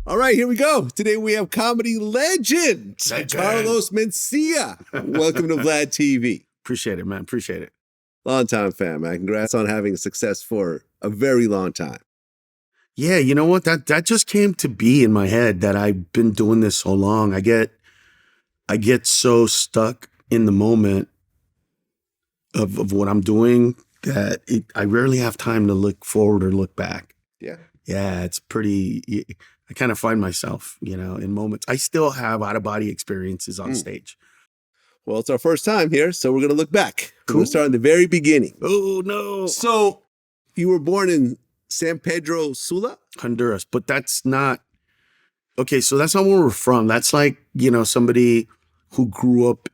All right, here we go. Today we have comedy legend, Carlos Mencia. Welcome to VladTV. Appreciate it, man. Appreciate it. Long time fan, man. Congrats on having success for a very long time. Yeah, you know what? That just came to be in my head that I've been doing this so long. I get so stuck in the moment of what I'm doing that I rarely have time to look forward or look back. Yeah, it's pretty. I kind of find myself, in moments. I still have out-of-body experiences on stage. Well, it's our first time here, so we're going to look back. Cool. We're going to start in the very beginning. Oh, no. So you were born in San Pedro Sula? Honduras, but that's not... Okay, so that's not where we're from. That's like, somebody who grew up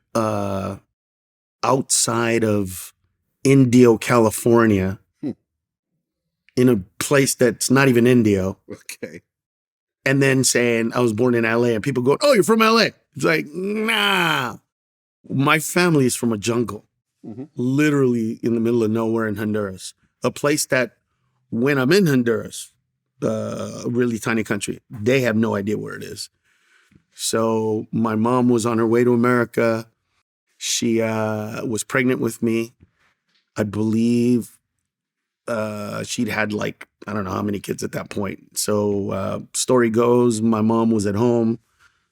outside of Indio, California, in a place that's not even Indio. Okay. And then saying, I was born in L.A. and people go, oh, you're from L.A. It's like, nah. My family is from a jungle, literally in the middle of nowhere in Honduras. A place that when I'm in Honduras, a really tiny country, they have no idea where it is. So my mom was on her way to America. She was pregnant with me. I believe she'd had I don't know how many kids at that point. So story goes, my mom was at home.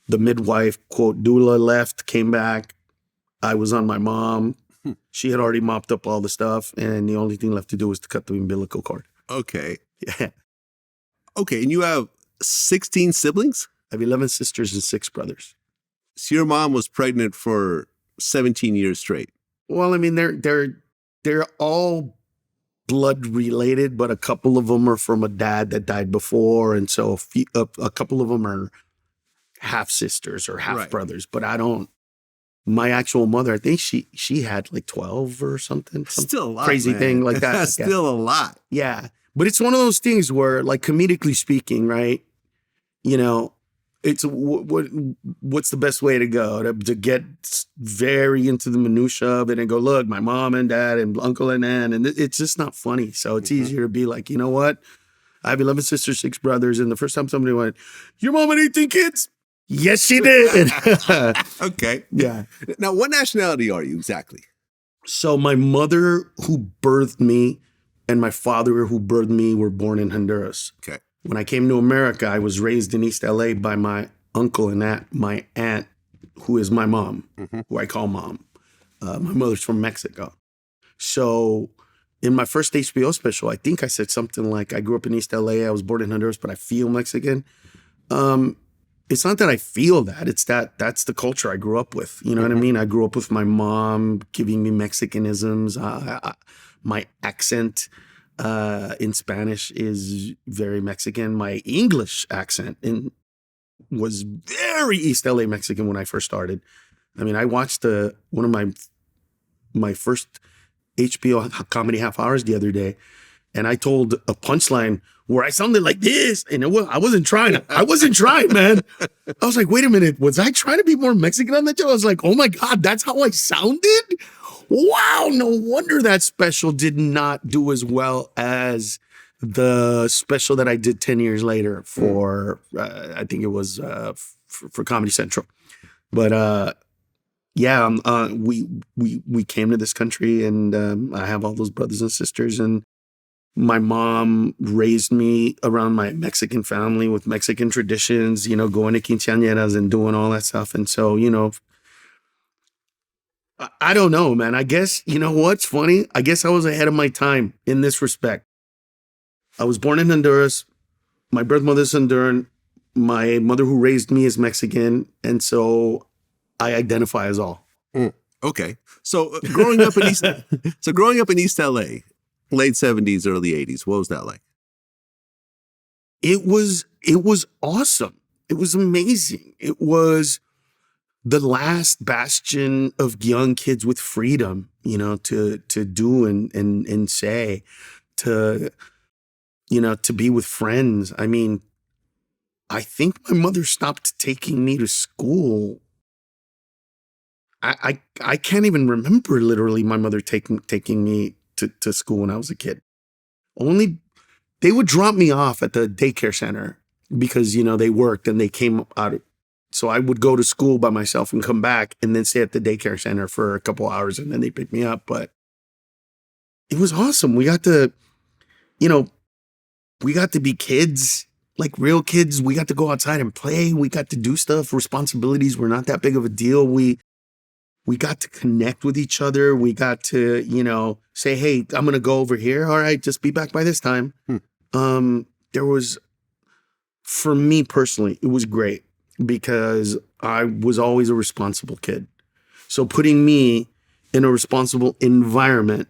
The midwife, quote, doula left, came back. I was on my mom. She had already mopped up all the stuff. And the only thing left to do was to cut the umbilical cord. Okay. Yeah. Okay, and you have 16 siblings? I have 11 sisters and 6 brothers. So your mom was pregnant for 17 years straight. Well, I mean, they're all blood related, but a couple of them are from a dad that died before. And so a couple of them are half sisters or half brothers, but my actual mother, I think she had 12 or something. Still a lot, crazy man. thing like that. That's still a lot. Yeah. But it's one of those things where, comedically speaking, right? It's what's the best way to go? To get very into the minutia of it and go, look, my mom and dad and uncle and aunt, and it's just not funny. So it's easier to be like, you know what? I have 11 sisters, 6 brothers, and the first time somebody went, your mom had 18 kids? Yes, she did. Okay. Yeah. Now, what nationality are you exactly? So my mother who birthed me and my father who birthed me were born in Honduras. Okay. When I came to America, I was raised in East L.A. by my uncle and my aunt, who is my mom, who I call mom. My mother's from Mexico. So in my first HBO special, I think I said something like, I grew up in East L.A., I was born in Honduras, but I feel Mexican. It's not that I feel that. It's that's the culture I grew up with. You know what I mean? I grew up with my mom giving me Mexicanisms. My accent in Spanish is very Mexican. My English accent was very East LA Mexican when I first started. I mean, I watched one of my first HBO comedy half hours the other day, and I told a punchline where I sounded like this, and I wasn't trying. I wasn't trying, man. I was like, wait a minute, was I trying to be more Mexican on that show? I was like, oh my God, that's how I sounded? Wow, no wonder that special did not do as well as the special that I did 10 years later for, I think it was for Comedy Central. But yeah, we came to this country, and I have all those brothers and sisters, and my mom raised me around my Mexican family with Mexican traditions, going to quinceañeras and doing all that stuff. And so, I don't know, man. I guess, what's funny? I guess I was ahead of my time in this respect. I was born in Honduras. My birth mother's Honduran. My mother who raised me is Mexican. And so I identify as all. Okay. So growing up in East LA, late 70s, early 80s, what was that like? It was awesome. It was amazing. It was the last bastion of young kids with freedom, to do and say, to be with friends. I mean, I think my mother stopped taking me to school. I can't even remember literally my mother taking me to school when I was a kid. Only they would drop me off at the daycare center, because, they worked and they came out. So I would go to school by myself and come back and then stay at the daycare center for a couple hours and then they picked me up. But it was awesome. We got to, we got to be kids, like real kids. We got to go outside and play. We got to do stuff. Responsibilities were not that big of a deal. We got to connect with each other. We got to, say, hey, I'm going to go over here. All right, just be back by this time. There was, for me personally, it was great because I was always a responsible kid. So putting me in a responsible environment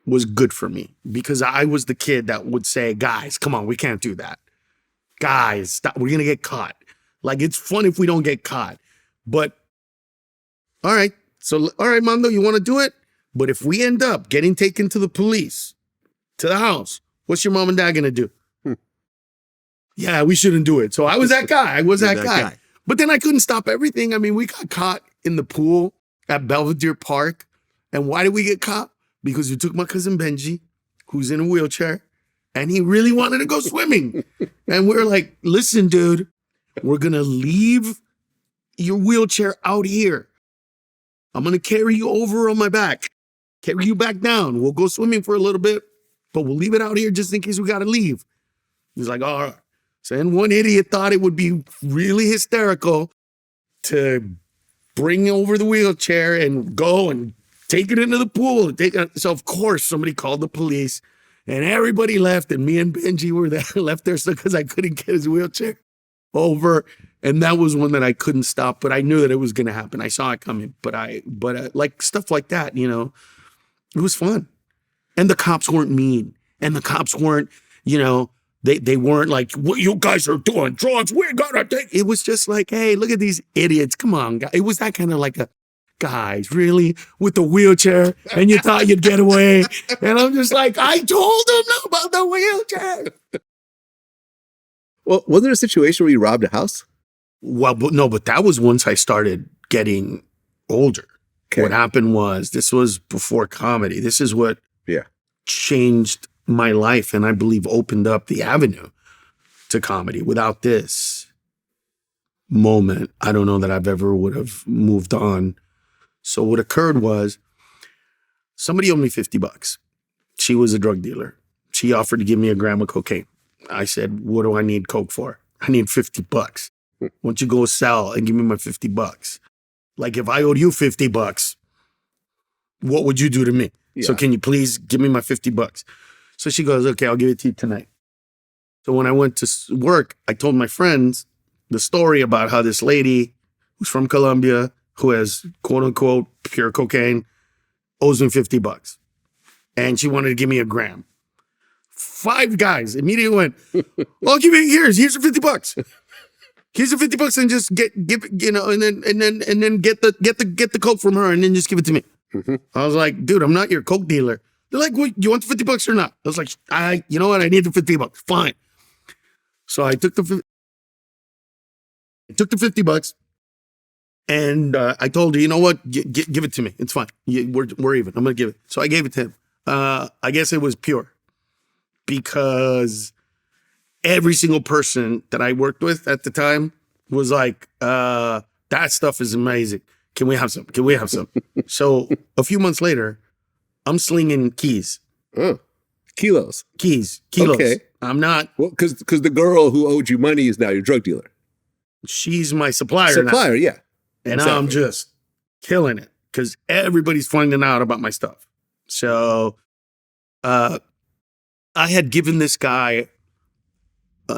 was good for me because I was the kid that would say, guys, come on, we can't do that. Guys, stop. We're going to get caught. Like, it's fun if we don't get caught. But, all right, Mando, you want to do it? But if we end up getting taken to the police, to the house, what's your mom and dad going to do? Yeah, we shouldn't do it. So I was that guy. I was that guy. But then I couldn't stop everything. I mean, we got caught in the pool at Belvedere Park. And why did we get caught? Because we took my cousin Benji, who's in a wheelchair, and he really wanted to go swimming. And we were like, listen, dude, we're going to leave your wheelchair out here. I'm going to carry you over on my back, carry you back down. We'll go swimming for a little bit, but we'll leave it out here just in case we got to leave. He's like, all right. So then one idiot thought it would be really hysterical to bring over the wheelchair and go and take it into the pool. So, of course, somebody called the police and everybody left. And me and Benji were there, left there because I couldn't get his wheelchair over. And that was one that I couldn't stop. But I knew that it was going to happen. I saw it coming. But like stuff like that, it was fun. And the cops weren't mean. And the cops weren't, they weren't like, what you guys are doing, drugs, we gotta take. It was just like, hey, look at these idiots. Come on, guys. It was that kind of like guys, really? With the wheelchair? And you thought you'd get away? And I'm just like, I told them about the wheelchair. Well, wasn't there a situation where you robbed a house? Well, but that was once I started getting older. Okay. What happened was, this was before comedy. This is what changed my life and I believe opened up the avenue to comedy. Without this moment, I don't know that I've ever would have moved on. So what occurred was somebody owed me $50. She was a drug dealer. She offered to give me a gram of cocaine. I said, what do I need coke for? I need $50. Why don't you go sell and give me my $50? Like, if I owed you $50, what would you do to me? Yeah. So can you please give me my $50? So she goes, okay, I'll give it to you tonight. So when I went to work, I told my friends the story about how this lady who's from Colombia, who has quote unquote pure cocaine, owes me $50. And she wanted to give me a gram. 5 guys immediately went, I'll give you, here's your $50. Here's the $50 and just give and then get the coke from her and then just give it to me. Mm-hmm. I was like, dude, I'm not your coke dealer. They're like, well, you want the $50 or not? I was like, you know what? I need the $50. Fine. So I took the $50 and I told her, you know what? Give it to me. It's fine. We're even. I'm going to give it. So I gave it to him. I guess it was pure because every single person that I worked with at the time was like, that stuff is amazing. Can we have some? Can we have some? So a few months later, I'm slinging keys. Oh, kilos. Kilos. Okay. I'm not. Well, because the girl who owed you money is now your drug dealer. She's my supplier. Supplier, yeah. And exactly. I'm just killing it because everybody's finding out about my stuff. So I had given this guy 5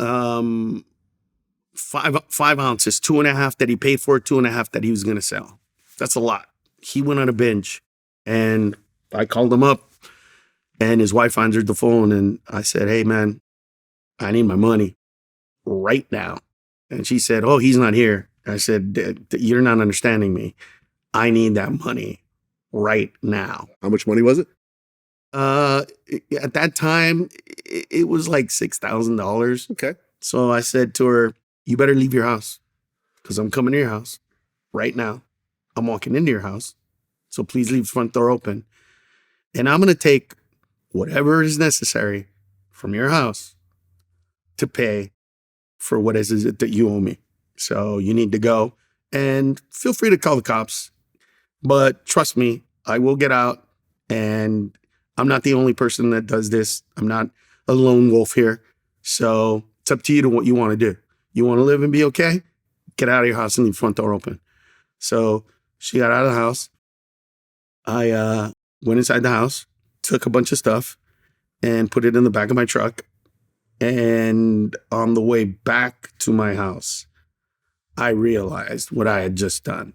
ounces, 2.5 that he paid for, 2.5 that he was going to sell. That's a lot. He went on a binge and I called him up and his wife answered the phone and I said, hey man, I need my money right now. And she said, oh, he's not here. I said, you're not understanding me. I need that money right now. How much money was it? At that time, it was like $6,000. Okay. So I said to her, you better leave your house because I'm coming to your house right now. I'm walking into your house. So please leave the front door open. And I'm going to take whatever is necessary from your house to pay for what is it that you owe me. So you need to go, and feel free to call the cops. But trust me, I will get out, and I'm not the only person that does this. I'm not a lone wolf here. So it's up to you to what you want to do. You want to live and be okay? Get out of your house and leave the front door open. So she got out of the house. I went inside the house, took a bunch of stuff, and put it in the back of my truck. And on the way back to my house, I realized what I had just done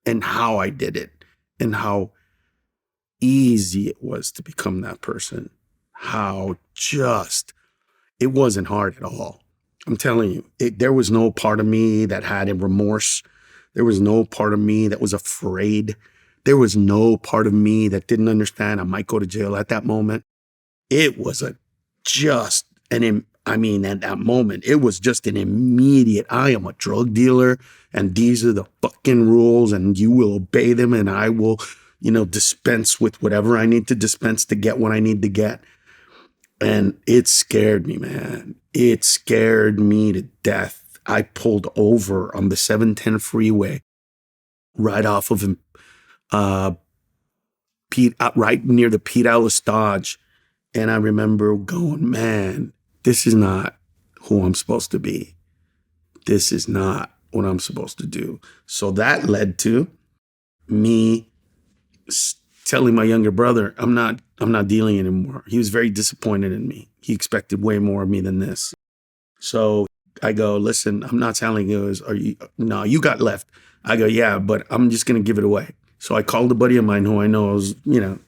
and how I did it and how easy it was to become that person. It wasn't hard at all. I'm telling you, there was no part of me that had a remorse. There was no part of me that was afraid. There was no part of me that didn't understand I might go to jail at that moment. It was at that moment, it was just an immediate, I am a drug dealer and these are the fucking rules and you will obey them and I will, dispense with whatever I need to dispense to get what I need to get. And it scared me, man. It scared me to death. I pulled over on the 710 freeway right off of right near the Pete Ellis Dodge. And I remember going, man, this is not who I'm supposed to be. This is not what I'm supposed to do. So that led to me telling my younger brother, I'm not dealing anymore. He was very disappointed in me. He expected way more of me than this. So I go, listen, I'm not telling you. No, you got left. I go, yeah, but I'm just going to give it away. So I called a buddy of mine who I know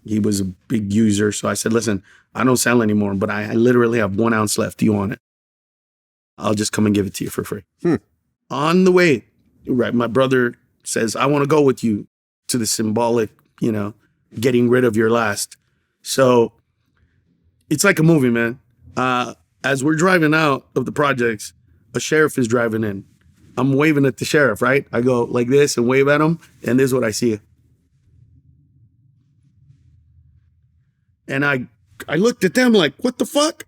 he was a big user. So I said, listen, I don't sell anymore, but I literally have 1 ounce left. Do you want it? I'll just come and give it to you for free. On the way, right, my brother says, I want to go with you to the symbolic, getting rid of your last. So it's like a movie, man. As we're driving out of the projects, a sheriff is driving in. I'm waving at the sheriff, right? I go like this and wave at him, and this is what I see. And I looked at them like, what the fuck?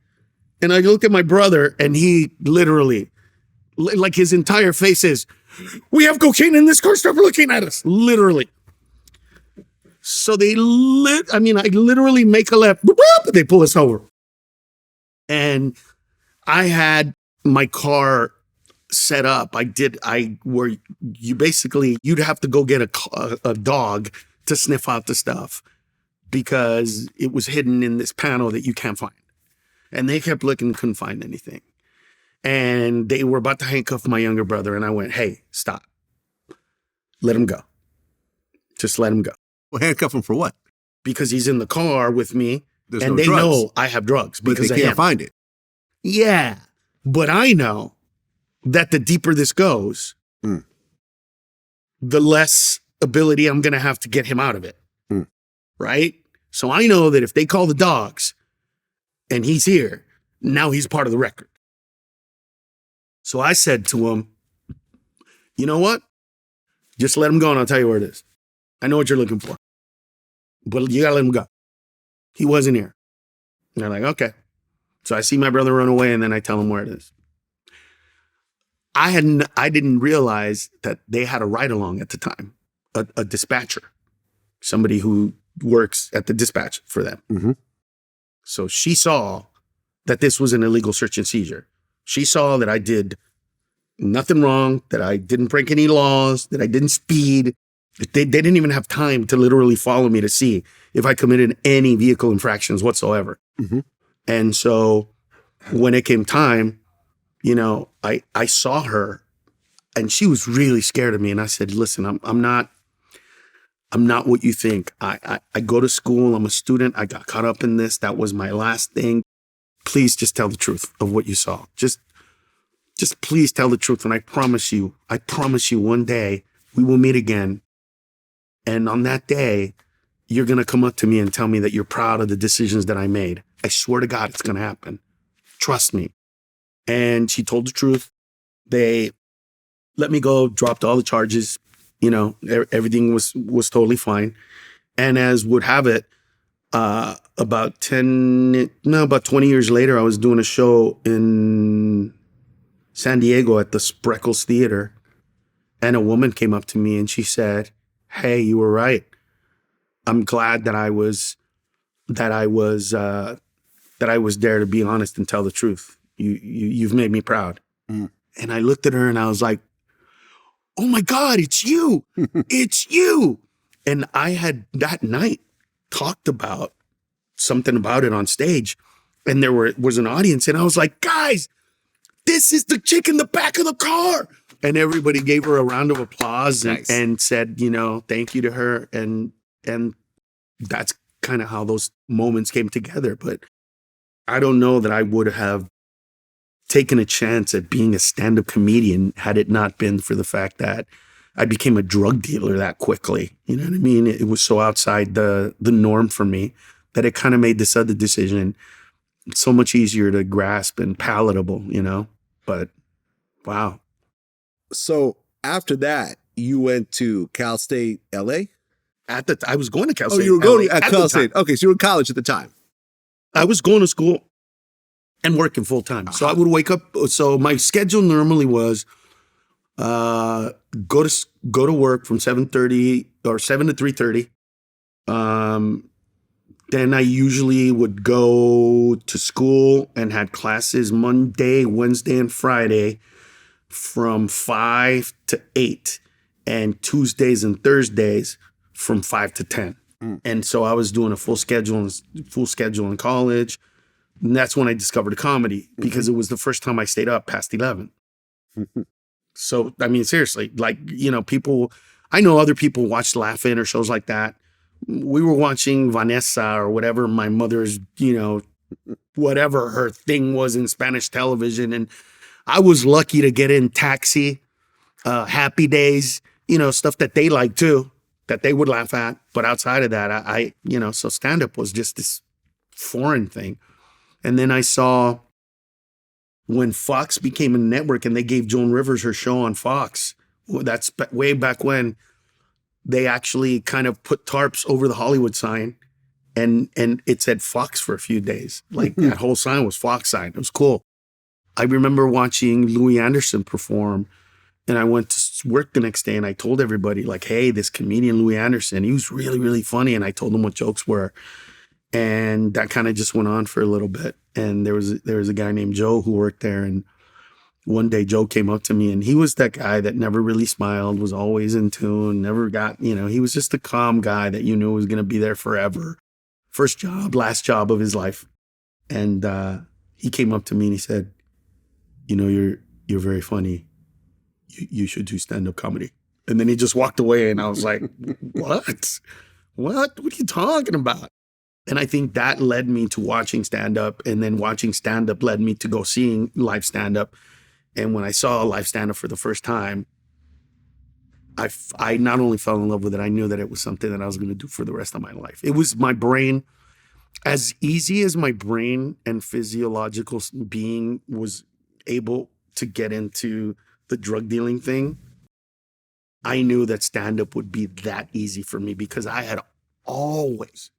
And I looked at my brother, and he literally, like his entire face is, we have cocaine in this car, stop looking at us. Literally. So I literally make a left, they pull us over. And I had my car set up. Where you'd have to go get a dog to sniff out the stuff because it was hidden in this panel that you can't find. And they kept looking, couldn't find anything. And they were about to handcuff my younger brother. And I went, hey, stop. Let him go. Just let him go. Well, handcuff him for what? Because he's in the car with me. There's and no they drugs. know I have drugs because they can't find it. Yeah. But I know that the deeper this goes, the less ability I'm going to have to get him out of it. Right? So I know that if they call the dogs and he's here, now he's part of the record. So I said to him, you know what? Just let him go and I'll tell you where it is. I know what you're looking for. But you got to let him go. He wasn't here. And they're like, okay. So I see my brother run away and then I tell him where it is. I didn't realize that they had a ride-along at the time, a dispatcher, somebody who works at the dispatch for them. Mm-hmm. So she saw that this was an illegal search and seizure. She saw that I did nothing wrong, that I didn't break any laws, that I didn't speed. They didn't even have time to literally follow me to see if I committed any vehicle infractions whatsoever. Mm-hmm. And so when it came time, I saw her and she was really scared of me. And I said, listen, I'm not what you think. I go to school. I'm a student. I got caught up in this. That was my last thing. Please just tell the truth of what you saw. Just please tell the truth. And I promise you one day we will meet again. And on that day, you're going to come up to me and tell me that you're proud of the decisions that I made. I swear to God, it's going to happen. Trust me. And she told the truth. They let me go, dropped all the charges. Everything was totally fine. And as would have it, about 20 years later, I was doing a show in San Diego at the Spreckles Theater, and a woman came up to me and she said, "Hey, you were right. I'm glad that I was there to be honest and tell the truth. You've made me proud." Mm. And I looked at her and I was like, "Oh my God, it's you. It's you." And I had that night talked about something about it on stage, and there was an audience, and I was like, "Guys, this is the chick in the back of the car." And everybody gave her a round of applause and, Nice. and said, thank you to her. And that's kind of how those moments came together. But I don't know that I would have taken a chance at being a stand-up comedian had it not been for the fact that I became a drug dealer that quickly. You know what I mean? It was so outside the norm for me that it kind of made this other decision so much easier to grasp and palatable, But wow. So after that, you went to Cal State L.A.? I was going to Cal Oh, State. you were going LA at the Cal time. State. Okay, so you were in college at the time. I was going to school and working full time. So I would wake up. So my schedule normally was go to work from 7:30 or 7 to 3:30. Then I usually would go to school and had classes Monday, Wednesday, and Friday from 5 to 8, and Tuesdays and Thursdays from 5 to 10. And so I was doing a full schedule in college. And that's when I discovered comedy, because it was the first time I stayed up past 11. So, I mean, seriously, I know other people watch Laugh-In or shows like that. We were watching Vanessa or whatever my mother's, whatever her thing was in Spanish television. And I was lucky to get in Taxi, Happy Days, stuff that they like too, that they would laugh at. But outside of that, I so stand-up was just this foreign thing. And then I saw when Fox became a network and they gave Joan Rivers her show on Fox. That's way back when they actually kind of put tarps over the Hollywood sign and it said Fox for a few days. Like that whole sign was Fox sign. It was cool. I remember watching Louis Anderson perform, and I went to work the next day and I told everybody, like, "Hey, this comedian Louis Anderson, he was really, really funny." And I told them what jokes were. And that kind of just went on for a little bit. And there was a guy named Joe who worked there. And one day Joe came up to me, and he was that guy that never really smiled, was always in tune, never got, he was just a calm guy that you knew was going to be there forever. First job, last job of his life. And he came up to me and he said, "You're very funny. You should do stand-up comedy." And then he just walked away, and I was like, "What? What are you talking about?" And I think that led me to watching stand-up, and then watching stand-up led me to go seeing live stand-up. And when I saw live stand-up for the first time, I not only fell in love with it, I knew that it was something that I was going to do for the rest of my life. It was my brain, as easy as my brain and physiological being was able to get into the drug dealing thing. I knew that stand-up would be that easy for me, because I had always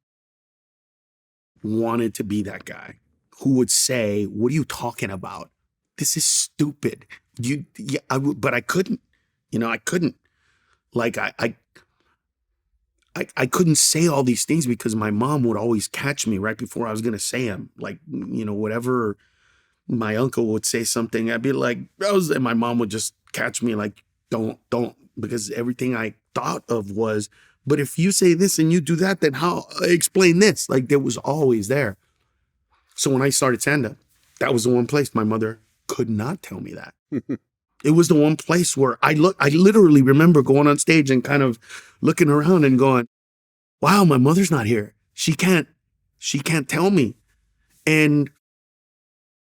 wanted to be that guy who would say, "What are you talking about? This is stupid." But I couldn't. I couldn't. Like I couldn't say all these things because my mom would always catch me right before I was gonna say them. Like, whatever my uncle would say something, I'd be like, and my mom would just catch me like, don't, because everything I thought of was, "But if you say this and you do that, then how explain this?" Like, there was always there. So when I started stand-up, that was the one place my mother could not tell me that. It was the one place where I literally remember going on stage and kind of looking around and going, "Wow, my mother's not here. She can't tell me." And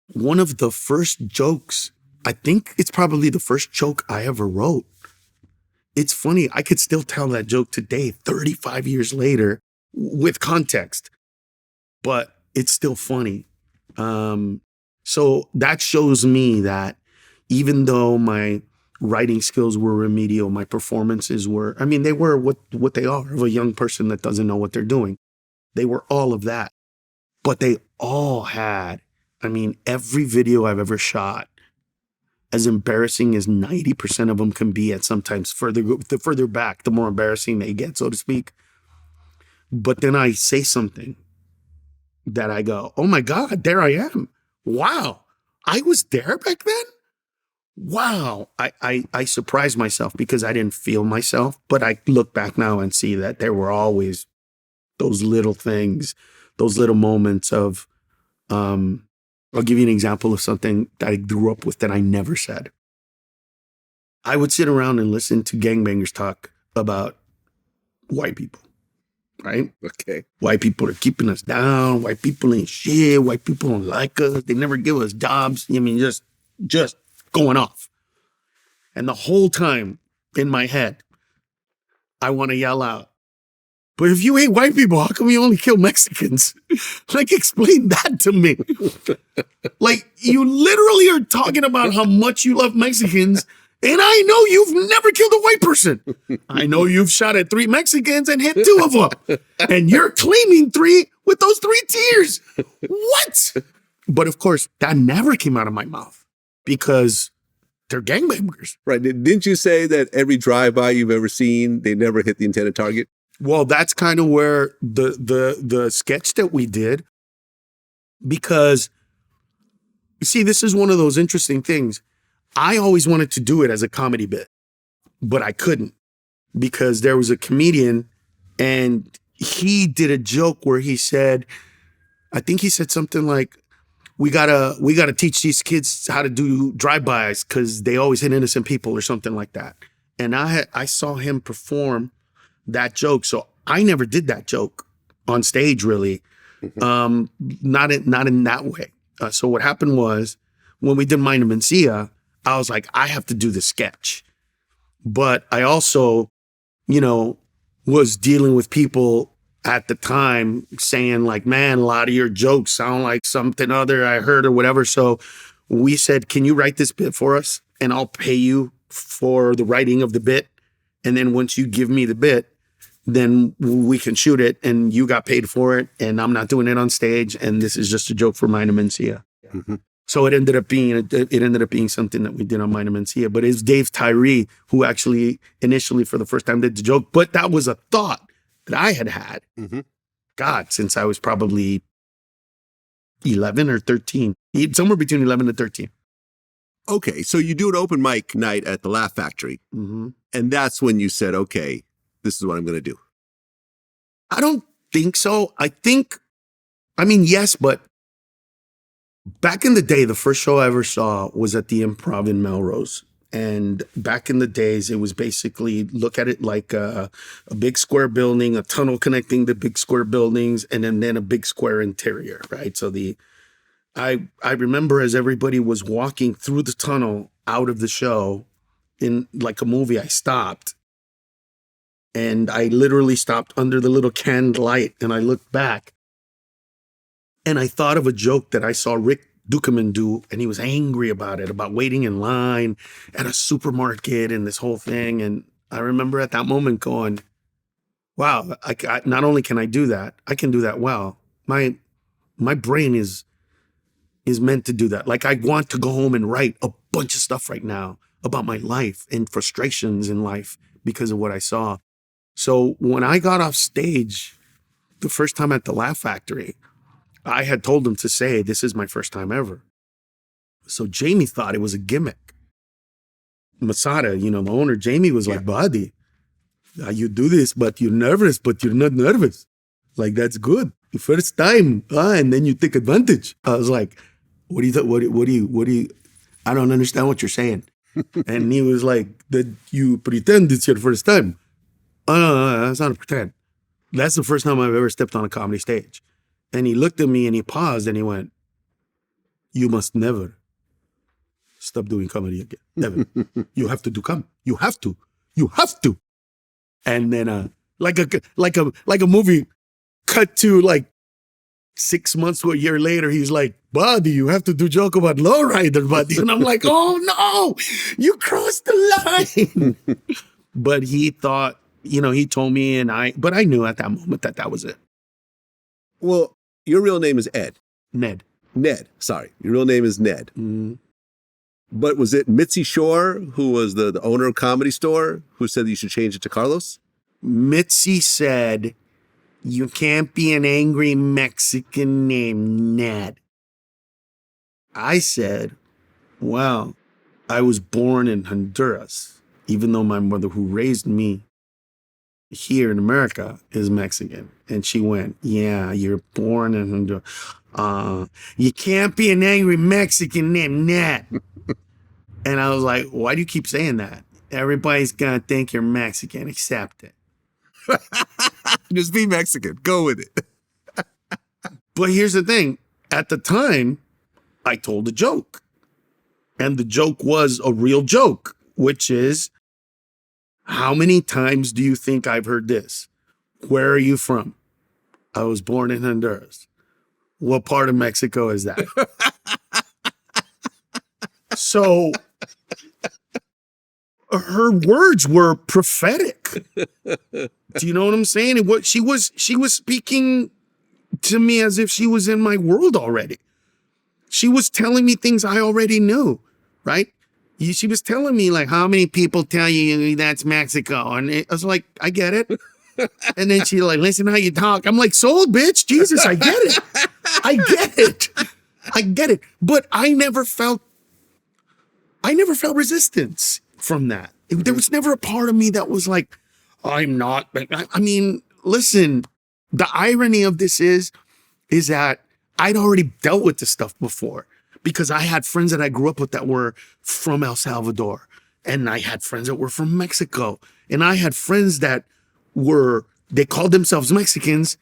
one of the first jokes, I think it's probably the first joke I ever wrote. It's funny, I could still tell that joke today, 35 years later, with context, but it's still funny. So that shows me that even though my writing skills were remedial, my performances were, they were what they are of a young person that doesn't know what they're doing. They were all of that, but they all had, every video I've ever shot as embarrassing as 90% of them can be at sometimes the further back, the more embarrassing they get, so to speak. But then I say something that I go, oh my God, there I am. Wow. I was there back then? Wow. I surprised myself because I didn't feel myself, but I look back now and see that there were always those little things, those little moments of, I'll give you an example of something that I grew up with that I never said. I would sit around and listen to gangbangers talk about white people, right? Okay. White people are keeping us down. White people ain't shit. White people don't like us. They never give us jobs. I mean, just going off. And the whole time in my head, I want to yell out, but if you hate white people, how come you only kill Mexicans? Like, explain that to me. Like, you literally are talking about how much you love Mexicans, and I know you've never killed a white person. I know you've shot at 3 Mexicans and hit 2 of them. And you're claiming 3 with those 3 tears. What? But of course, that never came out of my mouth because they're gangbangers. Right. Didn't you say that every drive-by you've ever seen, they never hit the intended target? Well, that's kind of where the sketch that we did, because you see, this is one of those interesting things. I always wanted to do it as a comedy bit, but I couldn't because there was a comedian and he did a joke where he said, I think he said something like, we gotta teach these kids how to do drive-bys because they always hit innocent people or something like that. And I saw him perform that joke. So I never did that joke on stage, really. Not in that way. So what happened was when we did Mind of Mencia, I was like, I have to do the sketch. But I also, was dealing with people at the time saying like, man, a lot of your jokes sound like something other I heard or whatever. So we said, can you write this bit for us? And I'll pay you for the writing of the bit. And then once you give me the bit, then we can shoot it and you got paid for it and I'm not doing it on stage and this is just a joke for Mind of Mencia. Mm-hmm. So it ended up being something that we did on Mind of Mencia, but it's Dave Tyree who actually initially for the first time did the joke, but that was a thought that I had, God, since I was probably 11 or 13, somewhere between 11 and 13. Okay, so you do an open mic night at the Laugh Factory, and that's when you said, okay, this is what I'm going to do. I don't think so. Yes, but back in the day, the first show I ever saw was at the Improv in Melrose. And back in the days, it was basically, look at it like a big square building, a tunnel connecting the big square buildings, and then a big square interior, right? So I remember as everybody was walking through the tunnel out of the show in like a movie, I stopped. And I literally stopped under the little canned light and I looked back and I thought of a joke that I saw Rick Dukeman do, and he was angry about it, about waiting in line at a supermarket and this whole thing. And I remember at that moment going, wow, I not only can I do that, I can do that well. My brain is meant to do that. Like I want to go home and write a bunch of stuff right now about my life and frustrations in life because of what I saw. So when I got off stage the first time at the Laugh Factory, I had told him to say, this is my first time ever. So Jamie thought it was a gimmick. Masada, the owner, Jamie was like, buddy, you do this, but you're nervous, but you're not nervous. Like, that's good. The first time, and then you take advantage. I was like, what do you, I don't understand what you're saying. And he was like, that you pretend it's your first time. Oh, that's not a pretend. That's the first time I've ever stepped on a comedy stage. And he looked at me and he paused and he went, you must never stop doing comedy again. Never. You have to do comedy. You have to. You have to. And then like a movie cut to like 6 months to a year later, he's like, buddy, you have to do joke about lowrider, buddy. And I'm like, oh no, you crossed the line. But he thought, he told me but I knew at that moment that was it. Well, your real name is Ed. Ned. Ned, sorry. Your real name is Ned. But was it Mitzi Shore, who was the owner of Comedy Store, who said that you should change it to Carlos? Mitzi said, you can't be an angry Mexican named Ned. I said, well, I was born in Honduras, even though my mother who raised me here in America is Mexican. And she went, yeah, you're born in Honduras. You can't be an angry Mexican named Ned. And I was like, why do you keep saying that? Everybody's gonna think you're Mexican. Accept it. Just be Mexican. Go with it. But here's the thing. At the time, I told a joke. And the joke was a real joke, which is, how many times do you think I've heard this? Where are you from? I was born in Honduras. What part of Mexico is that? So her words were prophetic. Do you know what I'm saying? She was speaking to me as if she was in my world already. She was telling me things I already knew, right? She was telling me, like, how many people tell you that's Mexico? And I was like, I get it. And then she like, listen how you talk. I'm like, sold, bitch. Jesus, I get it. I get it. I get it. But I never felt resistance from that. There was never a part of me that was like, I'm not. I mean, listen, the irony of this is that I'd already dealt with this stuff before because I had friends that I grew up with that were from El Salvador, and I had friends that were from Mexico, and I had friends that they called themselves Mexicans,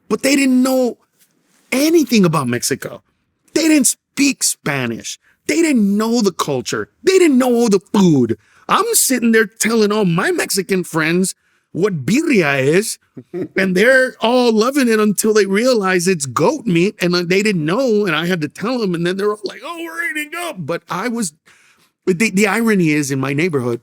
but they didn't know anything about Mexico. They didn't speak Spanish. They didn't know the culture. They didn't know the food. I'm sitting there telling all my Mexican friends what birria is, and they're all loving it until they realize it's goat meat, and they didn't know, and I had to tell them, and then they're all like, oh, we're eating goat. But the irony is, in my neighborhood,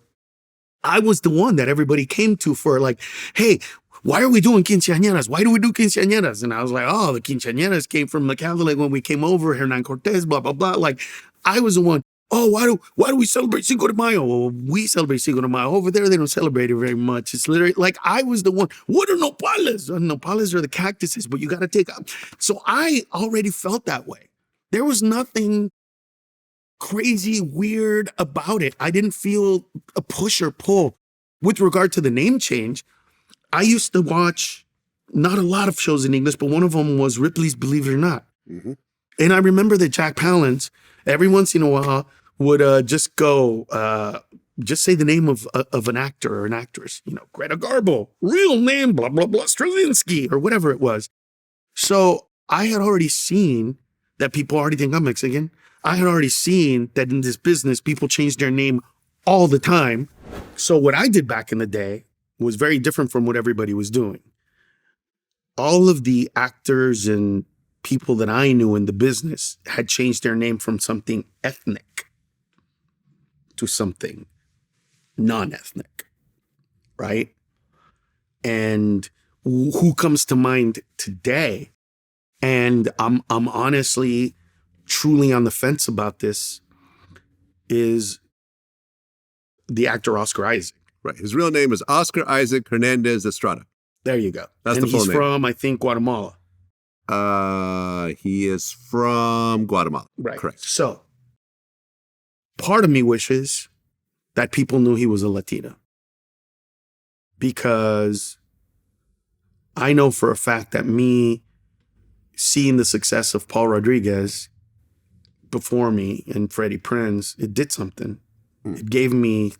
I was the one that everybody came to for like, hey, why are we doing quinceañeras? Why do we do quinceañeras? And I was like, oh, the quinceañeras came from the Catholic when we came over, Hernan Cortez, blah, blah, blah. Like, I was the one. Oh, why do we celebrate Cinco de Mayo? Well, we celebrate Cinco de Mayo. Over there, they don't celebrate it very much. It's literally like I was the one. What are nopales? Nopales are the cactuses, but you got to take up. So I already felt that way. There was nothing crazy, weird about it. I didn't feel a push or pull. With regard to the name change, I used to watch not a lot of shows in English, but one of them was Ripley's Believe It or Not. Mm-hmm. And I remember that Jack Palance, every once in a while, would just say the name of an actor or an actress, Greta Garbo, real name, blah, blah, blah, Straczynski, or whatever it was. So I had already seen that people already think I'm Mexican. I had already seen that in this business, people change their name all the time. So what I did back in the day was very different from what everybody was doing. All of the actors and people that I knew in the business had changed their name from something ethnic to something non-ethnic, right? And who comes to mind today? And I'm honestly, truly on the fence about this, is the actor Oscar Isaac. Right. His real name is Oscar Isaac Hernandez Estrada. There you go. That's and the full he's name. from, I think, Guatemala. He is from Guatemala. Right. Correct. So part of me wishes that people knew he was a Latino, because I know for a fact that me seeing the success of Paul Rodriguez before me and Freddie Prinze, it did something. It gave me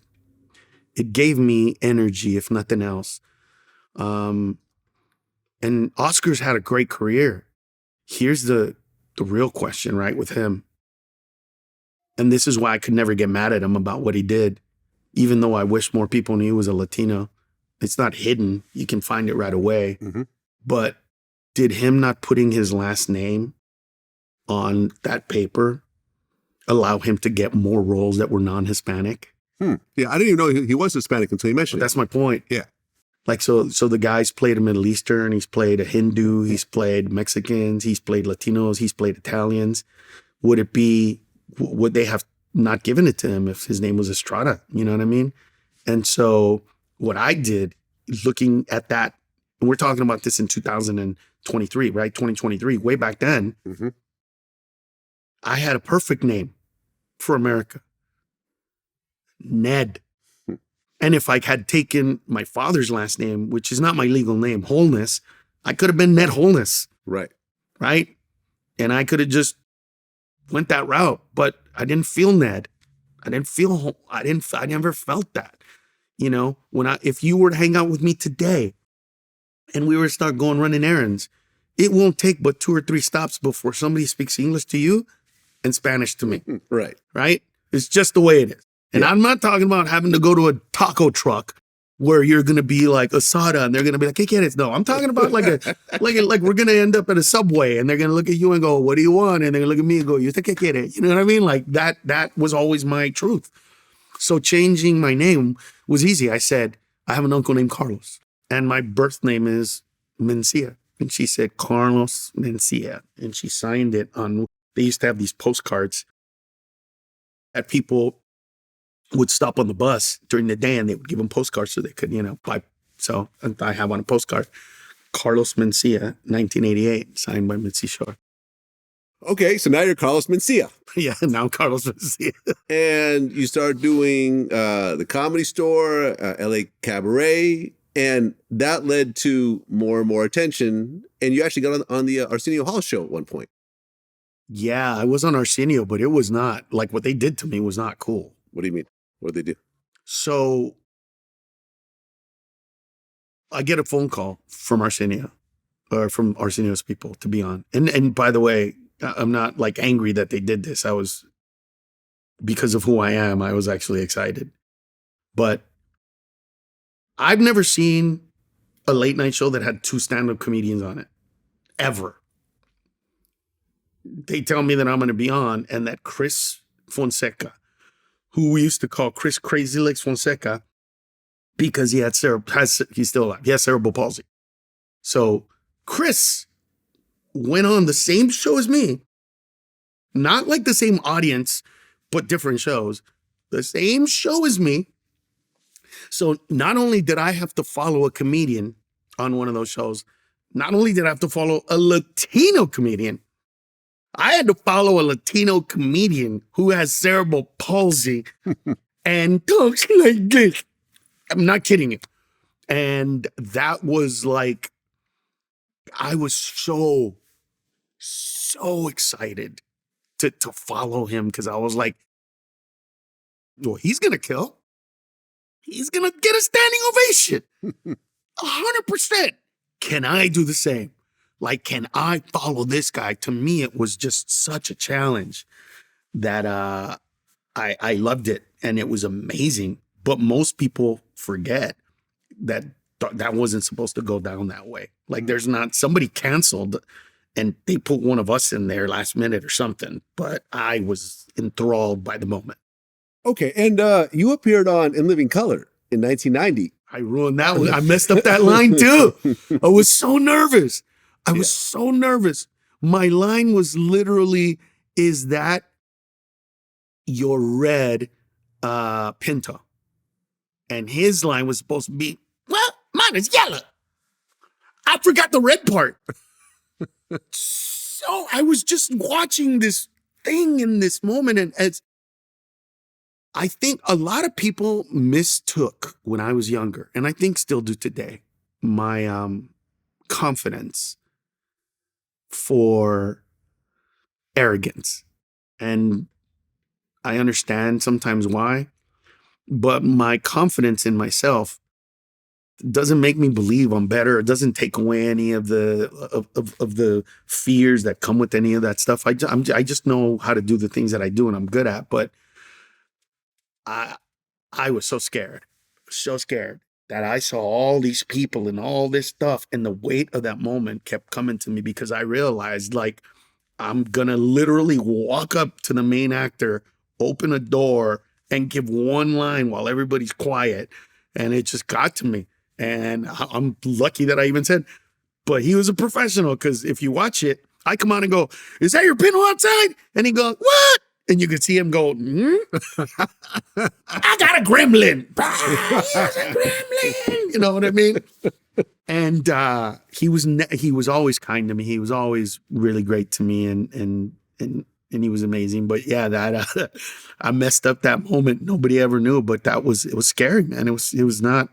energy, if nothing else. And Oscar's had a great career. Here's the real question, right, with him. And this is why I could never get mad at him about what he did, even though I wish more people knew he was a Latino. It's not hidden. You can find it right away. Mm-hmm. But did him not putting his last name on that paper allow him to get more roles that were non-Hispanic? Yeah, I didn't even know he was Hispanic until you mentioned it. That's my point. Yeah. Like, so the guy's played a Middle Eastern, he's played a Hindu, he's played Mexicans, he's played Latinos, he's played Italians. Would they have not giving it to him if his name was Estrada. You know what I mean? And so what I did, looking at that, and we're talking about this in 2023, right? 2023, way back then, I had a perfect name for America. Ned. And if I had taken my father's last name, which is not my legal name, Wholeness, I could have been Ned Wholeness. Right. Right? And I could have just went that route, but I didn't feel Ned. I never felt that. You know, if you were to hang out with me today and we were to start going running errands, it won't take but 2 or 3 stops before somebody speaks English to you and Spanish to me. Right. Right? It's just the way it is. And I'm not talking about having to go to a taco truck where you're going to be like asada and they're going to be like, hey, kids. No, I'm talking about like we're going to end up at a Subway and they're going to look at you and go, what do you want? And they're going to look at me and go, you think I get it? You know what I mean? Like that was always my truth. So changing my name was easy. I said, I have an uncle named Carlos and my birth name is Mencia. And she said, Carlos Mencia. And she signed it on, they used to have these postcards that people would stop on the bus during the day and they would give them postcards so they could, buy. So I have on a postcard, Carlos Mencia, 1988, signed by Mitzi Shore. Okay, so now you're Carlos Mencia. Yeah, now Carlos Mencia. And you start doing the Comedy Store, L.A. Cabaret, and that led to more and more attention. And you actually got on the Arsenio Hall show at one point. Yeah, I was on Arsenio, but it was not, like what they did to me was not cool. What do you mean? What did they do? So I get a phone call from Arsenio, or from Arsenio's people to be on. And by the way, I'm not like angry that they did this. Because of who I am, I was actually excited. But I've never seen a late night show that had 2 stand-up comedians on it, ever. They tell me that I'm going to be on and that Chris Fonseca, who we used to call Chris Crazy Legs Fonseca, because he's still alive. He has cerebral palsy. So Chris went on the same show as me, not like the same audience, but different shows, the same show as me. So not only did I have to follow a comedian on one of those shows, not only did I have to follow a Latino comedian, I had to follow a Latino comedian who has cerebral palsy and talks like this. I'm not kidding you. And that was like, I was so excited to follow him because I was like, well, he's going to kill. He's going to get a standing ovation. 100%. Can I do the same? Like, can I follow this guy? To me, it was just such a challenge that I loved it. And it was amazing. But most people forget that that wasn't supposed to go down that way. Like, there's not, somebody canceled and they put one of us in there last minute or something. But I was enthralled by the moment. Okay. And you appeared on In Living Color in 1990. I ruined that one. I messed up that line too. I was so nervous. I was so nervous. My line was literally, is that your red Pinto? And his line was supposed to be, well, mine is yellow. I forgot the red part. So I was just watching this thing in this moment. And as I think a lot of people mistook when I was younger, and I think still do today, my confidence for arrogance. And I understand sometimes why, but my confidence in myself doesn't make me believe I'm better. It doesn't take away any of the of the fears that come with any of that stuff. I just know how to do the things that I do and I'm good at. But I was so scared that I saw all these people and all this stuff, and the weight of that moment kept coming to me because I realized, like, I'm gonna literally walk up to the main actor, open a door, and give one line while everybody's quiet. And it just got to me. And I'm lucky that I even said, but he was a professional, because if you watch it, I come on and go, is that your pinhole outside? And he goes, what? And you could see him go, I got a gremlin. Here's a gremlin. You know what I mean? And he was always kind to me. He was always really great to me, and he was amazing. But yeah, that I messed up that moment. Nobody ever knew, but it was scary, man. It was not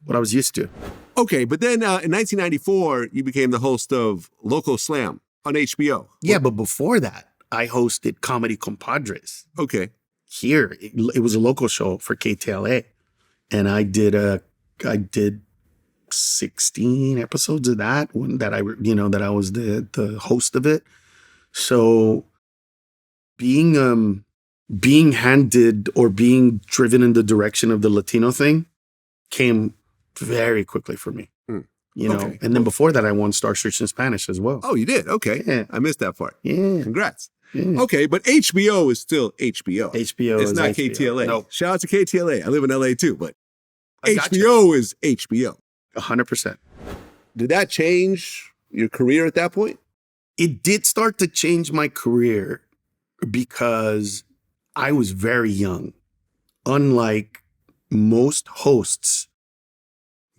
what I was used to. Okay, but then in 1994, you became the host of Loco Slam on HBO. Yeah, but before that, I hosted Comedy Compadres. Okay. Here, it was a local show for KTLA, and I did 16 episodes of that one that I was the host of it. So being handed or being driven in the direction of the Latino thing came very quickly for me. You know, Okay. and then before that, I won Star Search in Spanish as well. Oh, you did? Okay. Yeah. I missed that part. Yeah. Congrats. Yeah. Okay, but HBO is still HBO. HBO It's is not HBO. KTLA. No. Shout out to KTLA. I live in LA too, but I got HBO is HBO. 100%. Did that change your career at that point? It did start to change my career because I was very young. Unlike most hosts,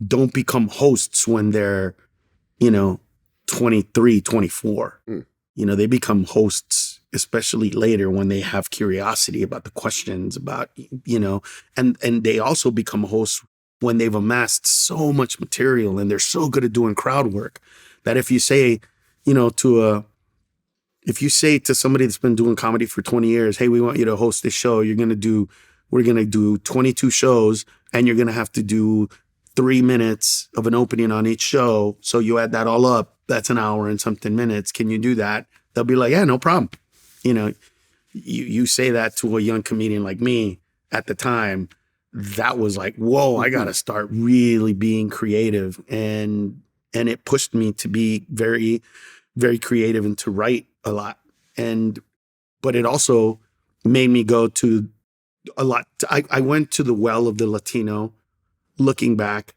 don't become hosts when they're, 23, 24. They become hosts, especially later when they have curiosity about the questions about, and they also become hosts when they've amassed so much material and they're so good at doing crowd work that if you say, if you say to somebody that's been doing comedy for 20 years, hey, we want you to host this show, we're going to do 22 shows and you're going to have to do 3 minutes of an opening on each show. So you add that all up, that's an hour and something minutes. Can you do that? They'll be like, yeah, no problem. You say that to a young comedian like me at the time, that was like, whoa, I got to start really being creative. And it pushed me to be very, very creative and to write a lot. But it also made me go to a lot. I went to the well of the Latino, looking back,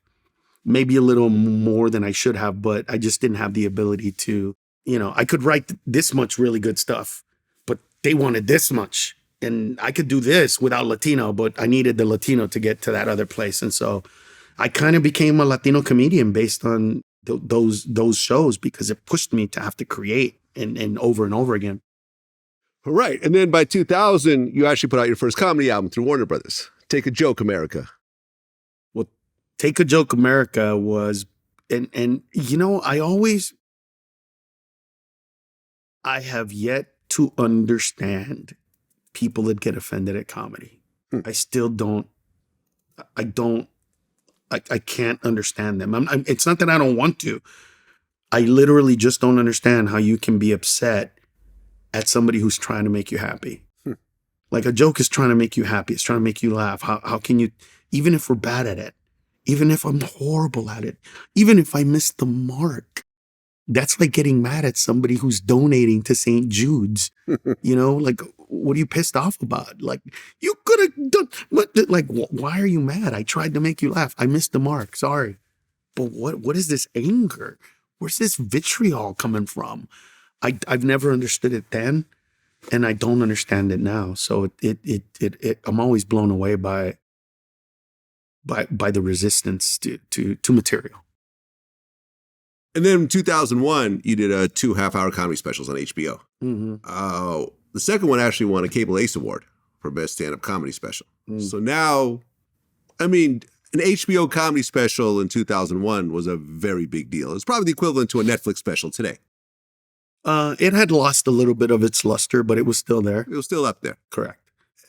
maybe a little more than I should have, but I just didn't have the ability to, I could write this much really good stuff, but they wanted this much. And I could do this without Latino, but I needed the Latino to get to that other place. And so I kind of became a Latino comedian based on those shows because it pushed me to have to create and over again. Right. And then by 2000, you actually put out your first comedy album through Warner Brothers. Take a Joke, America. Well, Take a Joke, America was, I have yet to understand people that get offended at comedy. I still don't, I can't understand them. It's not that I don't want to. I literally just don't understand how you can be upset at somebody who's trying to make you happy. Like a joke is trying to make you happy. It's trying to make you laugh. How can you, even if we're bad at it, even if I'm horrible at it, even if I miss the mark, that's like getting mad at somebody who's donating to St. Jude's. Like, what are you pissed off about? Like, you could have done, like, why are you mad? I tried to make you laugh. I missed the mark. Sorry. But what is this anger? Where's this vitriol coming from? I've never understood it then, and I don't understand it now. So I'm always blown away by the resistance to material. And then in 2001, you did 2 half-hour comedy specials on HBO. Mm-hmm. The second one actually won a Cable Ace Award for Best Stand-Up Comedy Special. So now, an HBO comedy special in 2001 was a very big deal. It's probably the equivalent to a Netflix special today. It had lost a little bit of its luster, but it was still there. It was still up there. Correct.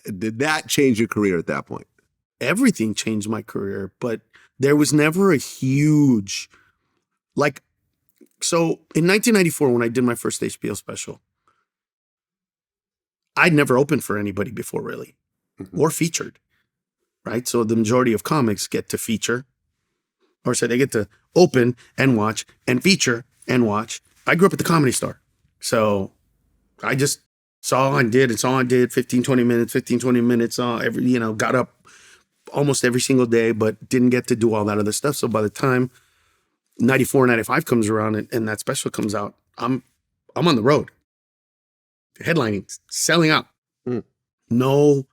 Did that change your career at that point? Everything changed my career, but there was never a huge, so in 1994, when I did my first HBO special, I'd never opened for anybody before, really, or featured, right? So the majority of comics get to feature, or say they get to open and watch and feature and watch. I grew up at the Comedy Store. So I just saw and did 15, 20 minutes, got up almost every single day, but didn't get to do all that other stuff. So by the time 94, 95 comes around and that special comes out, I'm on the road, headlining, selling out. no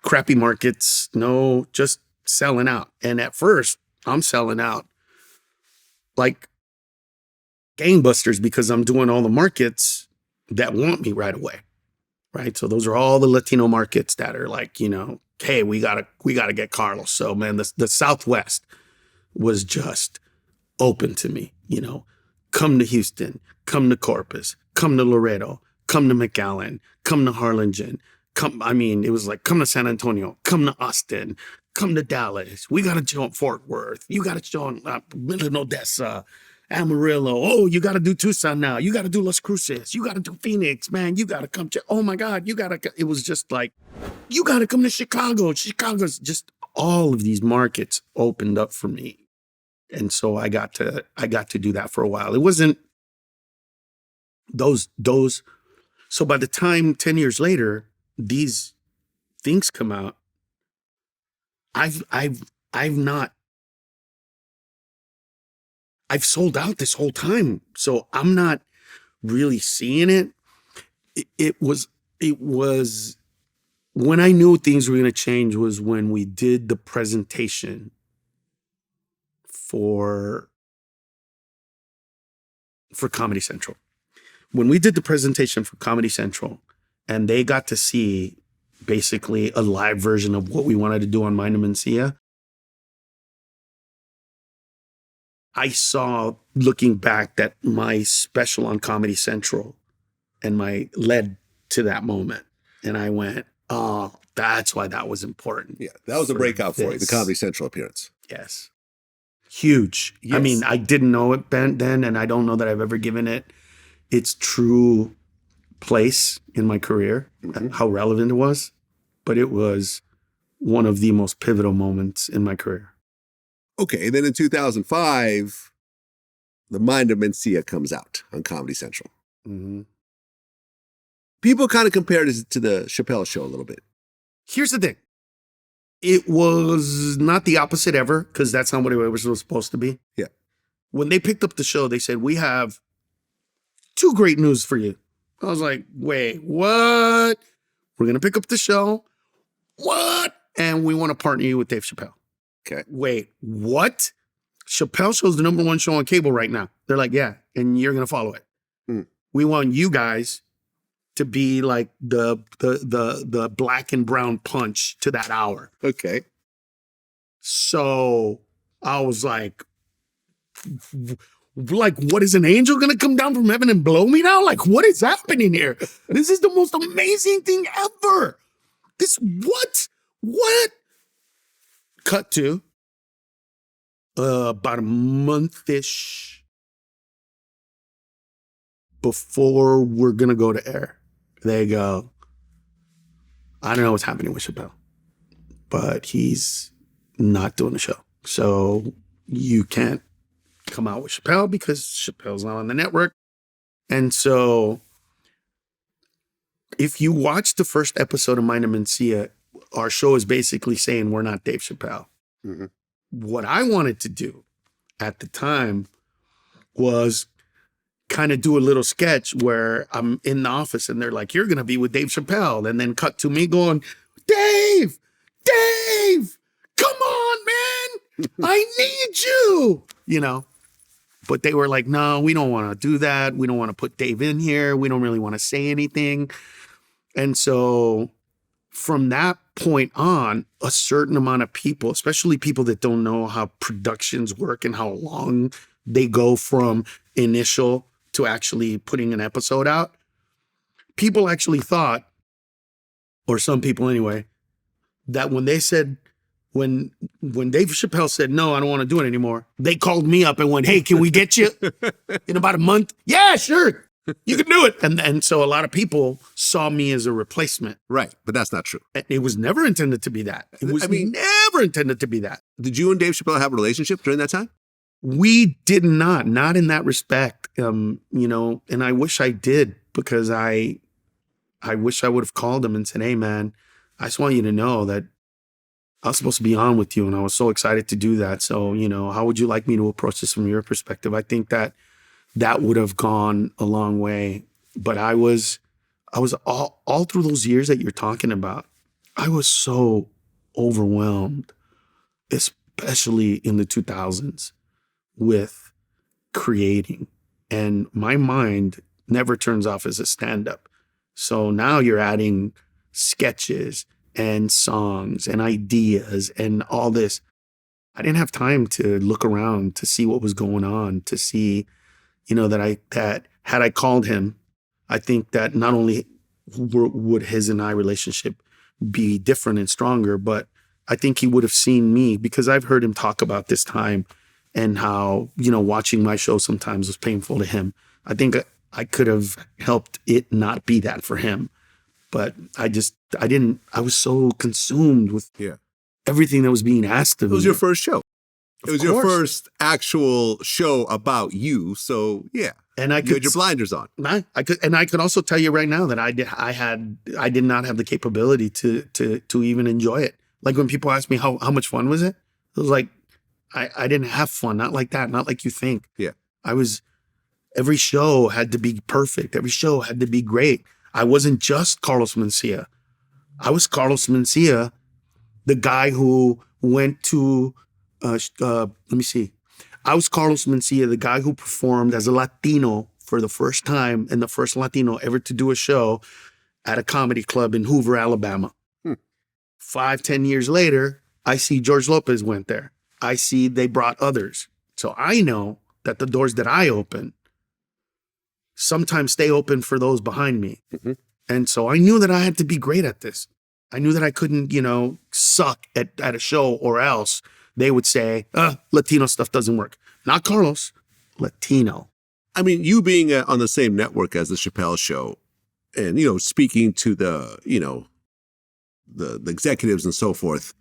crappy markets, no, just selling out. And at first, I'm selling out like gangbusters because I'm doing all the markets that want me right away. Right. So those are all the Latino markets that are like, hey, we gotta get Carlos. So man, the Southwest was just open to me, come to Houston, come to Corpus, come to Laredo, come to McAllen, come to Harlingen, it was like, come to San Antonio, come to Austin, come to Dallas. We got to show Fort Worth. You got to show Midland, Odessa, Amarillo. Oh, you got to do Tucson now. You got to do Las Cruces. You got to do Phoenix, man. You got to come to, oh my God, it was just like, you got to come to Chicago. Chicago's just all of these markets opened up for me. And so I got to do that for a while. It wasn't those. So by the time 10 years later, these things come out, I've sold out this whole time. So I'm not really seeing it. It was when I knew things were going to change was when we did the presentation for Comedy Central. When we did the presentation for Comedy Central and they got to see basically a live version of what we wanted to do on Mind of Mencia, I saw, looking back, that my special on Comedy Central led to that moment. And I went, oh, that's why that was important. Yeah, that was a breakout for you, the Comedy Central appearance. Yes. Huge. Yes. I mean, I didn't know it then, and I don't know that I've ever given it its true place in my career, how relevant it was. But it was one of the most pivotal moments in my career. Okay, then in 2005, The Mind of Mencia comes out on Comedy Central. Mm-hmm. People kind of compared it to the Chappelle Show a little bit. Here's the thing. It was not the opposite ever, because that's not what it was supposed to be. Yeah. When they picked up the show, they said, we have 2 great news for you. I was like, wait, what? We're going to pick up the show. What? And we want to partner you with Dave Chappelle. Okay. Wait, what? Chappelle Show's the #1 show on cable right now. They're like, yeah, and you're going to follow it. We want you guys to be like the black and brown punch to that hour. Okay. So I was like, what, is an angel going to come down from heaven and blow me now? Like, what is happening here? This is the most amazing thing ever. What? Cut to about a month-ish before we're going to go to air. They go, I don't know what's happening with Chappelle, but he's not doing the show. So you can't come out with Chappelle because Chappelle's not on the network. And so if you watch the first episode of Mind of Mencia, our show is basically saying we're not Dave Chappelle. Mm-hmm. What I wanted to do at the time was kind of do a little sketch where I'm in the office and they're like, you're going to be with Dave Chappelle. And then cut to me going, Dave, come on, man. I need you, But they were like, no, we don't want to do that. We don't want to put Dave in here. We don't really want to say anything. And so from that point on, a certain amount of people, especially people that don't know how productions work and how long they go from initial to actually putting an episode out, people actually thought, or some people anyway, that when they said, when Dave Chappelle said, no, I don't want to do it anymore, they called me up and went, hey, can we get you in about a month? Yeah, sure. You can do it. And so a lot of people saw me as a replacement. Right. But that's not true. It was never intended to be that. It was never intended to be that. Did you and Dave Chappelle have a relationship during that time? We did not in that respect. And I wish I did, because I wish I would have called him and said, hey man, I just want you to know that I was supposed to be on with you and I was so excited to do that. So, how would you like me to approach this from your perspective? I think that would have gone a long way. But I was all through those years that you're talking about, I was so overwhelmed, especially in the 2000s, with creating. And my mind never turns off as a stand-up. So now you're adding sketches and songs and ideas and all this. I didn't have time to look around to see what was going on, to see, that had I called him, I think that not only would his and I relationship be different and stronger, but I think he would have seen me, because I've heard him talk about this time and how, watching my show sometimes was painful to him. I think I could have helped it not be that for him. But I was so consumed with everything that was being asked of me. It was your first show. It was your course. first actual show about you. So yeah. And I you had your blinders on. I could also tell you right now that I did not have the capability to even enjoy it. Like when people ask me how much fun was it? It was like, I didn't have fun. Not like that. Not like you think. Yeah. Every show had to be perfect. Every show had to be great. I wasn't just Carlos Mencia. I was Carlos Mencia, the guy who went to, let me see. I was Carlos Mencia, the guy who performed as a Latino for the first time, and the first Latino ever to do a show at a comedy club in Hoover, Alabama. 5-10 years later, I see George Lopez went there. I see they brought others. So I know that the doors that I open sometimes stay open for those behind me. Mm-hmm. And so I knew that I had to be great at this. I knew that I couldn't, suck at a show, or else they would say, Latino stuff doesn't work. Not Carlos, Latino. I mean, you being on the same network as the Chappelle Show, and, speaking to the executives and so forth,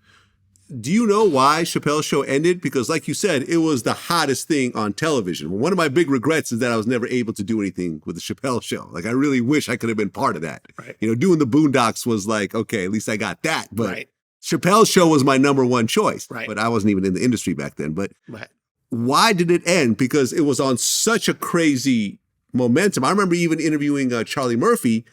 do you know why Chappelle's Show ended? Because like you said, it was the hottest thing on television. One of my big regrets is that I was never able to do anything with the Chappelle Show. Like, I really wish I could have been part of that. Right. Doing the Boondocks was like, okay, at least I got that. But right. Chappelle's Show was my number one choice. Right. But I wasn't even in the industry back then. But right. Why did it end? Because it was on such a crazy momentum. I remember even interviewing Charlie Murphy,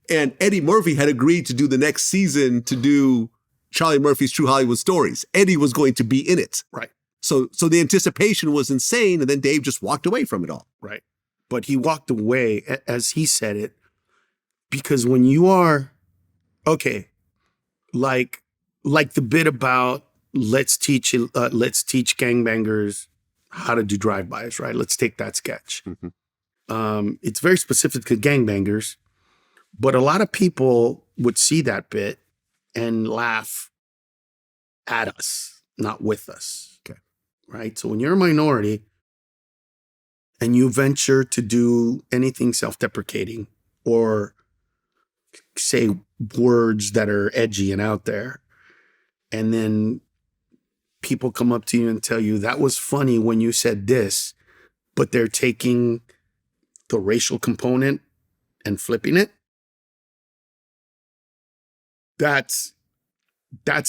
and Eddie Murphy had agreed to do the next season to do Charlie Murphy's True Hollywood Stories. Eddie was going to be in it. Right. So the anticipation was insane, and then Dave just walked away from it all. Right. But he walked away, as he said it, because when you are, okay, like the bit about let's teach gangbangers how to do drive-bys, right? Let's take that sketch. Mm-hmm. It's very specific to gangbangers, but a lot of people would see that bit and laugh at us, not with us. Okay. Right? So when you're a minority and you venture to do anything self-deprecating or say words that are edgy and out there, and then people come up to you and tell you that was funny when you said this, but they're taking the racial component and flipping it, that's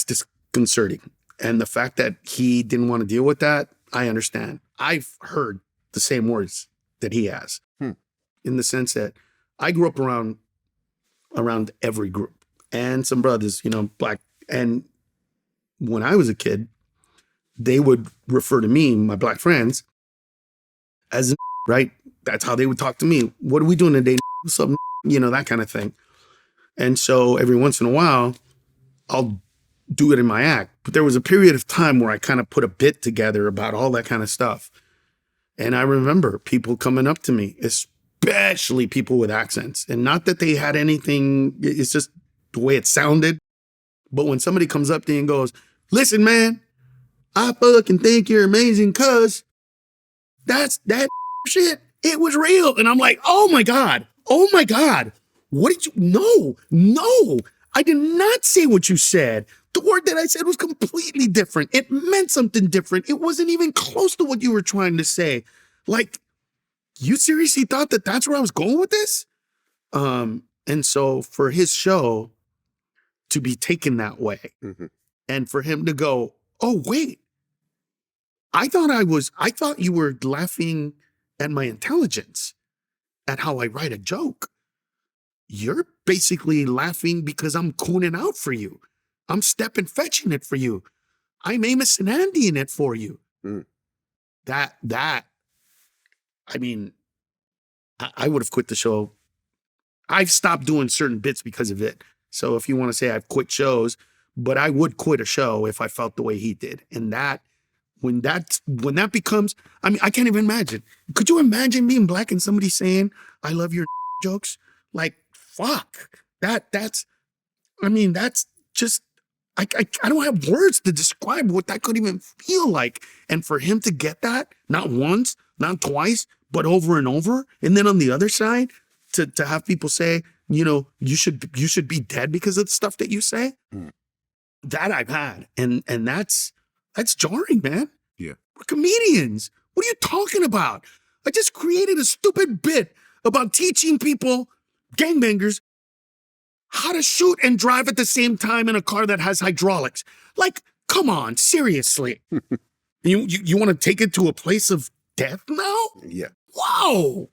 disconcerting. And the fact that he didn't want to deal with that, I understand. I've heard the same words that he has, in the sense that I grew up around every group and some brothers, black. And when I was a kid, they would refer to me, my black friends, as right? That's how they would talk to me. What are we doing today? What's up? That kind of thing. And so every once in a while, I'll do it in my act. But there was a period of time where I kind of put a bit together about all that kind of stuff. And I remember people coming up to me, especially people with accents. And not that they had anything, it's just the way it sounded. But when somebody comes up to you and goes, listen, man, I fucking think you're amazing because that shit, it was real. And I'm like, oh my God. What did you, no, I did not say what you said. The word that I said was completely different. It meant something different. It wasn't even close to what you were trying to say. Like, you seriously thought that that's where I was going with this? And so for his show to be taken that way, and for him to go, oh, wait, I thought you were laughing at my intelligence, at how I write a joke. You're basically laughing because I'm cooning out for you. I'm stepping fetching it for you. I'm Amos and Andying it for you. Mm. I mean, I would have quit the show. I've stopped doing certain bits because of it. So if you want to say I've quit shows, but I would quit a show if I felt the way he did. And when that becomes, I mean, I can't even imagine. Could you imagine being black and somebody saying, I love your jokes? Like, fuck. That's just, I don't have words to describe what that could even feel like. And for him to get that, not once, not twice, but over and over. And then on the other side, to have people say, you know, you should be dead because of the stuff that you say. That I've had. And that's jarring, man. Yeah. We're comedians. What are you talking about? I just created a stupid bit about teaching people, gangbangers, how to shoot and drive at the same time in a car that has hydraulics. Like, come on, seriously. You want to take it to a place of death now? Yeah. Wow.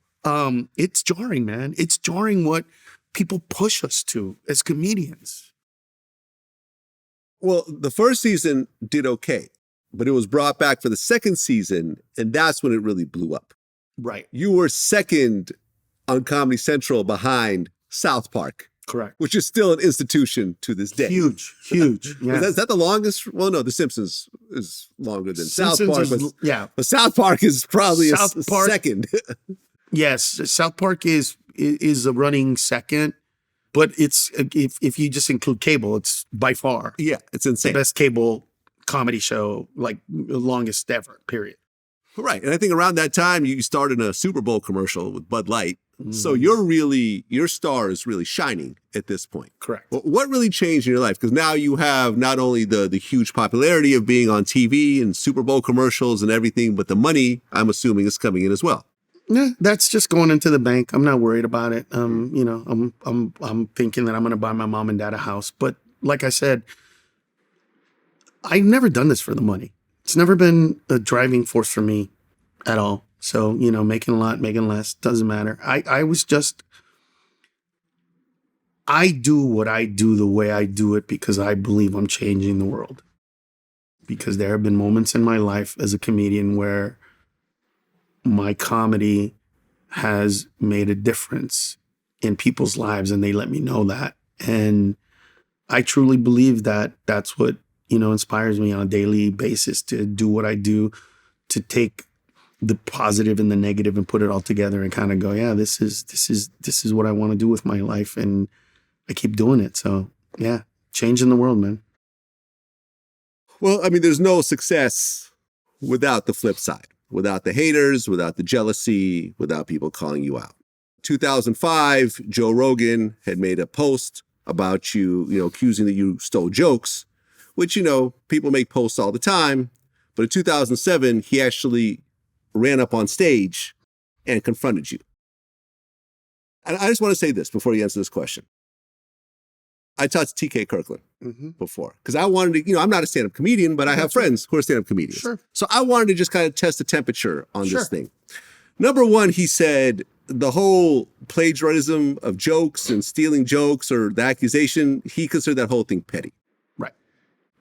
It's jarring, man. It's jarring what people push us to as comedians. Well, the first season did okay, but it was brought back for the second season, and that's when it really blew up. Right. You were second on Comedy Central behind South Park. Correct. Which is still an institution to this day. Huge. Yeah. Is that the longest? Well, no, The Simpsons is longer than Simpsons South Park. yeah. But South Park is probably second. Yes, South Park is a running second, but it's if you just include cable, it's by far it's insane. The best cable comedy show, like longest ever. Period. Right, and I think around that time you started a Super Bowl commercial with Bud Light, so your star is really shining at this point. Correct. What really changed in your life? Because now you have not only the huge popularity of being on TV and Super Bowl commercials and everything, but the money, I'm assuming, is coming in as well. Yeah, that's just going into the bank. I'm not worried about it. You know, I'm thinking that I'm going to buy my mom and dad a house. But like I said, I've never done this for the money. It's never been a driving force for me at all. So, you know, making a lot, making less, doesn't matter. I do what I do the way I do it because I believe I'm changing the world. Because there have been moments in my life as a comedian where my comedy has made a difference in people's lives, and they let me know that. And I truly believe that that's what, you know, inspires me on a daily basis to do what I do, to take the positive and the negative and put it all together and kind of go, yeah, this is what I want to do with my life. And I keep doing it. So yeah, changing the world, man. Well, I mean, there's no success without the flip side. Without the haters, without the jealousy, without people calling you out. 2005, Joe Rogan had made a post about you, accusing that you stole jokes, which, people make posts all the time. But in 2007, he actually ran up on stage and confronted you. And I just want to say this before you answer this question. I talked to TK Kirkland before because I wanted to, I'm not a stand-up comedian, but I have friends who are stand-up comedians. Sure. So I wanted to just kind of test the temperature on this thing. Number one, he said the whole plagiarism of jokes and stealing jokes or the accusation, he considered that whole thing petty. Right.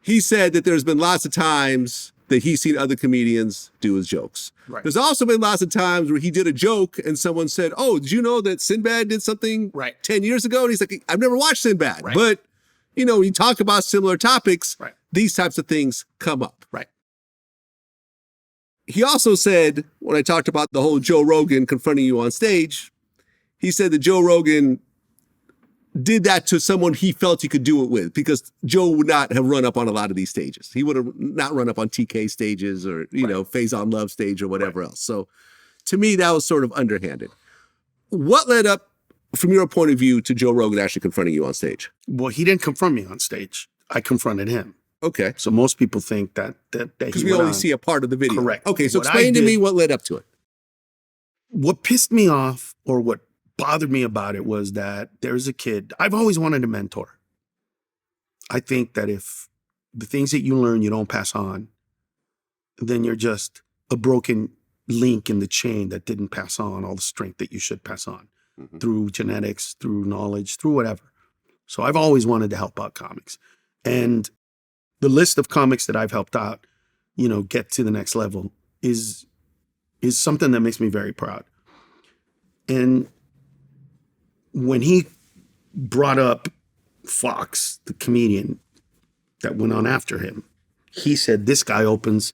He said that there's been lots of times that he's seen other comedians do his jokes. Right. There's also been lots of times where he did a joke and someone said, oh, did you know that Sinbad did something 10 years ago? And he's like, I've never watched Sinbad. Right. But, when you talk about similar topics, these types of things come up. Right. He also said, when I talked about the whole Joe Rogan confronting you on stage, he said that Joe Rogan did that to someone he felt he could do it with, because Joe would not have run up on a lot of these stages. He would have not run up on TK stages or, Phase on Love stage or whatever else. So to me, that was sort of underhanded. What led up, from your point of view, to Joe Rogan actually confronting you on stage? Well, he didn't confront me on stage. I confronted him. Okay. So most people think that because we only see a part of the video. Correct. Okay, so explain to me what led up to it. What pissed me off, or what bothered me about it, was that there's a kid I've always wanted to mentor. I think that if the things that you learn you don't pass on, then you're just a broken link in the chain that didn't pass on all the strength that you should pass on through genetics, through knowledge, through whatever. So I've always wanted to help out comics. And the list of comics that I've helped out, get to the next level is something that makes me very proud. And when he brought up Fox, the comedian that went on after him, he said, this guy opens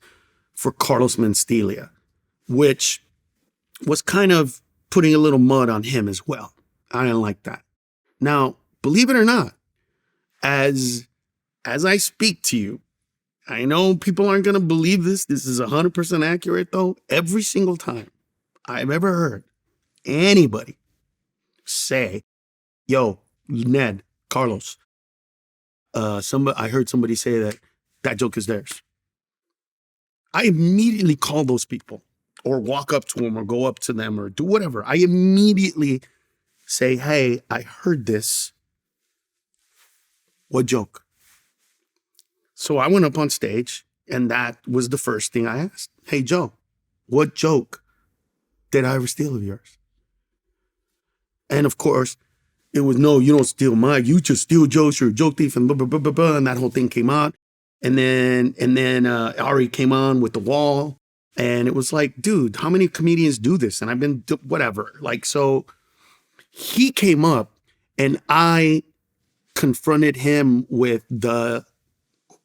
for Carlos Mencia, which was kind of putting a little mud on him as well. I didn't like that. Now, believe it or not, as I speak to you, I know people aren't going to believe this. This is 100% accurate, though. Every single time I've ever heard anybody say, yo, Ned, Carlos, I heard somebody say that joke is theirs. I immediately call those people or walk up to them or go up to them or do whatever. I immediately say, hey, I heard this. What joke? So I went up on stage and that was the first thing I asked. Hey, Joe, what joke did I ever steal of yours? And of course, it was, no, you don't steal mine. You just steal jokes. You're a joke thief and blah, blah, blah, blah, blah. And that whole thing came out. And then Ari came on with The Wall. And it was like, dude, how many comedians do this? And I've been, whatever. Like, so he came up and I confronted him with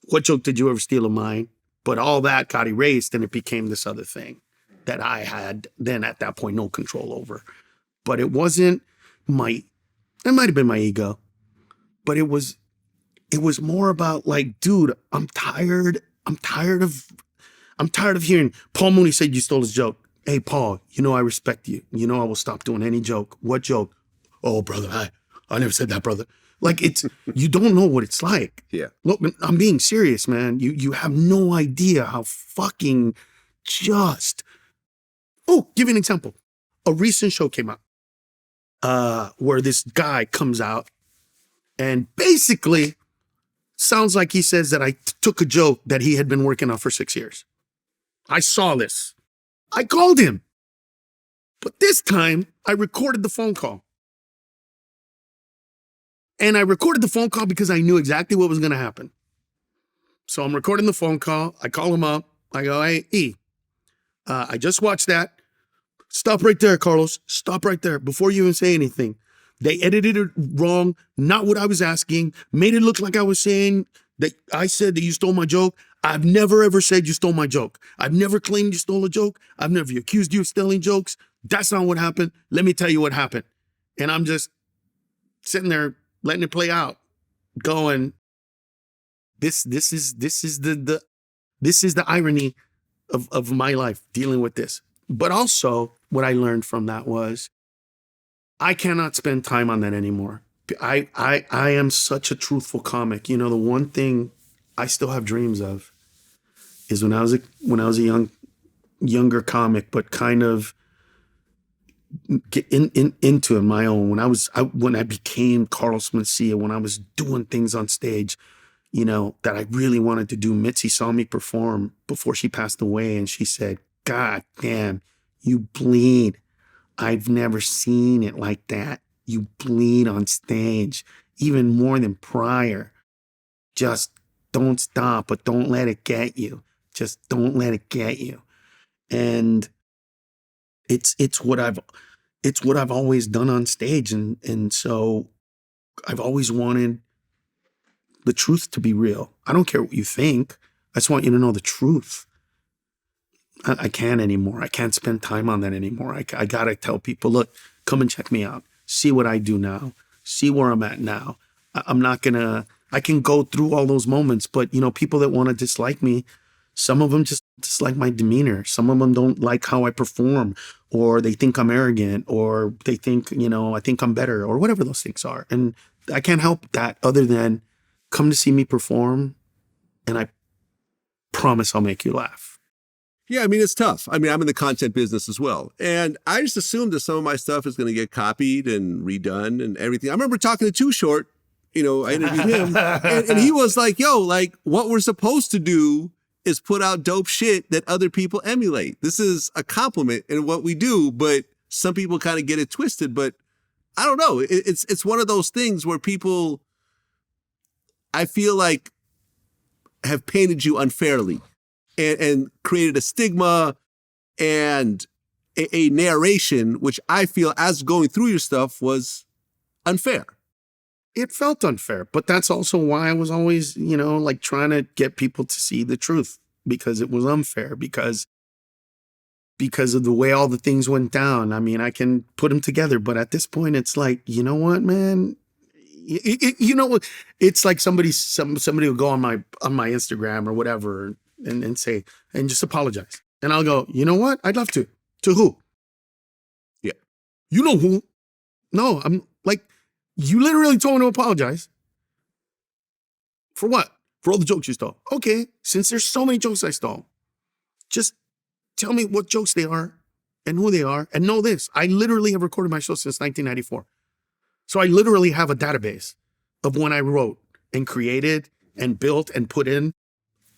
what joke did you ever steal of mine? But all that got erased and it became this other thing that I had then at that point no control over. But it wasn't it might have been my ego, but it was more about like, dude, I'm tired of hearing Paul Mooney said you stole his joke. Hey, Paul, I respect you. I will stop doing any joke. What joke? Oh, brother, I never said that, brother. Like you don't know what it's like. Yeah. Look, I'm being serious, man. You have no idea how fucking just. Oh, give you an example. A recent show came out where this guy comes out and basically sounds like he says that I took a joke that he had been working on for 6 years. I saw this. I called him. But this time I recorded the phone call. And I recorded the phone call because I knew exactly what was going to happen. So I'm recording the phone call. I call him up. I go, hey, E, I just watched that. Stop right there, Carlos. Stop right there before you even say anything. They edited it wrong. Not what I was asking. Made it look like I was saying that I said that you stole my joke. I've never ever said you stole my joke. I've never claimed you stole a joke. I've never accused you of stealing jokes. That's not what happened. Let me tell you what happened. And I'm just sitting there letting it play out, going, this is the irony of my life dealing with this. But also what I learned from that was I cannot spend time on that anymore. I am such a truthful comic. The one thing I still have dreams of is when I was a younger comic, but kind of get into it my own. When I became Carlos Mencia, when I was doing things on stage, that I really wanted to do. Mitzi saw me perform before she passed away, and she said, "God damn, you bleed. I've never seen it like that. You bleed on stage, even more than prior. Just don't stop, but don't let it get you. Just don't let it get you." And it's what I've always done on stage. And so I've always wanted the truth to be real. I don't care what you think. I just want you to know the truth. I can't anymore. I can't spend time on that anymore. I got to tell people, look, come and check me out. See what I do now. See where I'm at now. I can go through all those moments, but people that want to dislike me, some of them just dislike my demeanor. Some of them don't like how I perform, or they think I'm arrogant, or they think, I think I'm better, or whatever those things are. And I can't help that other than come to see me perform, and I promise I'll make you laugh. Yeah, it's tough. I'm in the content business as well. And I just assumed that some of my stuff is going to get copied and redone and everything. I remember talking to Too Short, I interviewed him, and he was like, yo, like what we're supposed to do is put out dope shit that other people emulate. This is a compliment in what we do, but some people kind of get it twisted. But I don't know. It's one of those things where people, I feel like have painted you unfairly and created a stigma and a narration, which I feel as going through your stuff was unfair. It felt unfair, but that's also why I was always, like trying to get people to see the truth, because it was unfair, because of the way all the things went down. I mean, I can put them together, but at this point it's like, you know what, man? It's like somebody will go on my Instagram or whatever and say, and just apologize. And I'll go, you know what? I'd love to. To who? Yeah. You know who? No, I'm like, you literally told me to apologize. For what? For all the jokes you stole. Okay, since there's so many jokes I stole, just tell me what jokes they are and who they are. And know this, I literally have recorded my show since 1994. So I literally have a database of when I wrote and created and built and put in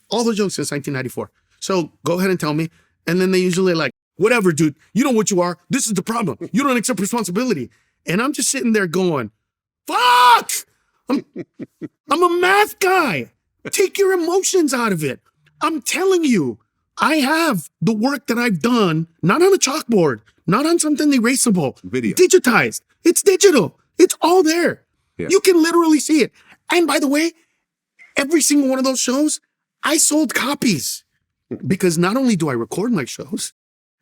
all the jokes since 1994. So go ahead and tell me. And then they usually like, whatever, dude, you know what you are. This is the problem. You don't accept responsibility. And I'm just sitting there going, fuck! I'm a math guy. Take your emotions out of it. I'm telling you, I have the work that I've done, not on a chalkboard, not on something erasable. Video. Digitized. It's digital. It's all there. Yeah. You can literally see it. And by the way, every single one of those shows, I sold copies. Because not only do I record my shows,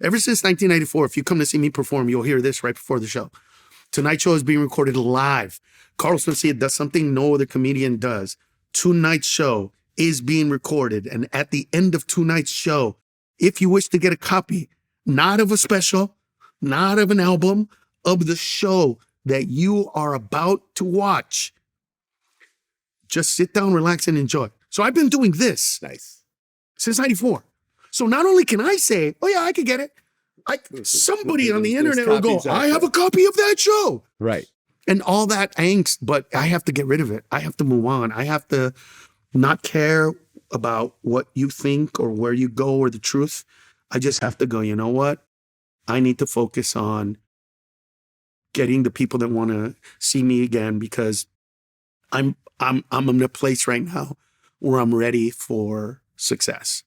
ever since 1994, if you come to see me perform, you'll hear this right before the show. Tonight's show is being recorded live. Carlos Mencia does something no other comedian does. Tonight's show is being recorded. And at the end of tonight's show, if you wish to get a copy, not of a special, not of an album, of the show that you are about to watch, just sit down, relax, and enjoy. So I've been doing this since 94. So not only can I say, oh yeah, I could get it. Somebody on the internet will go, I have a copy of that show. Right. And all that angst, but I have to get rid of it. I have to move on. I have to not care about what you think or where you go or the truth. I just have to go, you know what? I need to focus on getting the people that want to see me again, because I'm in a place right now where I'm ready for success.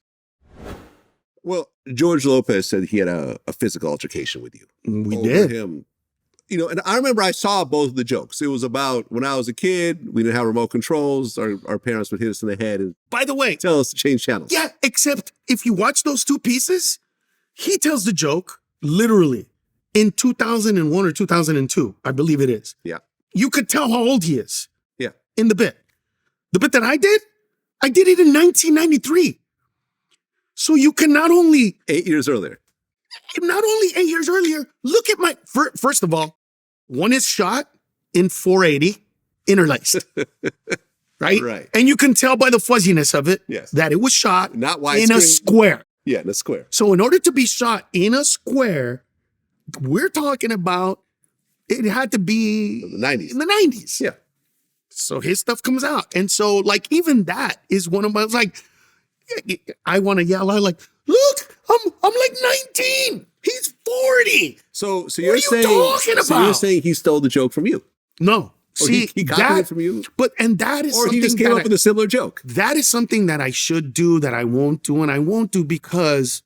Well, George Lopez said he had a physical altercation with you. We did. Him. And I remember I saw both of the jokes. It was about when I was a kid, we didn't have remote controls. Our parents would hit us in the head and by the way, tell us to change channels. Yeah, except if you watch those two pieces, he tells the joke literally in 2001 or 2002, I believe it is. Yeah. You could tell how old he is. Yeah. In the bit. The bit that I did it in 1993. So you can not only 8 years earlier, look at my, first of all, one is shot in 480 interlaced, right? Right. And you can tell by the fuzziness of it that it was shot not wide in screen. a square. Yeah, in a square. So in order to be shot in a square, we're talking about, it had to be the 90s. In the 90s. Yeah. So his stuff comes out. And so like, even that is one of my, like, I want to yell out like, look, I'm like 19. He's 40. So what you're are saying, you talking about? So you're saying he stole the joke from you? No. Or See, he copied it from you? And that is or something he just came up with a similar joke. That is something that I should do, that I won't do. And I won't do because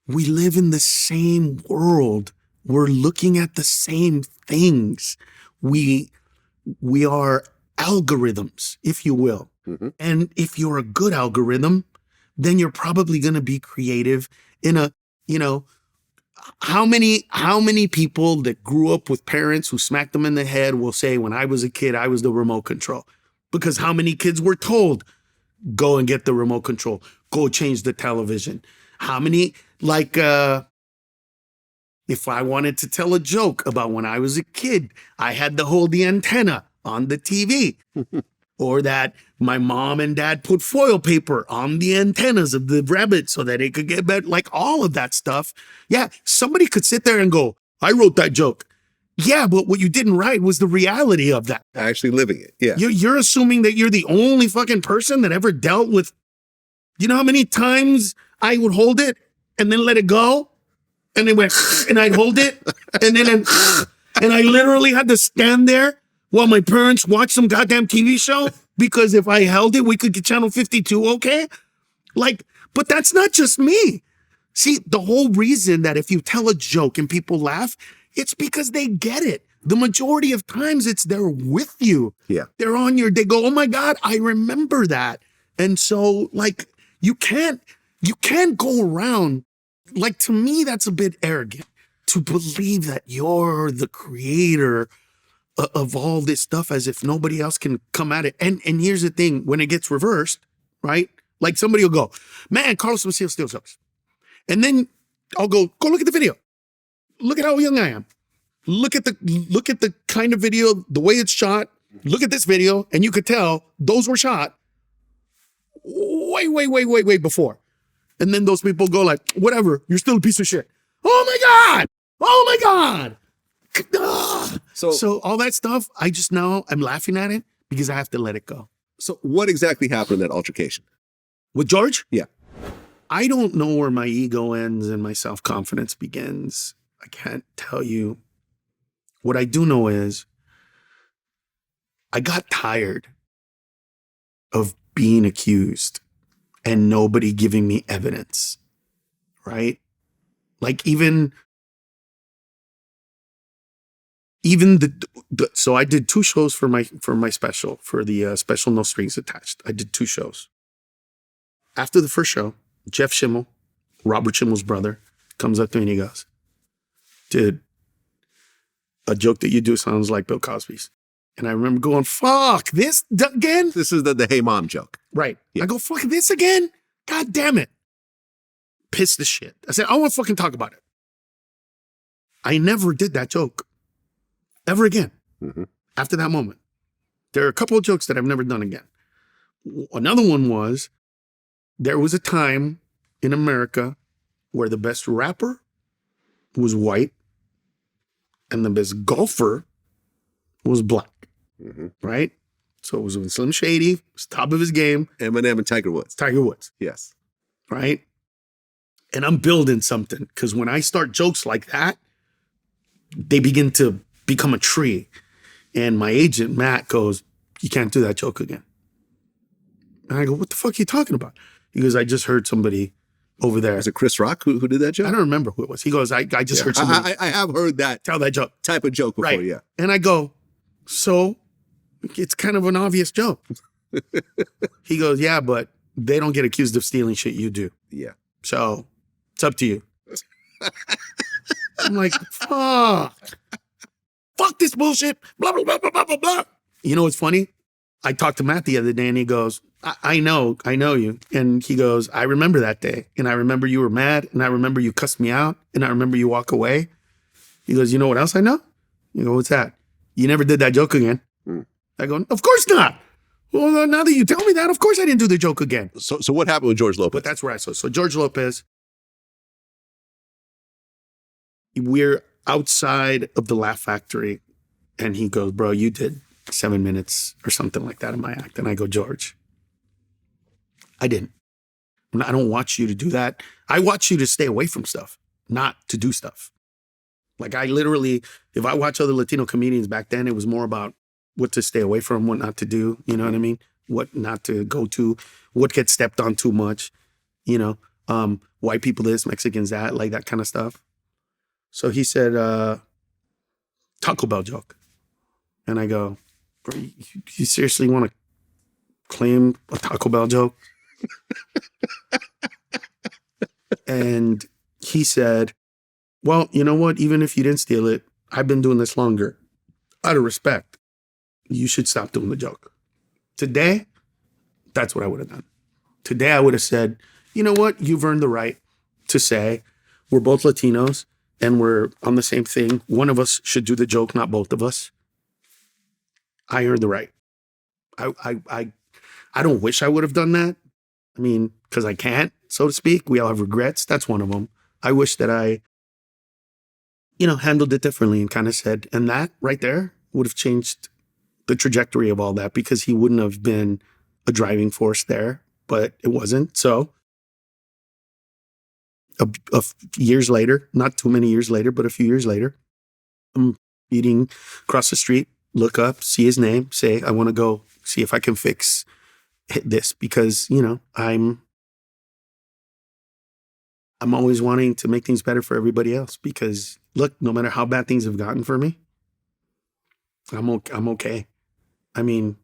we live in the same world. We're looking at the same things. We are algorithms, if you will. Mm-hmm. And if you're a good algorithm, then you're probably going to be creative in a, how many people that grew up with parents who smacked them in the head will say, when I was a kid, I was the remote control? Because how many kids were told, go and get the remote control, go change the television? How many, like, if I wanted to tell a joke about when I was a kid, I had to hold the antenna on the TV. Or that my mom and dad put foil paper on the antennas of the rabbit so that it could get better, like all of that stuff. Yeah, somebody could sit there and go, I wrote that joke. Yeah, but what you didn't write was the reality of that. Actually living it, yeah. You're assuming that you're the only fucking person that ever dealt with, you know how many times I would hold it and then let it go? And it went, and I'd hold it, and then, and I literally had to stand there while my parents watched some goddamn TV show because if I held it, we could get channel 52, okay? Like, but that's not just me. See, the whole reason that if you tell a joke and people laugh, it's because they get it. The majority of times it's they're with you. Yeah. They're on your, they go, oh my God, I remember that. And so like, you can't go around, like to me, that's a bit arrogant to believe that you're the creator of all this stuff as if nobody else can come at it. And here's the thing, when it gets reversed, right? Like somebody will go, man, Carlos Mencia still jokes. And then I'll go look at the video. Look at how young I am. Look at the kind of video, the way it's shot. Look at this video, and you could tell those were shot way before. And then those people go like, whatever, you're still a piece of shit. Oh my God! Oh my God! Ugh. So all that stuff, I just know I'm laughing at it because I have to let it go. So what exactly happened in that altercation? With George? Yeah. I don't know where my ego ends and my self-confidence begins. I can't tell you. What I do know is I got tired of being accused and nobody giving me evidence, right? Like even so I did 2 shows for my special, for the special No Strings Attached. I did 2 shows. After the first show, Jeff Schimmel, Robert Schimmel's brother, comes up to me and he goes, dude, a joke that you do sounds like Bill Cosby's. And I remember going, fuck, this again? This is the hey mom joke. Right. Yeah. I go, fuck this again? God damn it. Pissed the shit. I said, I want to fucking talk about it. I never did that joke ever again. Mm-hmm. After that moment. There are a couple of jokes that I've never done again. Another one was, there was a time in America where the best rapper was white and the best golfer was black, right? So it was when Slim Shady was top of his game. Eminem and Tiger Woods. Tiger Woods. Yes. Right? And I'm building something because when I start jokes like that, they begin to become a tree. And my agent, Matt, goes, you can't do that joke again. And I go, what the fuck are you talking about? He goes, I just heard somebody over there. Was it Chris Rock who did that joke? I don't remember who it was. He goes, I just heard somebody. I have heard that tell that joke. Type of joke before, right. Yeah. And I go, so it's kind of an obvious joke. He goes, yeah, but they don't get accused of stealing shit, you do. Yeah. So it's up to you. I'm like, fuck this bullshit. Blah, blah, blah, blah, blah, blah, blah. You know what's funny? I talked to Matt the other day and he goes, I know you. And he goes, I remember that day. And I remember you were mad. And I remember you cussed me out. And I remember you walk away. He goes, you know what else I know? You go, what's that? You never did that joke again. I go, of course not. Well, now that you tell me that, of course I didn't do the joke again. So what happened with George Lopez? But that's where I saw. So George Lopez, we're outside of the Laugh Factory. And he goes, bro, you did 7 minutes or something like that in my act. And I go, George, I didn't. I don't watch you to do that. I watch you to stay away from stuff, not to do stuff. Like I literally, if I watch other Latino comedians back then, it was more about what to stay away from, what not to do. You know what I mean? What not to go to, what gets stepped on too much, you know, white people this, Mexicans that, like that kind of stuff. So he said, Taco Bell joke. And I go, bro, you seriously want to claim a Taco Bell joke? And he said, well, you know what? Even if you didn't steal it, I've been doing this longer. Out of respect, you should stop doing the joke. Today, that's what I would have done. Today, I would have said, you know what? You've earned the right to say we're both Latinos and we're on the same thing. One of us should do the joke, not both of us. I earned the right. I don't wish I would have done that. I mean, because I can't, so to speak. We all have regrets. That's one of them. I wish that I, handled it differently and kind of said, and that right there would have changed the trajectory of all that because he wouldn't have been a driving force there, but it wasn't. So years later, not too many years later, but a few years later, I'm eating across the street, look up, see his name, say, I want to go see if I can fix this, because, I'm always wanting to make things better for everybody else, because look, no matter how bad things have gotten for me, I'm okay. I mean,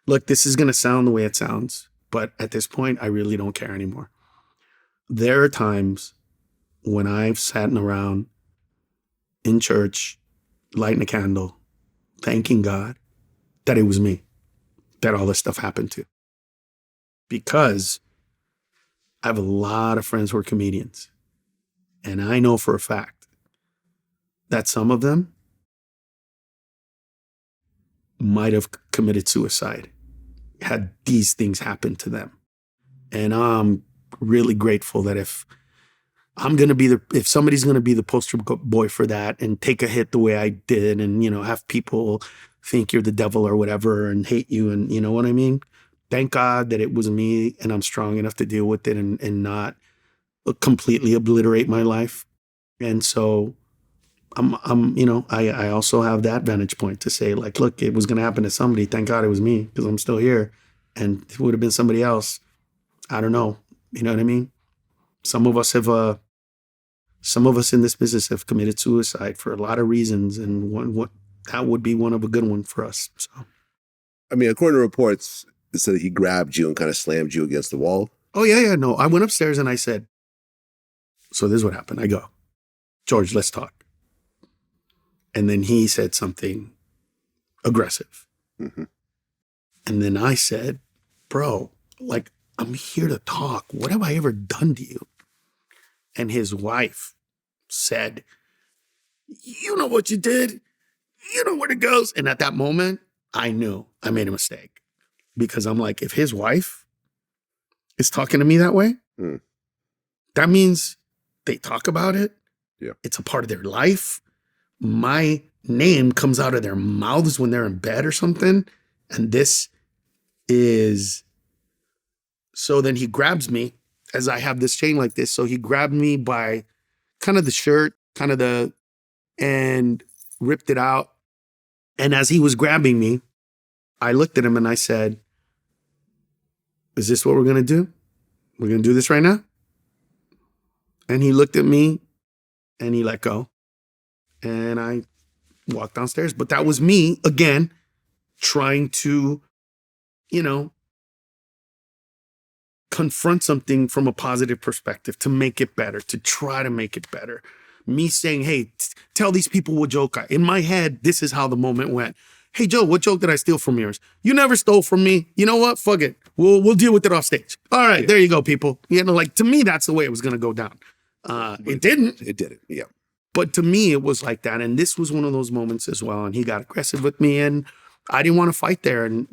look, this is going to sound the way it sounds, but at this point, I really don't care anymore. There are times when I've sat around in church, lighting a candle, thanking God that it was me that all this stuff happened to. Because I have a lot of friends who are comedians. And I know for a fact that some of them might have committed suicide had these things happen to them. And I'm really grateful that if somebody's going to be the poster boy for that and take a hit the way I did, and, have people think you're the devil or whatever and hate you, and you know what I mean? Thank God that it was me, and I'm strong enough to deal with it and not completely obliterate my life. And so I also have that vantage point to say, like, look, it was going to happen to somebody. Thank God it was me, because I'm still here. And if it would have been somebody else, I don't know. You know what I mean? Some of us in this business have committed suicide for a lot of reasons, and that would be one of a good one for us. So, I mean, according to reports, it said that he grabbed you and kind of slammed you against the wall. Oh yeah, no. I went upstairs and I said, so this is what happened. I go, George, let's talk. And then he said something aggressive. Mm-hmm. And then I said, bro, like, I'm here to talk. What have I ever done to you? And his wife said, you know what you did? You know where it goes. And at that moment, I knew I made a mistake, because I'm like, if his wife is talking to me that way, that means they talk about it. Yeah. It's a part of their life. My name comes out of their mouths when they're in bed or something. And this is, so then he grabs me as I have this chain like this. So he grabbed me by kind of the shirt, and ripped it out. And as he was grabbing me, I looked at him and I said, is this what we're going to do? We're going to do this right now? And he looked at me and he let go. And I walked downstairs. But that was me, again, trying to, confront something from a positive perspective, to make it better, to try to make it better. Me saying, hey, tell these people what joke in my head, this is how the moment went. Hey, Joe, what joke did I steal from yours? You never stole from me. You know what? Fuck it. We'll deal with it off stage. All right, There you go, people. To me, that's the way it was going to go down. It didn't. It didn't, yeah. But to me, it was like that. And this was one of those moments as well. And he got aggressive with me, and I didn't want to fight there. And,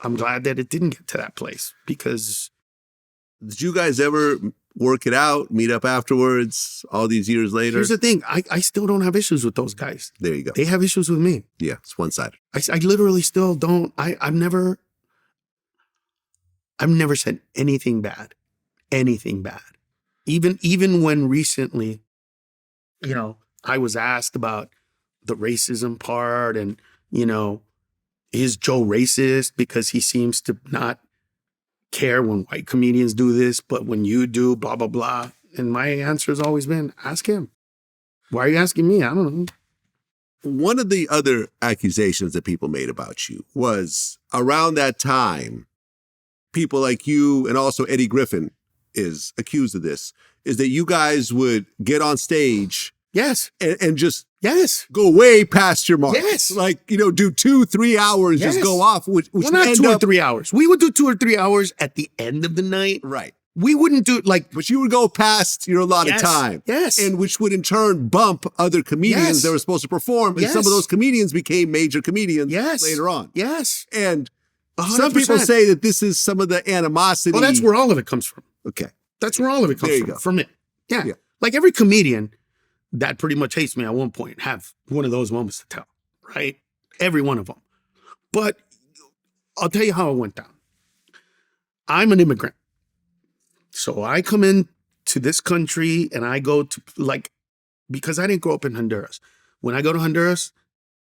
I'm glad that it didn't get to that place, because... Did you guys ever work it out, meet up afterwards, all these years later? Here's the thing. I still don't have issues with those guys. There you go. They have issues with me. Yeah, it's one-sided. I literally still don't. I've never said anything bad. Even when recently, I was asked about the racism part, and, is Joe racist because he seems to not care when white comedians do this, but when you do, blah, blah, blah. And my answer has always been, ask him. Why are you asking me? I don't know. One of the other accusations that people made about you was around that time, people like you and also Eddie Griffin is accused of this, is that you guys would get on stage. Yes. And just yes, go way past your mark. Yes. Like, do 2-3 hours, yes. Just go off. Which well, not 2 or 3 hours. We would do 2 or 3 hours at the end of the night. Right. We wouldn't do but you would go past your allotted time. Yes. And which would in turn bump other comedians that were supposed to perform. And some of those comedians became major comedians later on. Yes. And 100%. Some people say that this is some of the animosity. Well, that's where all of it comes from. Okay. That's where all of it comes There you from. go. From it. Yeah. Like every comedian that pretty much hates me at one point have one of those moments to tell, right? Every one of them. But I'll tell you how it went down. I'm an immigrant. So I come in to this country and I go to, because I didn't grow up in Honduras. When I go to Honduras,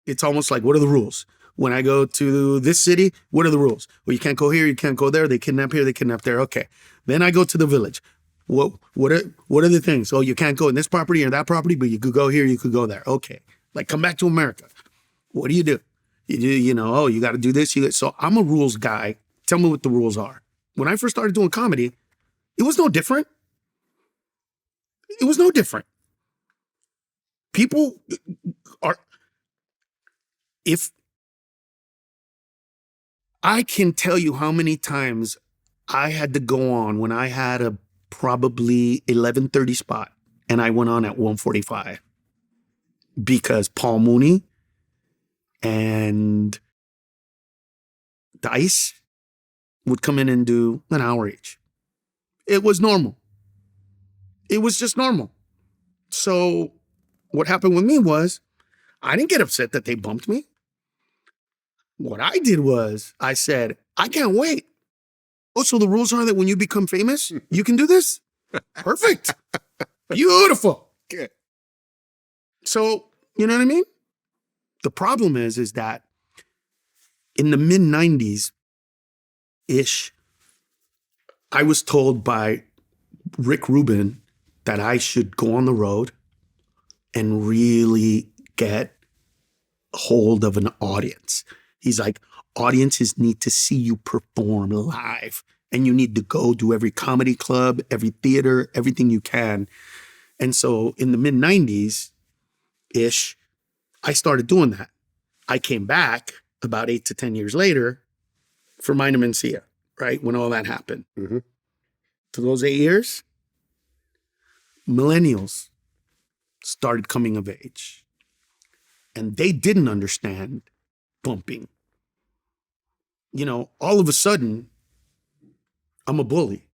it's almost like, what are the rules? When I go to this city, what are the rules? Well, you can't go here, you can't go there. They kidnap here, they kidnap there. Okay. Then I go to the village. What are the things? Oh, you can't go in this property or that property, but you could go here, you could go there. Okay. Like, come back to America. What do? You do, oh, you got to do this. So I'm a rules guy. Tell me what the rules are. When I first started doing comedy, it was no different. It was no different. People are, if I can tell you how many times I had to go on when I had a probably 11:30 spot and I went on at 1:45 because Paul Mooney and Dice would come in and do an hour each. It was normal. It was just normal. So what happened with me was I didn't get upset that they bumped me. What I did was I said, I can't wait. Oh, so the rules are that when you become famous, you can do this? Perfect. Beautiful. Okay. So, you know what I mean? The problem is that in the mid-90s-ish, I was told by Rick Rubin that I should go on the road and really get hold of an audience. He's like, audiences need to see you perform live, and you need to go do every comedy club, every theater, everything you can. And so in the mid-90s-ish, I started doing that. I came back about 8 to 10 years later for Mind of Mencia, right? When all that happened. Mm-hmm. For those 8 years, millennials started coming of age. And they didn't understand bumping. All of a sudden, I'm a bully,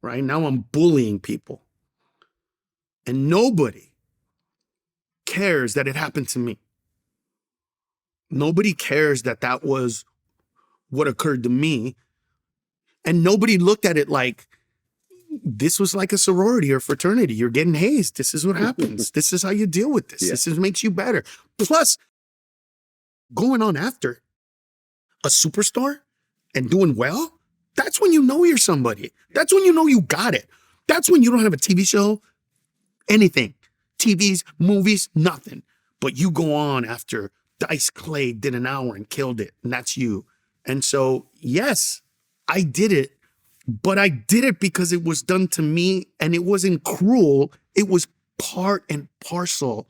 right? Now I'm bullying people. And nobody cares that it happened to me. Nobody cares that that was what occurred to me. And nobody looked at it like, this was like a sorority or fraternity. You're getting hazed. This is what happens. This is how you deal with this. Yeah. This makes you better. Plus, going on after a superstar and doing well, that's when you know you're somebody. That's when you know you got it. That's when you don't have a TV show, anything. TVs, movies, nothing. But you go on after Dice Clay did an hour and killed it, and that's you. And so, yes, I did it, but I did it because it was done to me, and it wasn't cruel. It was part and parcel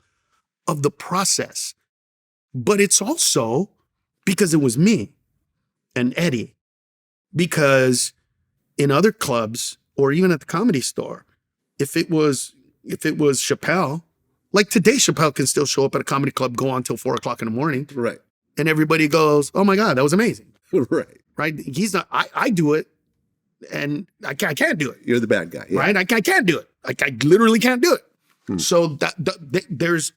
of the process. But it's also because it was me and Eddie. Because in other clubs or even at the Comedy Store, if it was Chappelle, like today, Chappelle can still show up at a comedy club, go on till 4 o'clock in the morning. Right. And everybody goes, oh my God, that was amazing. Right. Right. He's not, I do it and I can't do it. You're the bad guy. Yeah. Right. I can't do it. Like I literally can't do it. So there's,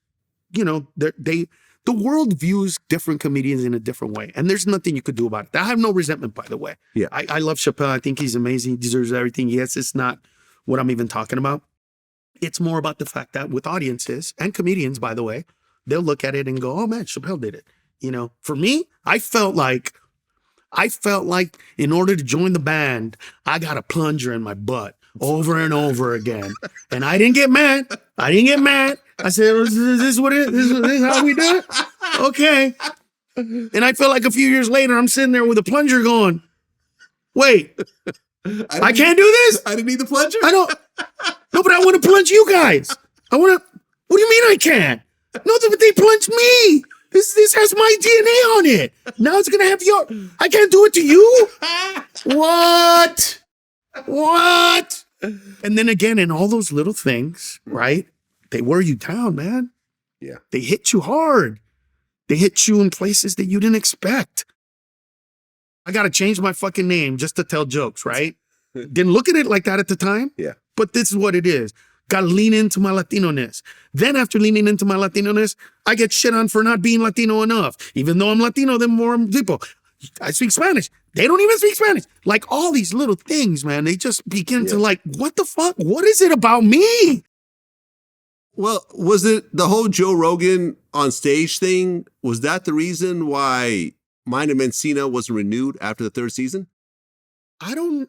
the world views different comedians in a different way. And there's nothing you could do about it. I have no resentment, by the way. Yeah. I love Chappelle. I think he's amazing. He deserves everything. Yes, it's not what I'm even talking about. It's more about the fact that with audiences and comedians, by the way, they'll look at it and go, oh man, Chappelle did it. For me, I felt like in order to join the band, I got a plunger in my butt over and over again. And I didn't get mad. I said, is this what it is? This is how we do it? Okay. And I felt like a few years later, I'm sitting there with a plunger going, wait, I can't do this? I didn't need the plunger? I don't. No, but I want to plunge you guys. What do you mean I can't? No, but they plunged me. This has my DNA on it. Now it's going to have I can't do it to you? What? And then again, in all those little things, right? They wear you down, man. Yeah. They hit you hard. They hit you in places that you didn't expect. I got to change my fucking name just to tell jokes, right? Didn't look at it like that at the time. Yeah. But this is what it is. Got to lean into my Latino-ness. Then after leaning into my Latino-ness, I get shit on for not being Latino enough. Even though I'm Latino than more people. I speak Spanish. They don't even speak Spanish. Like all these little things, man, they just begin to like, what the fuck? What is it about me? Well, was it the whole Joe Rogan on stage thing? Was that the reason why Mind of Mencia wasn't renewed after the third season? I don't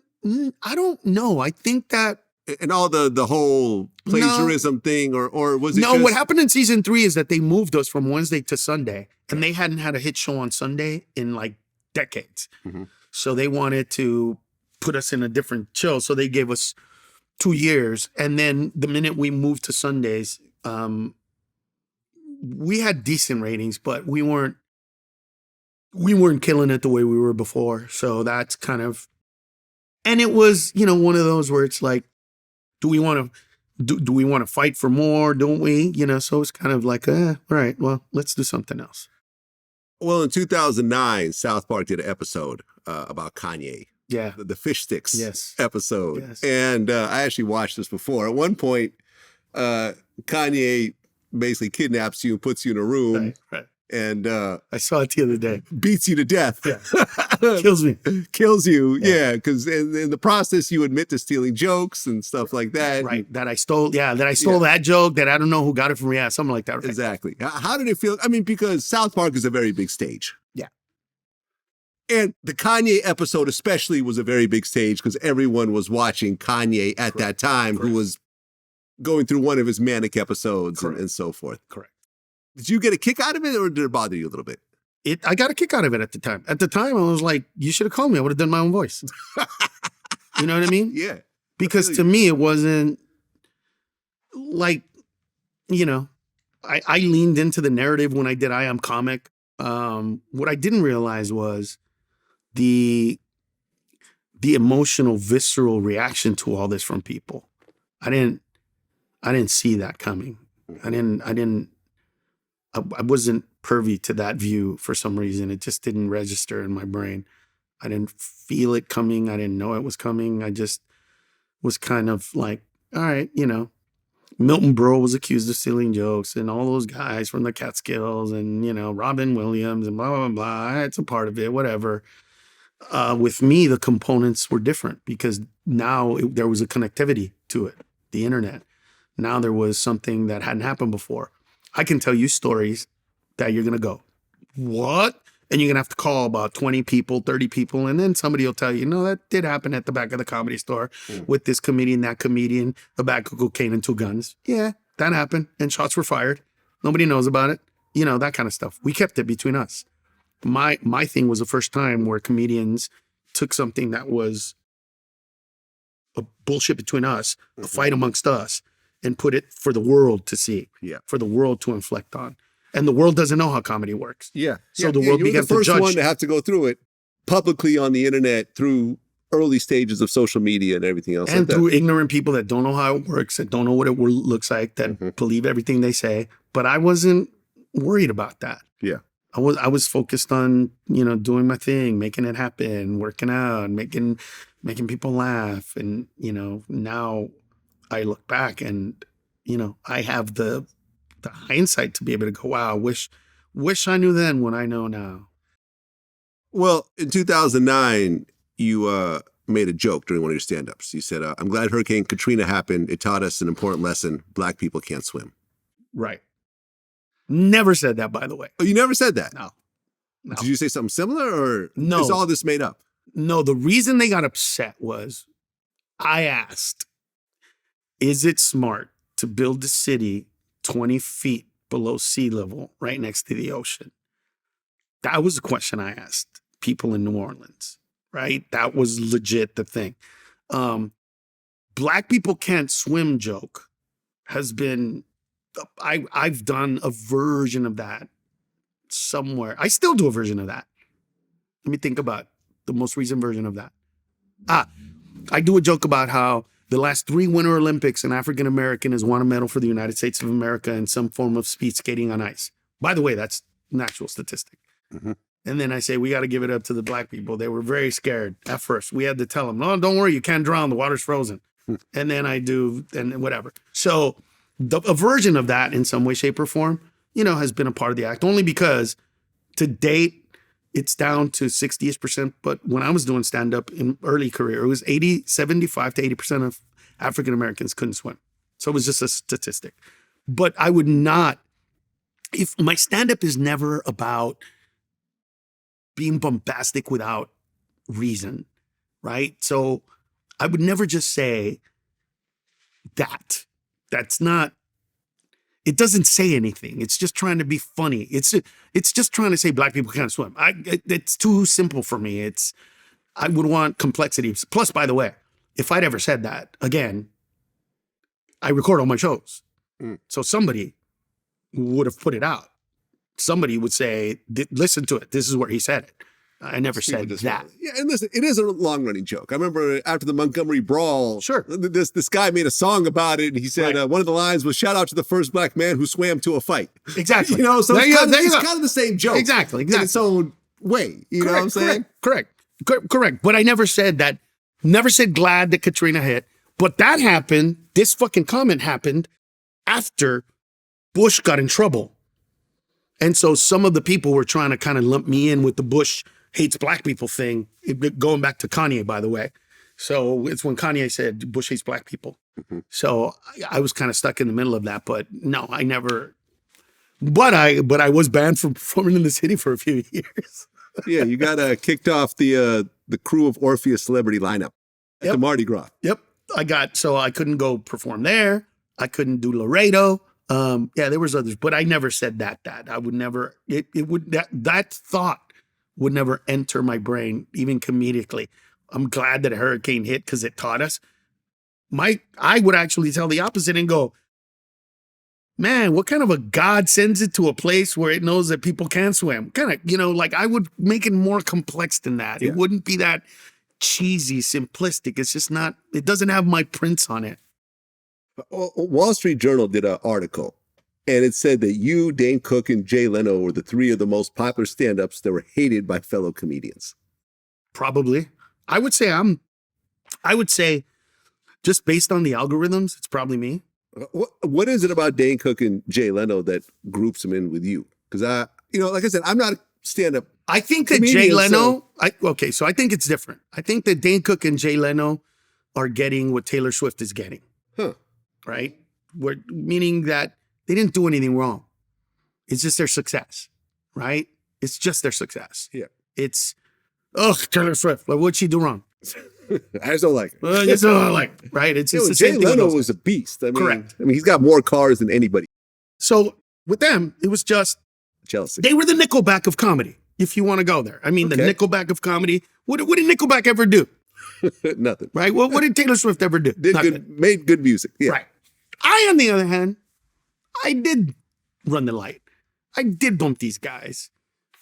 know. I think that And all the whole plagiarism thing, or was it? No, what happened in season 3 is that they moved us from Wednesday to Sunday, and they hadn't had a hit show on Sunday in like decades. Mm-hmm. So they wanted to put us in a different show. So they gave us 2 years. And then the minute we moved to Sundays, we had decent ratings, but we weren't killing it the way we were before. So that's kind of, and it was, one of those where it's like, do we want to fight for more? Don't we? So it's kind of like, all right, well, let's do something else. Well, in 2009, South Park did an episode about Kanye. Yeah. The fish sticks episode. Yes. And I actually watched this before. At one point, Kanye basically kidnaps you and puts you in a room. Right. And I saw it the other day. Beats you to death. Yeah. Kills me. Kills you. Yeah. Because in the process, you admit to stealing jokes and stuff like that. Right. That I stole that joke, that I don't know who got it from me. Yeah, something like that. Right? Exactly. How did it feel? I mean, because South Park is a very big stage. Yeah. And the Kanye episode especially was a very big stage because everyone was watching Kanye at that time, who was going through one of his manic episodes and so forth. Correct. Did you get a kick out of it, or did it bother you a little bit? I got a kick out of it at the time. At the time, I was like, you should have called me. I would have done my own voice. You know what I mean? Yeah. Because to me, it wasn't like, I leaned into the narrative when I did I Am Comic. What I didn't realize was the emotional, visceral reaction to all this from people. I didn't see that coming. I wasn't privy to that view for some reason. It just didn't register in my brain. I didn't feel it coming. I didn't know it was coming. I just was kind of like, all right, Milton Berle was accused of stealing jokes, and all those guys from the Catskills, and, Robin Williams, and blah, blah, blah. It's a part of it, whatever. With me, the components were different because now there was a connectivity to it, the internet. Now there was something that hadn't happened before. I can tell you stories that you're going to go, what? And you're going to have to call about 20 people, 30 people. And then somebody will tell you, no, that did happen at the back of the Comedy Store with this comedian, that comedian, a bag of cocaine and 2 guns. Yeah, that happened. And shots were fired. Nobody knows about it. That kind of stuff. We kept it between us. My thing was the first time where comedians took something that was a bullshit between us, a fight amongst us, and put it for the world to see, for the world to inflect on. And the world doesn't know how comedy works. Yeah. So the world began to judge. You were the first one to have to go through it publicly on the internet through early stages of social media and everything else. And through ignorant people that don't know how it works, that don't know what it looks like, that believe everything they say. But I wasn't worried about that. Yeah. I was focused on, doing my thing, making it happen, working out, making people laugh. And, now I look back and, I have the hindsight to be able to go, wow, wish I knew then what I know now. Well, in 2009, you made a joke during one of your stand-ups. You said, I'm glad Hurricane Katrina happened. It taught us an important lesson. Black people can't swim. Right. Never said that, by the way. Oh, you never said that? No. Did you say something similar, or no? Is all this made up? No, the reason they got upset was I asked, is it smart to build a city 20 feet below sea level right next to the ocean? That was the question I asked people in New Orleans, right? That was legit the thing. Black people can't swim joke has been, I've done a version of that somewhere. I still do a version of that. Let me think about the most recent version of that. I do a joke about how the last 3 Winter Olympics, an African American has won a medal for the United States of America in some form of speed skating on ice. By the way, that's an actual statistic. And then I say, we got to give it up to the black people. They were very scared at first. We had to tell them, no, don't worry, you can't drown. The water's frozen. And then I do, and whatever. So a version of that in some way, shape, or form, has been a part of the act, only because to date, it's down to 60-ish%. But when I was doing stand-up in early career, it was 75 to 80% of African Americans couldn't swim. So it was just a statistic. But I would not, if my stand-up is never about being bombastic without reason, right? So I would never just say that. That's not, it doesn't say anything. It's just trying to be funny. It's just trying to say black people can't swim. It's too simple for me. I would want complexity. Plus, by the way, if I'd ever said that, again, I record all my shows. So somebody would have put it out. Somebody would say, listen to it. This is where he said it. I never said that. Yeah, and listen, it is a long-running joke. I remember after the Montgomery Brawl, Sure, this guy made a song about it, and he said one of the lines was, "Shout out to the first black man who swam to a fight." Exactly. You know, so it's kind of the same joke. Exactly. In its own way. You know what I'm saying? Correct. But I never said that. Never said glad that Katrina hit. But that happened. This fucking comment happened after Bush got in trouble. And so some of the people were trying to kind of lump me in with the Bush hates black people thing, going back to Kanye, by the way. So it's when Kanye said Bush hates black people. Mm-hmm. So I was kind of stuck in the middle of that, but no, I never, but I was banned from performing in the city for a few years. Yeah, you got kicked off the crew of Orpheus celebrity lineup at the Mardi Gras. Yep. So I couldn't go perform there. I couldn't do Laredo. There was others, but I never said that I would never, that thought would never enter my brain, even comedically. I'm glad that a hurricane hit because it taught us. I would actually tell the opposite and go, man, what kind of a God sends it to a place where it knows that people can swim? Kind of, like I would make it more complex than that. Yeah. It wouldn't be that cheesy, simplistic. It's just not, it doesn't have my prints on it. Wall Street Journal did an article, and it said that you, Dane Cook, and Jay Leno were the three of the most popular stand-ups that were hated by fellow comedians. Probably. I would say just based on the algorithms, it's probably me. What is it about Dane Cook and Jay Leno that groups them in with you? Because like I said, I'm not a stand-up. I think that Jay Leno, so I think it's different. I think that Dane Cook and Jay Leno are getting what Taylor Swift is getting. Huh. Right? Meaning that they didn't do anything wrong. It's just their success, right? It's just their success. Yeah. It's, Taylor Swift. Like, what'd she do wrong? I just don't like it. I just don't like it, right? It's the Jay same Leno was a beast. Correct. I mean, he's got more cars than anybody. So with them, it was just jealousy. They were the Nickelback of comedy, if you want to go there. I mean, the Nickelback of comedy. What did Nickelback ever do? Nothing. Right? What did Taylor Swift ever do? Made good music. Yeah. Right. I, on the other hand, I did run the light. I did bump these guys.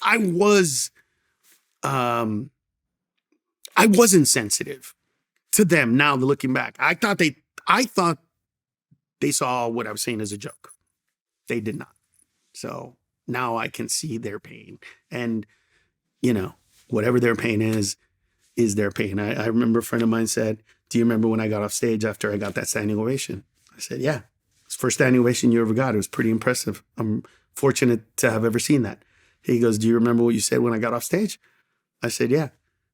I was insensitive to them now looking back. I thought they saw what I was saying as a joke. They did not. So now I can see their pain. And, whatever their pain is their pain. I remember a friend of mine said, do you remember when I got off stage after I got that standing ovation? I said, yeah. It's the first standing ovation you ever got. It was pretty impressive. I'm fortunate to have ever seen that. He goes, do you remember what you said when I got off stage? I said, yeah.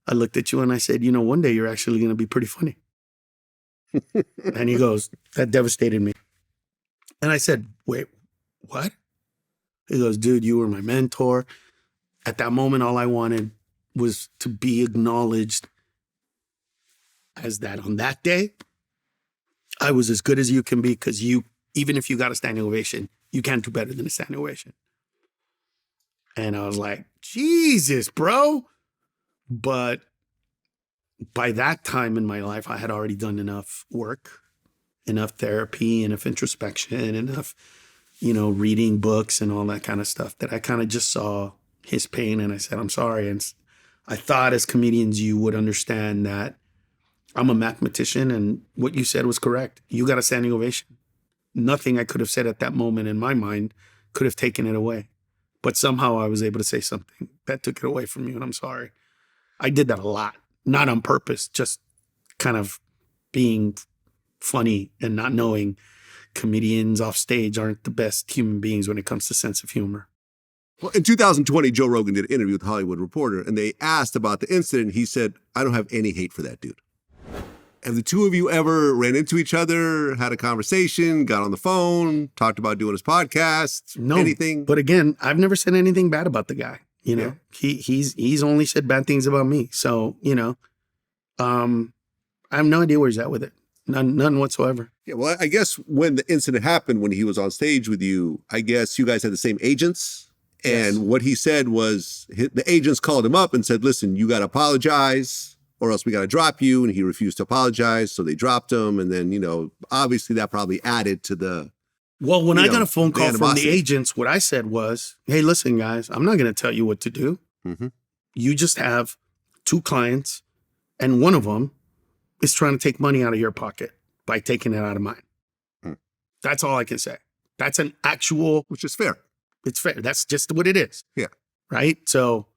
I looked at you and I said, one day you're actually going to be pretty funny. And he goes, that devastated me. And I said, wait, what? He goes, dude, you were my mentor. At that moment, all I wanted was to be acknowledged as that on that day, I was as good as you can be because even if you got a standing ovation, you can't do better than a standing ovation. And I was like, Jesus, bro. But by that time in my life, I had already done enough work, enough therapy, enough introspection, enough, reading books and all that kind of stuff that I kind of just saw his pain and I said, I'm sorry. And I thought as comedians, you would understand that I'm a mathematician and what you said was correct. You got a standing ovation. Nothing I could have said at that moment in my mind could have taken it away. But somehow I was able to say something that took it away from you, and I'm sorry. I did that a lot, not on purpose, just kind of being funny and not knowing comedians off stage aren't the best human beings when it comes to sense of humor. Well, in 2020, Joe Rogan did an interview with The Hollywood Reporter, and they asked about the incident. He said, I don't have any hate for that dude. Have the two of you ever ran into each other, had a conversation, got on the phone, talked about doing his podcast? No, anything? But again, I've never said anything bad about the guy. You know, Yeah. he's only said bad things about me. So, you know, I have no idea where he's at with it. None whatsoever. Yeah, well, I guess when the incident happened, when he was on stage with you, I guess you guys had the same agents. And Yes. what he said was the agents called him up and said, listen, you got to apologize or else we got to drop you. And he refused to apologize. So they dropped him. And then, you know, obviously that probably added to the. Well, when I got a phone the call from the animosity. agents, what I said was, hey, listen, guys, I'm not going to tell you what to do. Mm-hmm. You just have 2 clients, and one of them is trying to take money out of your pocket by taking it out of mine. Hmm. That's all I can say. That's an actual, Which is fair. it's fair. That's just what it is. Yeah. Right? So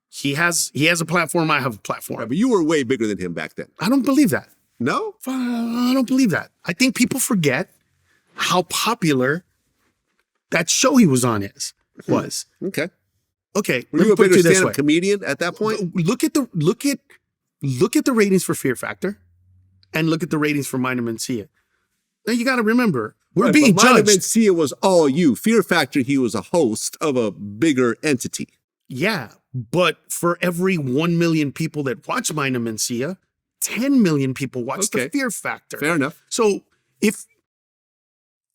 he has a platform, I have a platform. Right, but you were way bigger than him back then. I don't believe that. No? I don't believe that. I think people forget how popular that show he was on was. Okay. Okay, Were let you me a put it bigger to you this stand-up way. comedian at that point? Look at the ratings for Fear Factor, and look at the ratings for Mind of Mencia. Now you got to remember, we're Right, being but Mind of judged. Mencia was all you. Fear Factor, he was a host of a bigger entity. Yeah, but for every 1 million people that watch Mind of Mencia, 10 million people watch the Okay. Fear Factor. Fair enough. So if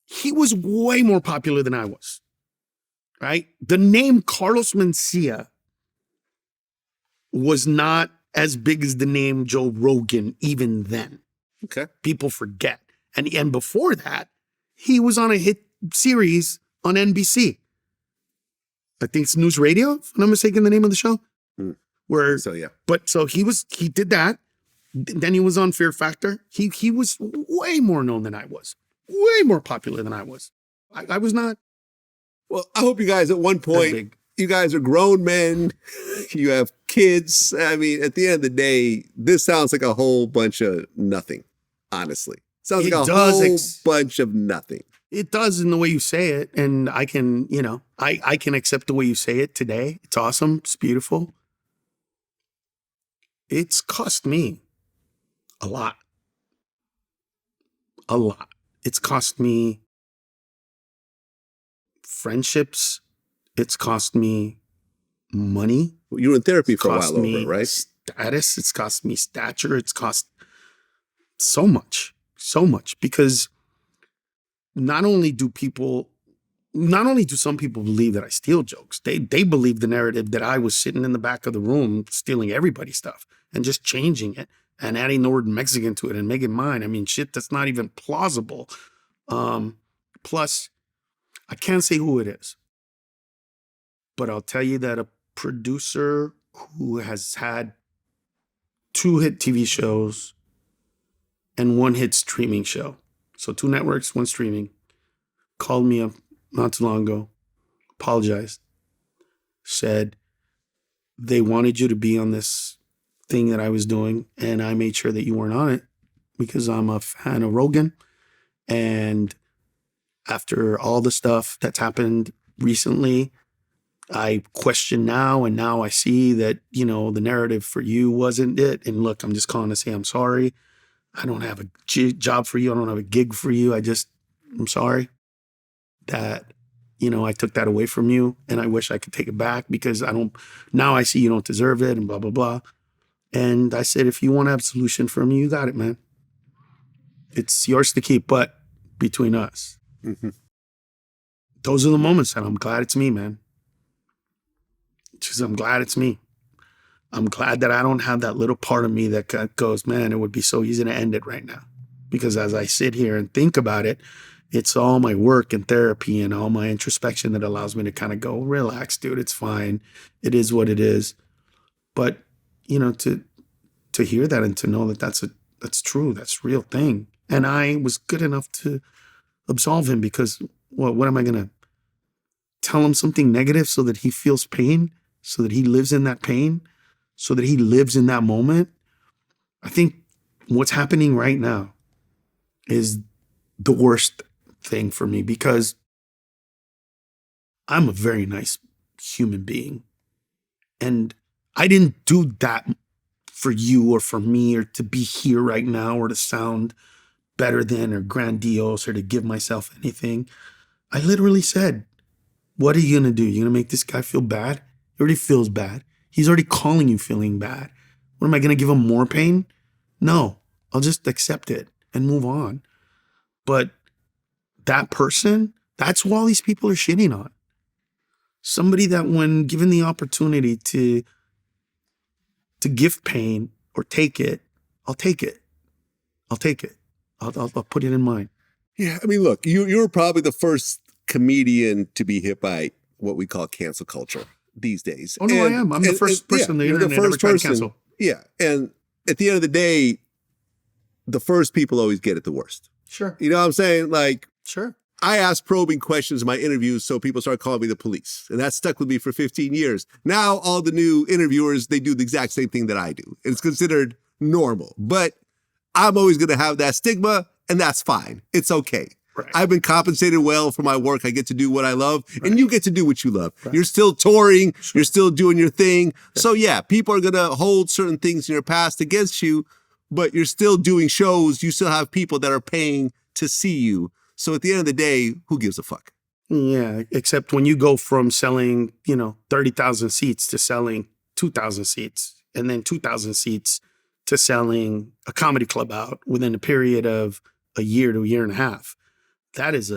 he was way more popular than I was, right? The name Carlos Mencia was not as big as the name Joe Rogan even then. Okay. People forget. And before that, he was on a hit series on NBC. I think it's News Radio, if I'm not mistaken, the name of the show. Mm. Where, So, yeah. but so he did that. Then he was on Fear Factor. He was way more known than I was, way more popular than I was. I was not Well, I hope you guys at one as point, big. you guys are grown men. You have kids. I mean, at the end of the day, this sounds like a whole bunch of nothing, honestly. Sounds It like a does whole bunch of nothing. It does in the way you say it. And I can, you know, I can accept the way you say it today. It's awesome. It's beautiful. It's cost me a lot. A lot. It's cost me friendships. It's cost me money. You were in therapy for a Cost while over me it, right? status. It's cost me stature. It's cost so much because not only do some people believe that I steal jokes, they believe the narrative that I was sitting in the back of the room stealing everybody's stuff and just changing it and adding the word Mexican to it and making mine. I mean, shit, that's not even plausible. Plus, I can't say who it is, but I'll tell you that a producer who has had 2 hit TV shows and 1 hit streaming show, so 2 networks, 1 streaming, called me up not too long ago, apologized, said they wanted you to be on this thing that I was doing, and I made sure that you weren't on it because I'm a fan of Rogan. And after all the stuff that's happened recently, I question now, and now I see that, you know, the narrative for you wasn't it. And look, I'm just calling to say I'm sorry. I don't have a job for you. I don't have a gig for you. I'm sorry that, you know, I took that away from you, and I wish I could take it back because now I see you don't deserve it and blah, blah, blah. And I said, if you want to have a solution for me, you got it, man. It's yours to keep, but between us. Mm-hmm. Those are the moments that I'm glad it's me, man. Just, I'm glad it's me. I'm glad that I don't have that little part of me that goes, man, it would be so easy to end it right now. Because as I sit here and think about it, it's all my work and therapy and all my introspection that allows me to kind of go, relax, dude, it's fine. It is what it is. But, you know, to hear that and to know that that's true, that's a real thing. And I was good enough to absolve him because, what am I going to tell him something negative so that he feels pain, so that he lives in that pain, so that he lives in that moment? I think what's happening right now is the worst thing for me because I'm a very nice human being. And I didn't do that for you or for me or to be here right now or to sound better than or grandiose or to give myself anything. I literally said, what are you going to do? You're going to make this guy feel bad? He already feels bad. He's already calling you feeling bad. What am I going to give him more pain? No, I'll just accept it and move on. But that person, that's who all these people are shitting on. Somebody that when given the opportunity to give pain or take it, I'll take it. I'll take it. I'll put it in mind. Yeah, I mean, look, you're probably the first comedian to be hit by what we call cancel culture these days. Oh, no, I am. I'm the first person on the internet ever tried to cancel. Yeah, and at the end of the day, the first people always get it the worst. Sure. You know what I'm saying? Like, sure. I ask probing questions in my interviews, so people start calling me the police. And that stuck with me for 15 years. Now, all the new interviewers, they do the exact same thing that I do. And it's considered normal. But I'm always going to have that stigma, and that's fine. It's okay. Right. I've been compensated well for my work. I get to do what I love, and you get to do what you love. Right. You're still touring. Sure. You're still doing your thing. Yeah. So, yeah, people are going to hold certain things in your past against you, but you're still doing shows. You still have people that are paying to see you. So at the end of the day, who gives a fuck? Yeah, except when you go from selling, 30,000 seats to selling 2,000 seats, and then 2,000 seats to selling a comedy club out within a period of a year to a year and a half. It's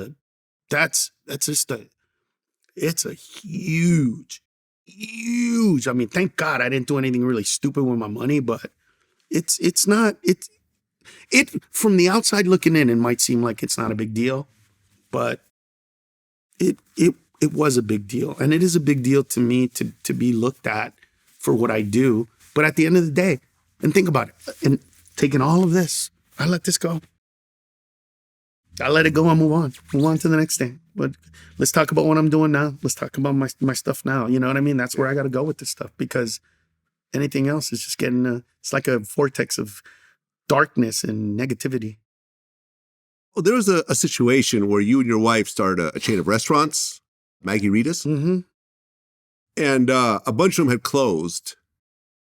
a huge, I mean, thank God I didn't do anything really stupid with my money, but it from the outside looking in, it might seem like it's not a big deal, but it was a big deal. And it is a big deal to me to be looked at for what I do. But at the end of the day, and think about it, and taking all of this, I let this go. I let it go and move on to the next thing. But let's talk about what I'm doing now. Let's talk about my stuff now. You know what I mean? That's where I got to go with this stuff, because anything else is just getting, it's like a vortex of darkness and negativity. Well, there was a situation where you and your wife started a chain of restaurants, Maggie Rita's, mm-hmm. and a bunch of them had closed.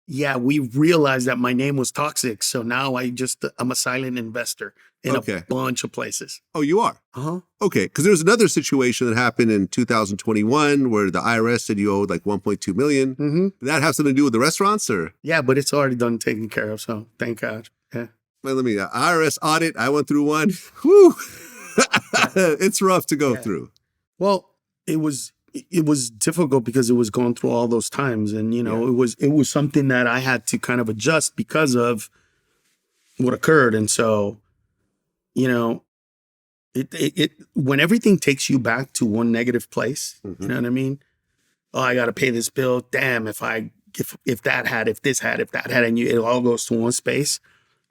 Yeah, we realized that my name was toxic, so now I'm a silent investor in a bunch of places. Oh, you are? Uh-huh. Okay, because there's another situation that happened in 2021 where the IRS said you owed like $1.2 million. Mm-hmm. Did that have something to do with the restaurants, or? Yeah, but it's already done, taken care of, so thank God. Yeah. Well, IRS audit, I went through one. Whew. It's rough to go through. Well, it was difficult because it was going through all those times, and it was something that I had to kind of adjust because of what occurred. And so, it when everything takes you back to one negative place, mm-hmm. You know what I mean? Oh, I got to pay this bill. Damn, if that had, if this had, if that had, and it all goes to one space,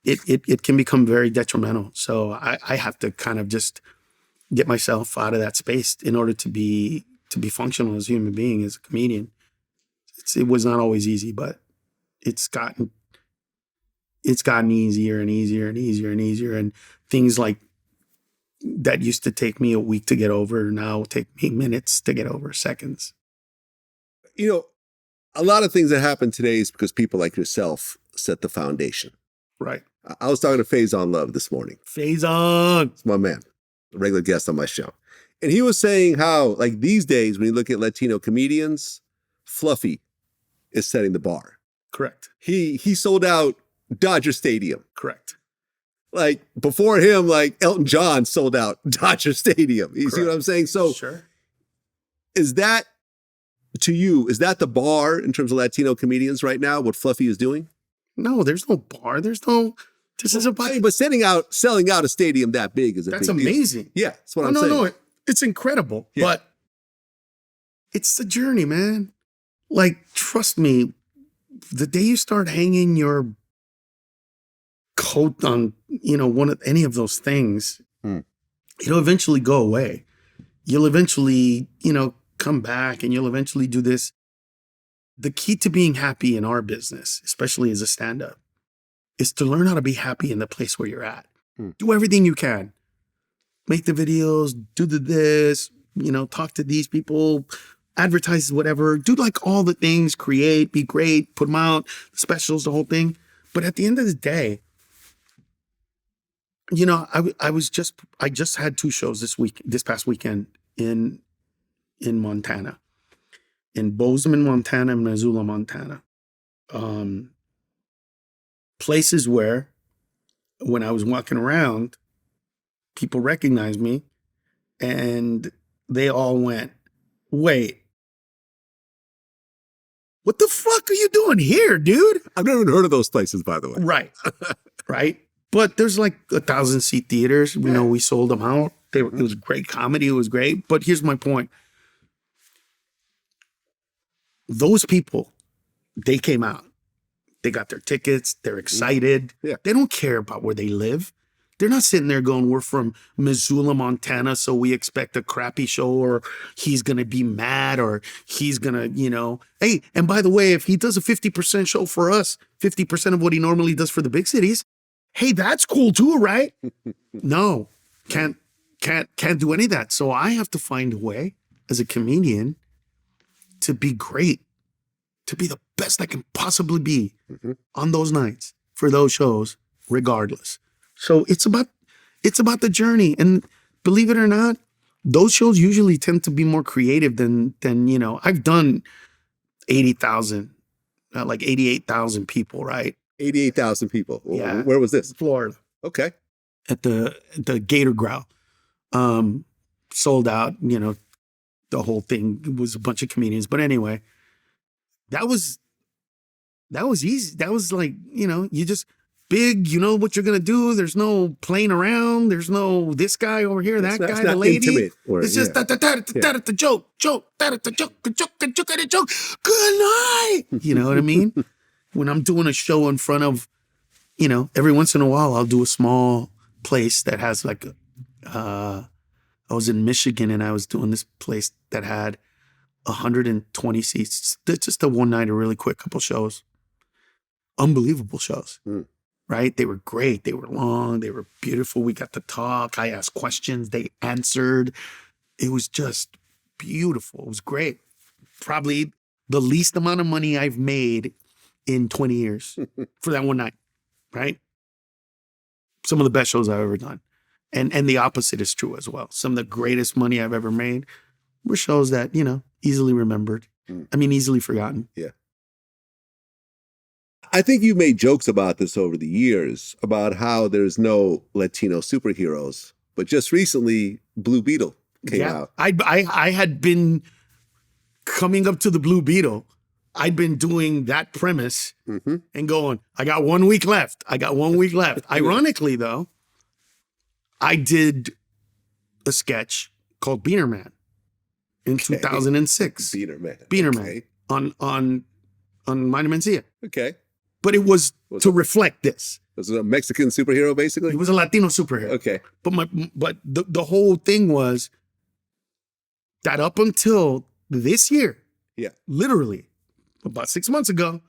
it can become very detrimental. So I have to kind of just get myself out of that space in order to be functional as a human being, as a comedian. It was not always easy, but it's gotten easier and easier and easier and easier. And things like that used to take me a week to get over now take me minutes to get over, seconds. A lot of things that happen today is because people like yourself set the foundation. Right. I was talking to Faison Love this morning. Faison! It's my man, a regular guest on my show. And he was saying how, like, these days, when you look at Latino comedians, Fluffy is setting the bar. Correct. He sold out Dodger Stadium. Correct. Like, before him, like, Elton John sold out Dodger Stadium. You see what I'm saying? So, sure. Is that, to you, is that the bar in terms of Latino comedians right now, what Fluffy is doing? No, there's no bar. This is a bar. But selling out a stadium that big is that's amazing. Yeah, that's what I'm saying. No, it's incredible. Yeah. But it's the journey, man. Like, trust me, the day you start hanging your coat on, any of those things, it'll eventually go away. You'll eventually, come back, and you'll eventually do this. The key to being happy in our business, especially as a stand-up, is to learn how to be happy in the place where you're at. Do everything you can. Make the videos, do this, talk to these people, advertise whatever, do like all the things, create, be great, put them out, the specials, the whole thing. But at the end of the day, you know, I just had 2 shows this past weekend in Montana, in Bozeman, Montana, and Missoula, Montana. Places where, when I was walking around, people recognized me, and they all went, "Wait, what the fuck are you doing here, dude?" I've never even heard of those places, by the way. Right, right. But there's like 1,000-seat theaters. You know, we sold them out. It was great comedy. It was great. But here's my point. Those people, they came out. They got their tickets. They're excited. Yeah. They don't care about where they live. They're not sitting there going, "We're from Missoula, Montana, so we expect a crappy show," or "He's going to be mad," or "He's going to, you know." Hey, and by the way, if he does a 50% show for us, 50% of what he normally does for the big cities, hey, that's cool too, right? No, can't do any of that. So I have to find a way as a comedian to be great, to be the best I can possibly be on those nights for those shows, regardless. So it's about the journey. And believe it or not, those shows usually tend to be more creative than you know. I've done 80,000, like 88,000 people, right? 88,000 people. Yeah. Where was this? Florida. Okay. At the Gator Growl. Sold out, you know, the whole thing. It was a bunch of comedians. But anyway, that was easy. That was like, you know, you just big, you know what you're gonna do. There's no playing around. There's no this guy over here, that guy, the lady. Intimate, It's just the joke, joke. Good night. You know what I mean? When I'm doing a show in front of, you know, every once in a while I'll do a small place that has like I was in Michigan and I was doing this place that had 120 seats. Just a one night, a really quick couple shows. Unbelievable shows. Right? They were great. They were long. They were beautiful. We got to talk. I asked questions. They answered. It was just beautiful. It was great. Probably the least amount of money I've made in 20 years for that one night. Right? Some of the best shows I've ever done. And the opposite is true as well. Some of the greatest money I've ever made were shows that, you know, easily remembered. I mean, easily forgotten. Yeah. I think you made jokes about this over the years, about how there's no Latino superheroes. But just recently, Blue Beetle came out. I had been coming up to the Blue Beetle. I'd been doing that premise and going, I got 1 week left. Ironically, though, I did a sketch called Beaner Man in 2006. Beaner Man. On Mind of Mencia. Okay. But it was to reflect this. Was it a Mexican superhero, basically? It was a Latino superhero. Okay. But the whole thing was that up until this year, literally about 6 months ago,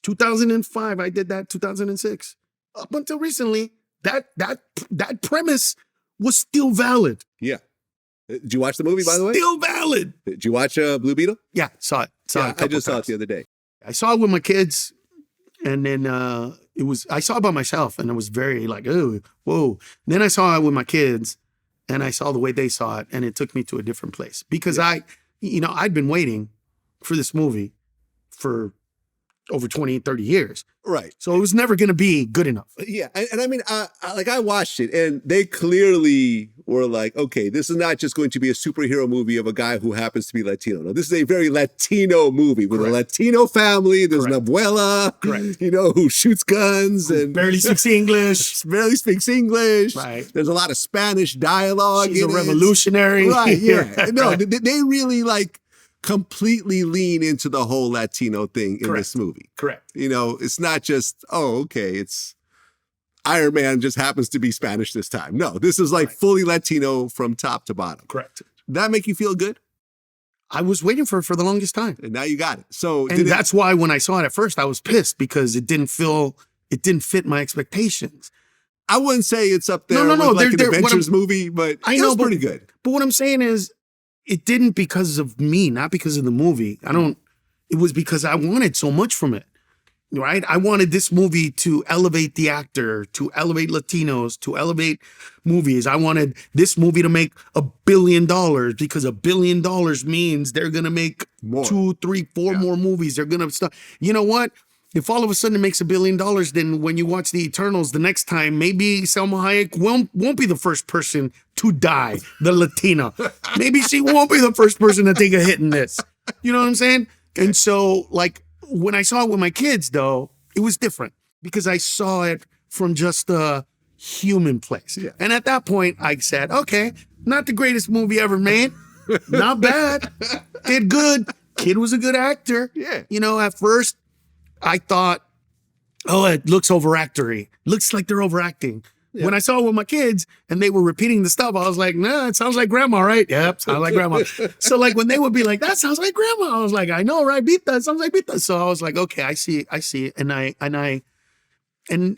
2005, I did that, 2006. Up until recently, that premise was still valid. Yeah. Did you watch the movie, by the way? Still valid. Did you watch Blue Beetle? Yeah, saw it. I just saw it the other day. I saw it with my kids, and then I saw it by myself, and it was very like, oh, whoa. And then I saw it with my kids, and I saw the way they saw it, and it took me to a different place. Because I'd been waiting for this movie for over 20, 30 years. Right. So it was never going to be good enough. Yeah. And I mean, I watched it and they clearly were like, okay, this is not just going to be a superhero movie of a guy who happens to be Latino. No, this is a very Latino movie with a Latino family. There's an abuela, who shoots guns and barely speaks English. Right. There's a lot of Spanish dialogue. She's a revolutionary. Right. Yeah. No, they really like completely lean into the whole Latino thing in this movie. Correct. It's not just, it's Iron Man just happens to be Spanish this time. No, this is like fully Latino from top to bottom. Correct. Did that make you feel good? I was waiting for it for the longest time. And now you got it. So that's why when I saw it at first, I was pissed because it didn't fit my expectations. I wouldn't say it's up there with like an adventures movie, but it was pretty good. But what I'm saying is, it didn't because of me, not because of the movie. It was because I wanted so much from it. right? I wanted this movie to elevate the actor, to elevate Latinos, to elevate movies. I wanted this movie to make $1 billion because $1 billion means they're going to make More. 2, 3, 4 more movies. They're going to start. You know what? If all of a sudden it makes $1 billion, then when you watch The Eternals the next time, maybe Selma Hayek won't be the first person to die, the Latina. Maybe she won't be the first person to take a hit in this. You know what I'm saying? Okay. And so, like, when I saw it with my kids, though, it was different because I saw it from just a human place. Yeah. And at that point, I said, okay, not the greatest movie ever made. Not bad. Did good. Kid was a good actor. Yeah. You know, at first, I thought, oh, it looks overactory. Looks like they're overacting. Yeah. When I saw it with my kids and they were repeating the stuff, I was like, nah, it sounds like grandma, right? Yep, sounds like grandma. So like when they would be like, that sounds like grandma, I was like, I know, right? Beat that, sounds like beat that. So I was like, okay, I see it. And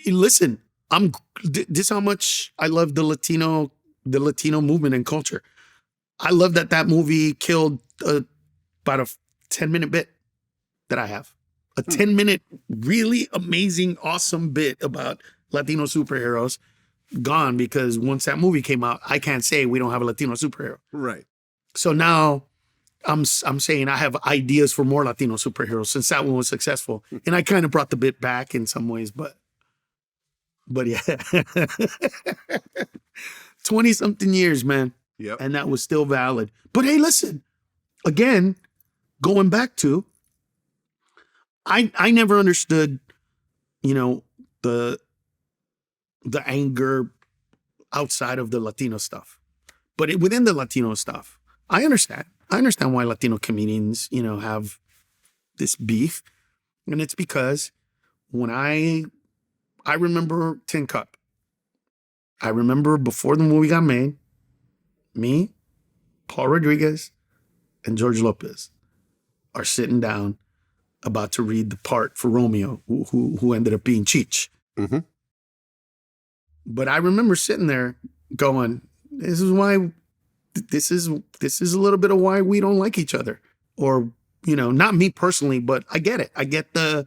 listen, this is how much I love the Latino movement and culture. I love that movie killed about a 10-minute bit that I have. A 10-minute, really amazing, awesome bit about Latino superheroes gone because once that movie came out, I can't say we don't have a Latino superhero. Right. So now I'm saying I have ideas for more Latino superheroes since that one was successful. And I kind of brought the bit back in some ways, but yeah. 20-something years, man. Yep. And that was still valid. But hey, listen, again, going back to, I never understood, you know, the anger outside of the Latino stuff. But within the Latino stuff, I understand. I understand why Latino comedians, you know, have this beef. And it's because when I remember Tin Cup. I remember before the movie got made, me, Paul Rodriguez, and George Lopez are sitting down about to read the part for Romeo, who ended up being Cheech. Mm-hmm. But I remember sitting there going, this is a little bit of why we don't like each other. Or, you know, not me personally, but I get it. I get the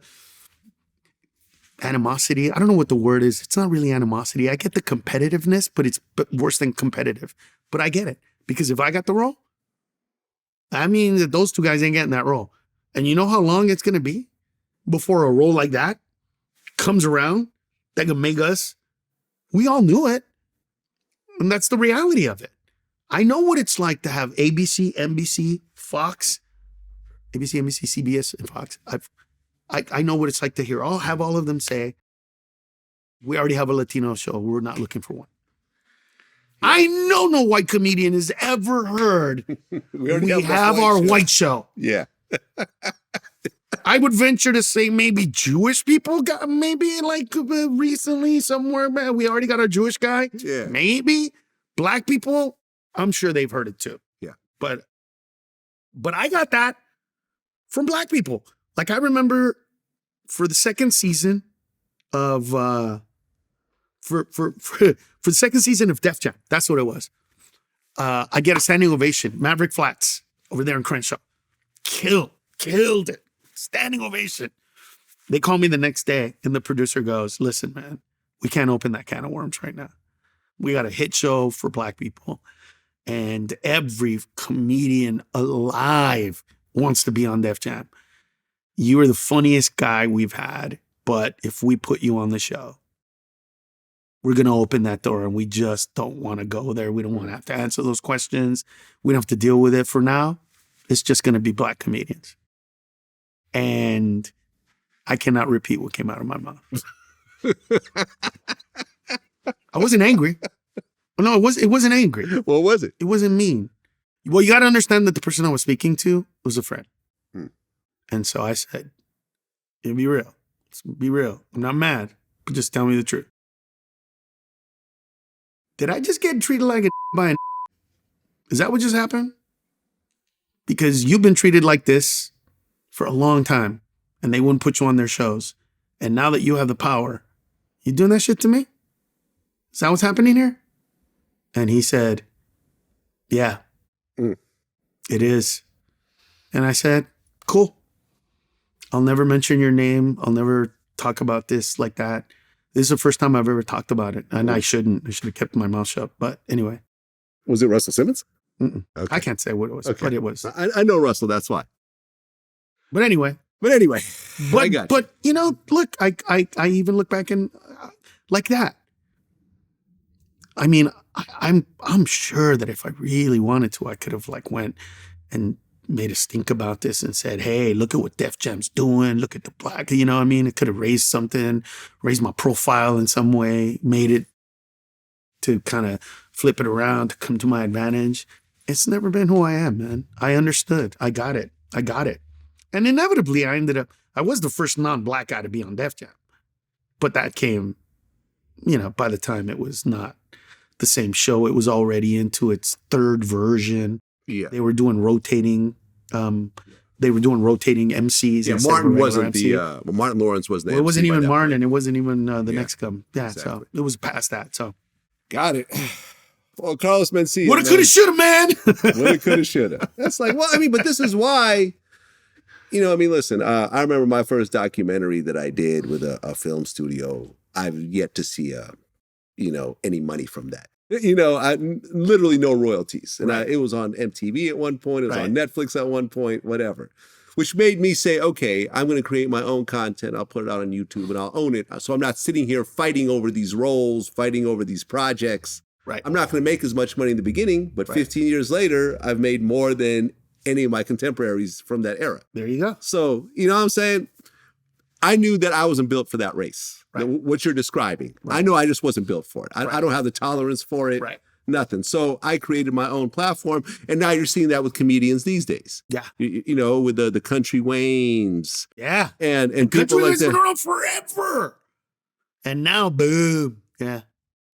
animosity. I don't know what the word is. It's not really animosity. I get the competitiveness, but it's worse than competitive. But I get it. Because if I got the role, I mean that those two guys ain't getting that role. And you know how long it's going to be before a role like that comes around that can make us, we all knew it. And that's the reality of it. I know what it's like to have ABC, NBC, Fox, ABC, NBC, CBS, and Fox. I know what it's like to hear, have all of them say, we already have a Latino show. We're not looking for one. I know no white comedian has ever heard, we have our white show. Yeah. I would venture to say maybe Jewish people got, maybe like recently somewhere, man, we already got our Jewish guy. Yeah. Maybe. Black people, I'm sure they've heard it too. Yeah. But I got that from black people. Like I remember for the second season of for the second season of Def Jam, that's what it was. I get a standing ovation. Maverick Flats over there in Crenshaw. Killed it. Standing ovation. They call me the next day and the producer goes, listen, man, we can't open that can of worms right now. We got a hit show for black people. And every comedian alive wants to be on Def Jam. You are the funniest guy we've had, but if we put you on the show, we're going to open that door and we just don't want to go there. We don't want to have to answer those questions. We don't have to deal with it for now. It's just going to be black comedians. And I cannot repeat what came out of my mouth. I wasn't angry. No, it wasn't angry. What was it? It wasn't mean. Well, you got to understand that the person I was speaking to was a friend. And so I said, be real. Let's be real. I'm not mad, but just tell me the truth. Did I just get treated like a by a? Is that what just happened? Because you've been treated like this for a long time and they wouldn't put you on their shows. And now that you have the power, you doing that shit to me? Is that what's happening here? And he said, yeah, it is. And I said, cool. I'll never mention your name. I'll never talk about this like that. This is the first time I've ever talked about it, and I shouldn't. I should have kept my mouth shut. But anyway, Was it Russell Simmons? okay. Okay. I can't say what it was, but it was. I know Russell. That's why. But anyway, I got but you know, look, I even look back and like that. I mean, I'm sure that if I really wanted to, I could have like went and made a stink about this and said, hey, look at what Def Jam's doing. Look at the black, you know what I mean? It could have raised something, raised my profile in some way, made it to kind of flip it around to come to my advantage. It's never been who I am, man. I understood. I got it. And inevitably, I was the first non-black guy to be on Def Jam. But that came, you know, by the time it was not the same show, it was already into its third version. Yeah. They were doing rotating MCs. Yeah, Martin wasn't the Martin Lawrence was the Well, it wasn't MC by even that Martin, point. and it wasn't even the Yeah, next come. Yeah, exactly. so it was past that. So Got it. Well, Carlos Mencia. woulda, coulda, shoulda, man. Woulda, coulda, shoulda. That's like, well, I mean, but this is why, you know, I mean, listen, I remember my first documentary that I did with a film studio. I've yet to see, you know, any money from that. You know, literally no royalties. And it was on MTV at one point. It was on Netflix at one point, whatever. Which made me say, okay, I'm going to create my own content. I'll put it out on YouTube and I'll own it. So I'm not sitting here fighting over these roles, fighting over these projects. Right. I'm not going to make as much money in the beginning, but 15 years later, I've made more than any of my contemporaries from that era. There you go. So, you know what I'm saying? I knew that I wasn't built for that race, what you're describing. I know I just wasn't built for it. I don't have the tolerance for it, nothing. So I created my own platform, and now you're seeing that with comedians these days. Yeah. You know, with the Country Waynes. Yeah. And Country people like Wayne's been that. around forever. And now, boom. Yeah.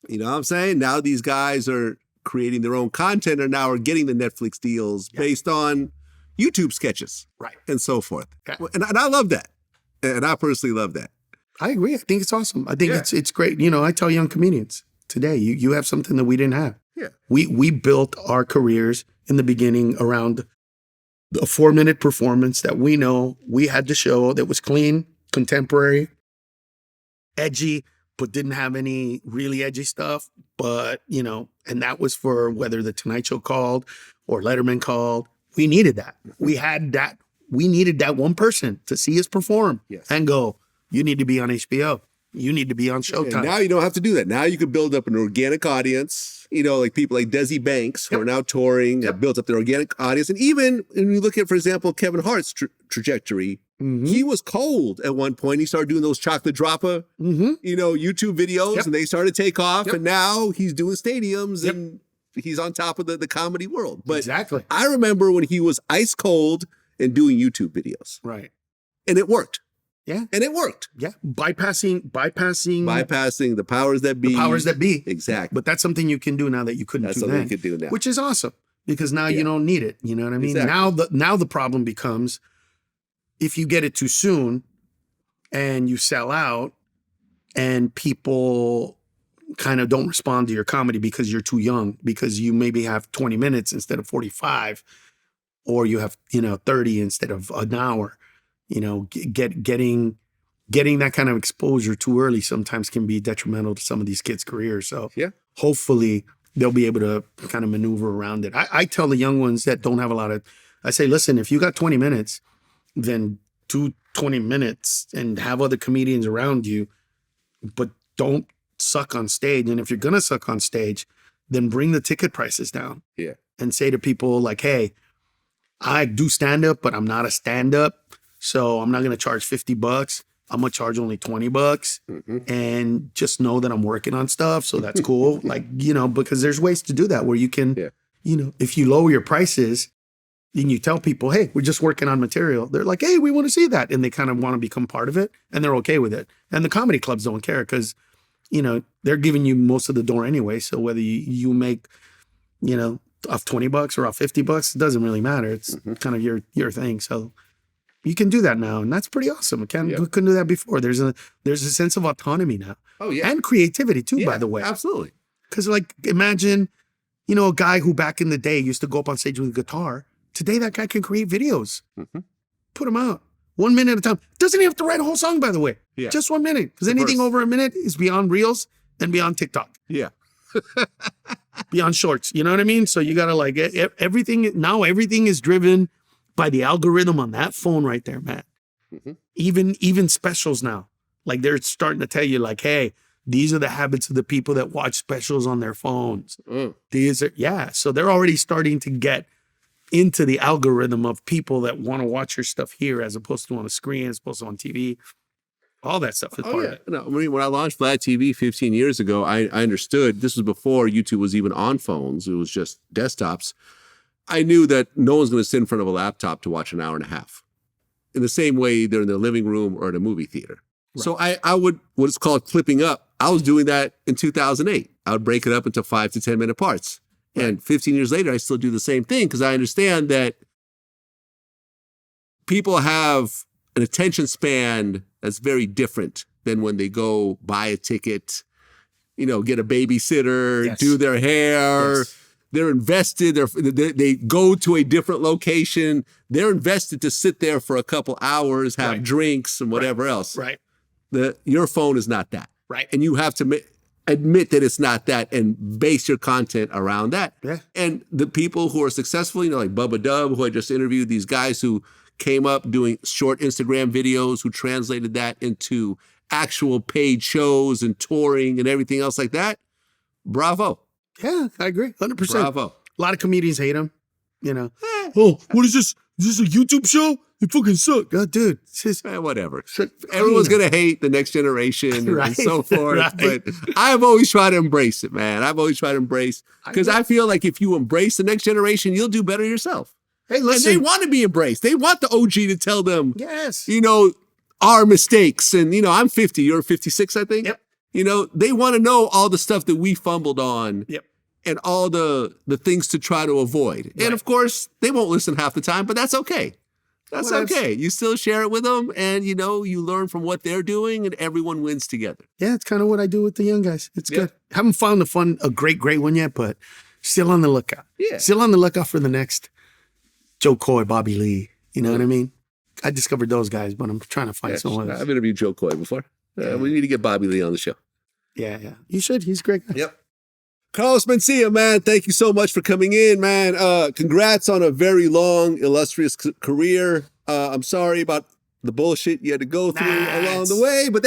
You know what I'm saying? Now these guys are creating their own content and now are getting the Netflix deals based on YouTube sketches. Right. And so forth. Yeah. And I love that. And I personally love that. I agree. I think it's awesome. I think it's great. You know, I tell young comedians today, you have something that we didn't have. Yeah. We built our careers in the beginning around a 4-minute performance that we know we had to show that was clean, contemporary, edgy, but didn't have any really edgy stuff. But, you know, and that was for whether the Tonight Show called or Letterman called. We needed that. We had that. We needed that one person to see us perform and go, you need to be on HBO. You need to be on Showtime. And now you don't have to do that. Now you can build up an organic audience. You know, like people like Desi Banks who are now touring, have built up their organic audience. And even when you look at, for example, Kevin Hart's trajectory, he was cold at one point. He started doing those chocolate dropper, you know, YouTube videos, and they started to take off. And now he's doing stadiums and he's on top of the comedy world. But I remember when he was ice cold and doing YouTube videos. Right. And it worked. Yeah. And it worked. Yeah. Bypassing the powers that be. The powers that be. Exactly. But that's something you can do now that you couldn't That's do something then. you could do now. Which is awesome because now you don't need it. You know what I mean? Exactly. Now the problem becomes if you get it too soon and you sell out and people kind of don't respond to your comedy because you're too young, because you maybe have 20 minutes instead of 45, or you have, 30 instead of an hour. Getting that kind of exposure too early sometimes can be detrimental to some of these kids' careers. So hopefully they'll be able to kind of maneuver around it. I tell the young ones that don't have I say, listen, if you got 20 minutes, then do 20 minutes and have other comedians around you, but don't suck on stage. And if you're going to suck on stage, then bring the ticket prices down. Yeah. And say to people like, hey, I do stand up, but I'm not a stand up. So I'm not going to charge $50. I'm going to charge only $20 and just know that I'm working on stuff. So that's cool. Because there's ways to do that where you can, if you lower your prices and you tell people, hey, we're just working on material. They're like, hey, we want to see that. And they kind of want to become part of it and they're okay with it. And the comedy clubs don't care because, they're giving you most of the door anyway. So whether you make, off $20 or off $50, it doesn't really matter. It's kind of your thing. So you can do that now, and that's pretty awesome. We couldn't do that before. There's a sense of autonomy now. Oh yeah, and creativity too. By the way, absolutely. Because imagine, a guy who back in the day used to go up on stage with a guitar. Today, that guy can create videos, put them out. 1 minute at a time. Doesn't even have to write a whole song, by the way. Yeah. Just 1 minute. Because anything over a minute is beyond Reels and beyond TikTok. Yeah. Beyond Shorts. You know what I mean? So you got to like everything. Now everything is driven by the algorithm on that phone right there, man. Even specials now. Like they're starting to tell you like, hey, these are the habits of the people that watch specials on their phones. These are, so they're already starting to get into the algorithm of people that want to watch your stuff here as opposed to on a screen, as opposed to on TV. All that stuff is part of it. No, I mean, when I launched VladTV 15 years ago, I understood this was before YouTube was even on phones. It was just desktops. I knew that no one's going to sit in front of a laptop to watch an hour and a half. In the same way they're in their living room or at a movie theater. Right. So I would, what's called clipping up. I was doing that in 2008. I would break it up into 5 to 10 minute parts. Right. And 15 years later, I still do the same thing because I understand that people have an attention span that's very different than when they go buy a ticket, you know, get a babysitter, do their hair. Yes. They're invested. They go to a different location. They're invested to sit there for a couple hours, have drinks and whatever else. Right. Your phone is not that. Right. And you have to admit that it's not that and base your content around that. Yeah. And the people who are successful, you know, like Bubba Dub, who I just interviewed, these guys who came up doing short Instagram videos, who translated that into actual paid shows and touring and everything else like that. Bravo. Yeah, I agree. 100%. Bravo. A lot of comedians hate him, you know. Oh, what is this? Is this a YouTube show? It fucking sucks. Oh, dude. It's just, whatever. Everyone's going to hate the next generation and so forth. Right. But I've always tried to embrace it, man. I've always tried to embrace, because I feel like if you embrace the next generation, you'll do better yourself. Hey, listen. And they want to be embraced. They want the OG to tell them, yes, you know, our mistakes. And, you know, I'm 50, you're 56, I think. Yep. You know, they want to know all the stuff that we fumbled on. Yep. And all the things to try to avoid. Right. And of course, they won't listen half the time, but that's okay. That's okay. You still share it with them, and you know, you learn from what they're doing, and everyone wins together. Yeah, it's kind of what I do with the young guys. It's good. Haven't found a great one yet, but still on the lookout. Yeah. Still on the lookout for the next Joe Coy, Bobby Lee. You know what I mean? I discovered those guys, but I'm trying to find someone else. I've interviewed Joe Coy before. We need to get Bobby Lee on the show. Yeah. You should. He's a great guy. Yep. Carlos Mencia, man, thank you so much for coming in, man. Congrats on a very long, illustrious career. I'm sorry about the bullshit you had to go through along the way, but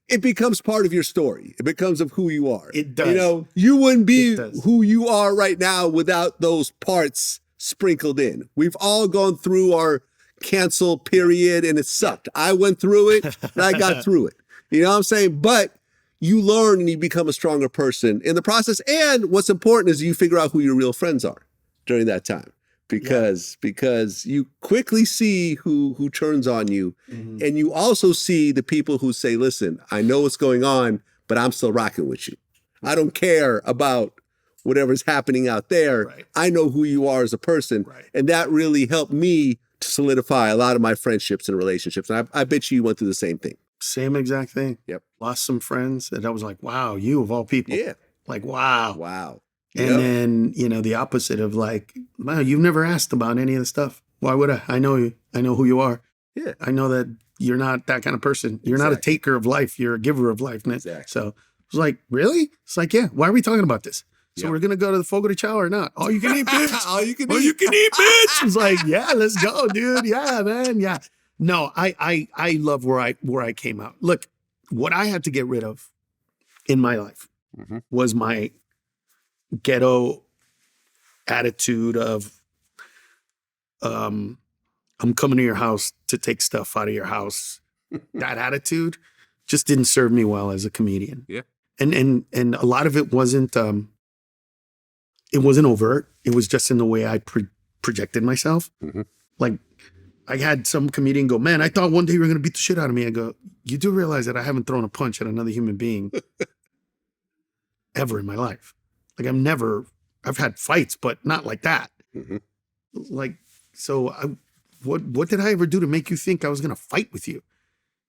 it becomes part of your story. It becomes of who you are. It does. You know, you wouldn't be who you are right now without those parts sprinkled in. We've all gone through our cancel period, and it sucked. I went through it, and I got through it. You know what I'm saying? But you learn and you become a stronger person in the process. And what's important is you figure out who your real friends are during that time, because you quickly see who turns on you. Mm-hmm. And you also see the people who say, listen, I know what's going on, but I'm still rocking with you. I don't care about whatever's happening out there. Right. I know who you are as a person. Right. And that really helped me to solidify a lot of my friendships and relationships. And I bet you went through the same thing. Same exact thing. Yep. Lost some friends and I was like, wow, you of all people. Yeah. Like, wow. Wow. And then, you know, the opposite of like, wow, you've never asked about any of the stuff. Why would I? I know you. I know who you are. Yeah. I know that you're not that kind of person. You're not a taker of life. You're a giver of life. Exactly. So I was like, really? It's like, yeah. Why are we talking about this? So we're going to go to the Fogo de Chao or not? All you can eat, bitch. All you can eat. All you can eat, bitch. It's like, yeah, let's go, dude. Yeah, man. Yeah. No, I love where I came out. Look, what I had to get rid of in my life was my ghetto attitude of I'm coming to your house to take stuff out of your house. That attitude just didn't serve me well as a comedian. Yeah. And a lot of it wasn't overt. It was just in the way I projected myself. Mm-hmm. Like, I had some comedian go, man, I thought one day you were going to beat the shit out of me. I go, you do realize that I haven't thrown a punch at another human being ever in my life. Like I've had fights, but not like that. Mm-hmm. Like, so what did I ever do to make you think I was going to fight with you?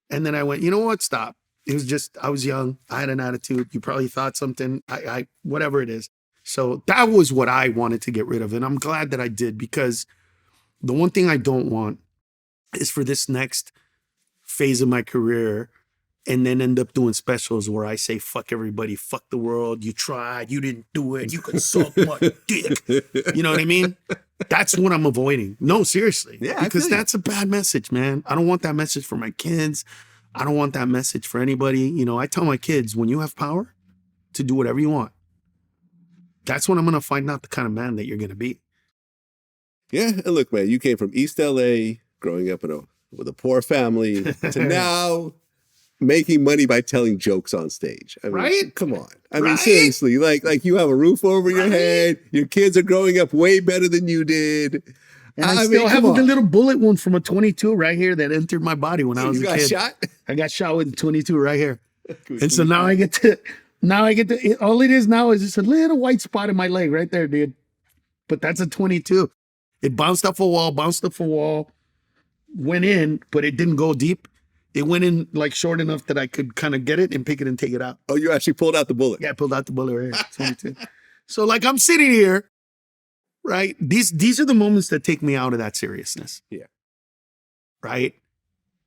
And then I went, you know what? Stop. It was just, I was young. I had an attitude. You probably thought something, I whatever it is. So that was what I wanted to get rid of. And I'm glad that I did, because the one thing I don't want is for this next phase of my career, and then end up doing specials where I say, fuck everybody, fuck the world, you tried, you didn't do it, you could suck my dick. You know what I mean? That's what I'm avoiding. No, seriously. Yeah, because that's a bad message, man. I don't want that message for my kids. I don't want that message for anybody. You know, I tell my kids, when you have power to do whatever you want, that's when I'm going to find out the kind of man that you're going to be. Yeah, and look, man, you came from East L.A., growing up with a poor family, to now making money by telling jokes on stage. I mean, right? Come on. I mean, seriously, like you have a roof over your head. Your kids are growing up way better than you did. And I still have a little bullet wound from a 22 right here that entered my body when I was a kid. Shot? I got shot with a 22 right here. And so now I get to, all it is now is just a little white spot in my leg right there, dude. But that's a 22. It bounced off a wall, went in, but it didn't go deep. It went in like short enough that I could kind of get it and pick it and take it out. Oh, you actually pulled out the bullet? Yeah, I pulled out the bullet right here. 22. So like I'm sitting here, right? These are the moments that take me out of that seriousness. Yeah. Right?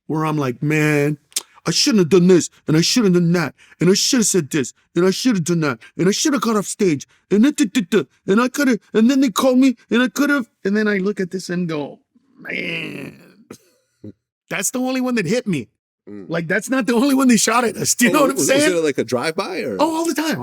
Where I'm like, man, I shouldn't have done this, and I should have done that, and I should have said this, and I should have done that, and I should have got off stage, and and I could have, and then they called me, and I could have, and then I look at this and go, man, that's the only one that hit me. Like, that's not the only one they shot at us. Do you know what I'm saying? Was it like a drive-by or? Oh, all the time. Happen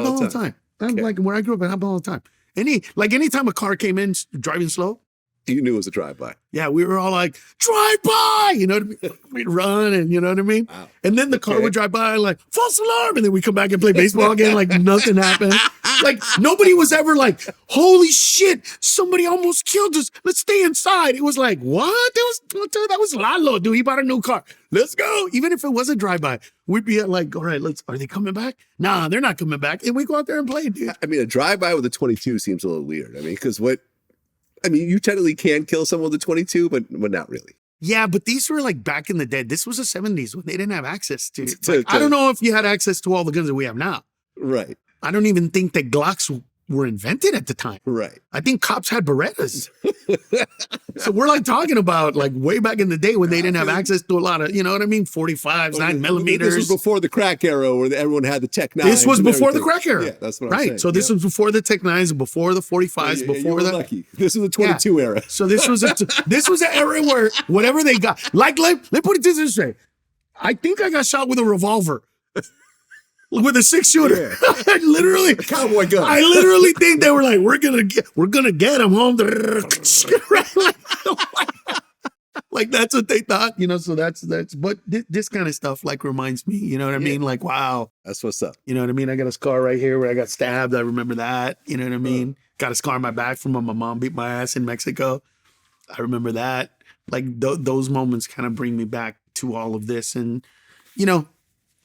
all the time. Okay. Like where I grew up, it happened all the time. Anytime a car came in driving slow, you knew it was a drive-by. Yeah, we were all like, drive by, you know what I mean? We'd run and you know what I mean? Wow. And then the car would drive by like, false alarm. And then we come back and play baseball again like nothing happened. Like nobody was ever like, holy shit, somebody almost killed us. Let's stay inside. It was like, what? That was Lalo, dude. He bought a new car. Let's go. Even if it was a drive-by, we'd be like, all right, are they coming back? Nah, they're not coming back. And we go out there and play, dude. I mean, a drive-by with a 22 seems a little weird. I mean, because you technically can kill someone with a 22, but not really. Yeah, but these were like back in the day. This was the 70s when they didn't have access to I don't know if you had access to all the guns that we have now. Right. I don't even think that Glocks were invented at the time. Right. I think cops had Berettas. So we're like talking about like way back in the day when they didn't have access to a lot of, you know what I mean? 45s, 9mm. This was before the crack era where everyone had the Tech 9. This was before the crack era. Yeah, that's what I'm saying. So this was before the Tech 9s, before the 45s, before the... lucky. This was the 22 era. So this was an era where whatever they got, like, let put it this way. I think I got shot with a revolver. With a 6-shooter. Yeah. I literally, cowboy gun. I literally think they were like, we're gonna get him home. Like that's what they thought, you know. So that's but this kind of stuff like reminds me, you know what I mean? Like, wow, that's what's up. You know what I mean? I got a scar right here where I got stabbed. I remember that. You know what I mean? Got a scar on my back from when my mom beat my ass in Mexico. I remember that. Like those moments kind of bring me back to all of this, and you know,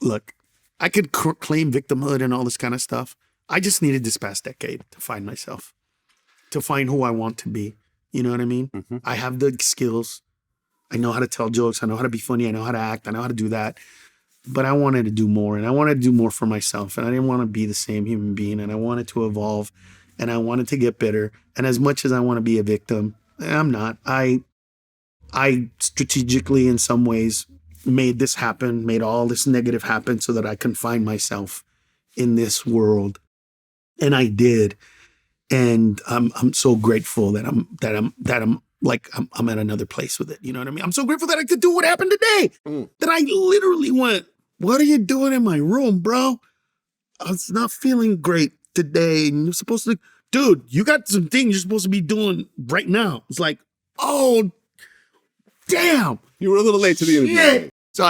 look. I could claim victimhood and all this kind of stuff. I just needed this past decade to find myself, to find who I want to be. You know what I mean? Mm-hmm. I have the skills. I know how to tell jokes. I know how to be funny. I know how to act. I know how to do that. But I wanted to do more, and I wanted to do more for myself. And I didn't want to be the same human being, and I wanted to evolve, and I wanted to get better. And as much as I want to be a victim, I'm not. I strategically, in some ways, made this happen, made all this negative happen so that I can find myself in this world. And I did. And I'm so grateful that I'm at another place with it. You know what I mean? I'm so grateful that I could do what happened today. That I literally went, what are you doing in my room, bro? I was not feeling great today. And you're supposed to, dude, you got some things you're supposed to be doing right now. It's like, oh, damn. You were a little late to the interview. Yeah. So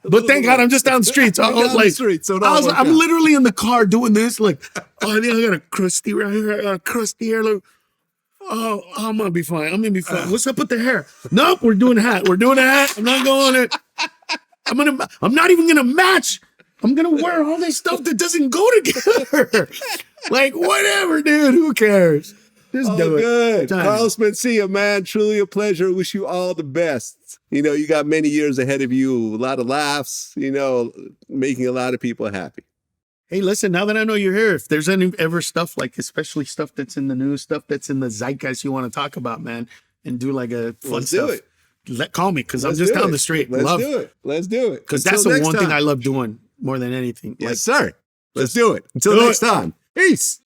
but thank God I'm just down the street. So I was like, I'm literally in the car doing this. Like, oh, I got a crusty right here. I got a crusty hair. Like, oh, I'm gonna be fine. What's up with the hair? Nope, we're doing a hat. I'm not going it. I'm not even gonna match. I'm gonna wear all this stuff that doesn't go together. Like, whatever, dude. Who cares? Just do it. Good. Carlos Mencia, man, truly a pleasure. Wish you all the best. You know, you got many years ahead of you, a lot of laughs, you know, making a lot of people happy. Hey, listen, now that I know you're here, if there's any ever stuff like, especially stuff that's in the news, stuff that's in the zeitgeist you want to talk about, man, and do like a fun stuff. call me because I'm Let's just do down it. the street. Let's do it. Let's do it. Because that's Until the next one thing time. I love doing more than anything. Yes, sir. Let's do it. Until do next time. Peace.